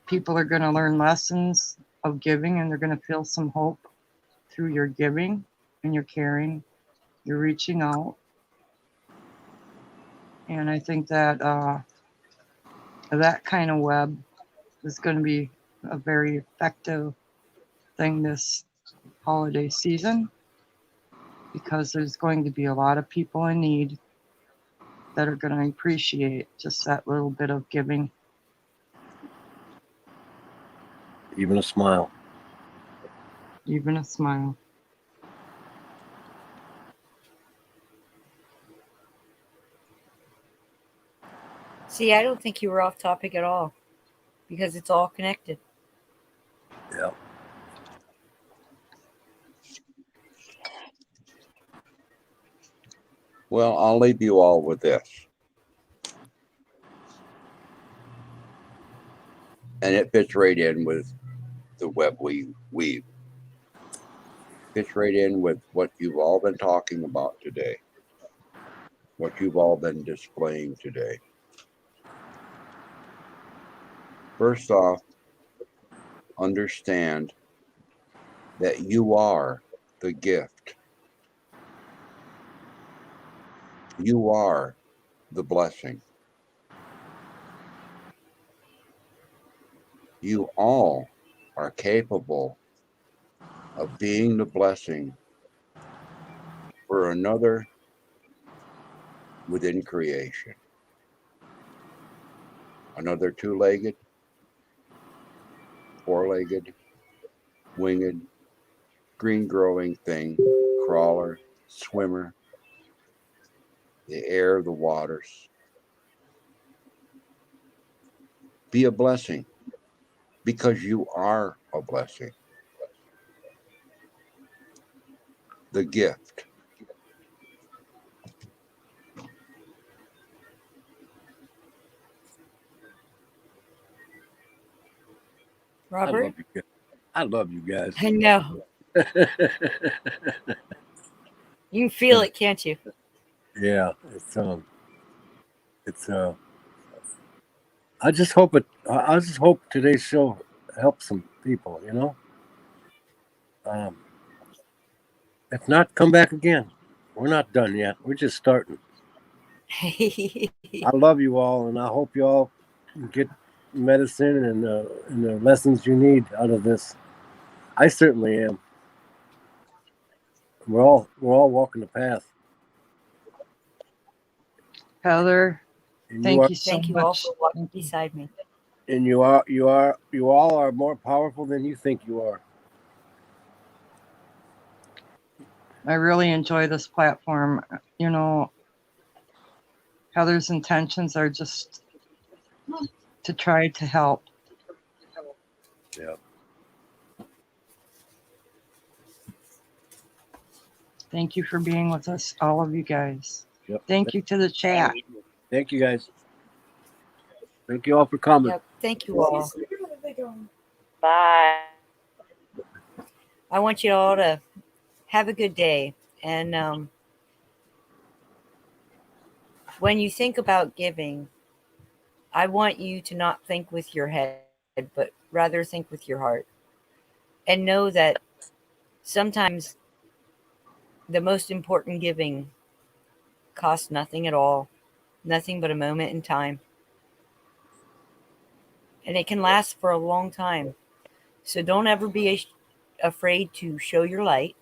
People are going to learn lessons of giving, and they're going to feel some hope through your giving and your caring. You're reaching out. And I think that that kind of web is going to be a very effective thing this holiday season, because there's going to be a lot of people in need that are going to appreciate just that little bit of giving. Even a smile. Even a smile. See, I don't think you were off topic at all, because it's all connected. Yeah. Well, I'll leave you all with this. And it fits right in with the web we weave. Fits right in with what you've all been talking about today. What you've all been displaying today. First off, understand that you are the gift. You are the blessing. You all are capable of being the blessing for another within creation. Another two-legged, four-legged, winged, green-growing thing, crawler, swimmer, the air, the waters. Be a blessing, because you are a blessing. The gift. Robert? I love you guys. I know. You can feel it, can't you? Yeah, I just hope today's show helps some people, you know. If not, come back again. We're not done yet. We're just starting. I love you all, and I hope you all get medicine and the lessons you need out of this. I certainly am. We're all walking the path. Heather, And thank you so Thank you much. all for walking beside me. And you all are more powerful than you think you are. I really enjoy this platform. You know, Heather's intentions are just to try to help. Yeah. Thank you for being with us, all of you guys. Yep. Thank you to the chat. Thank you guys. Thank you all for coming. Yep. Thank you all. Bye. I want you all to have a good day. And when you think about giving, I want you to not think with your head, but rather think with your heart. And know that sometimes the most important giving costs nothing at all, nothing but a moment in time. And it can last for a long time. So don't ever be afraid to show your light.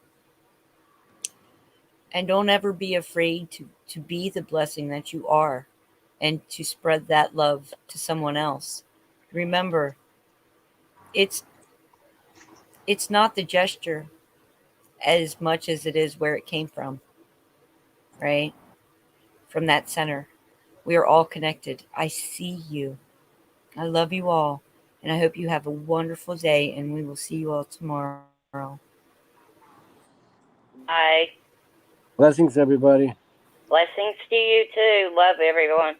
And don't ever be afraid to be the blessing that you are and to spread that love to someone else. Remember, it's not the gesture as much as it is where it came from, right? From that center. We are all connected. I see you. I love you all. And I hope you have a wonderful day, and we will see you all tomorrow. Bye. Blessings, everybody. Blessings to you too. Love everyone.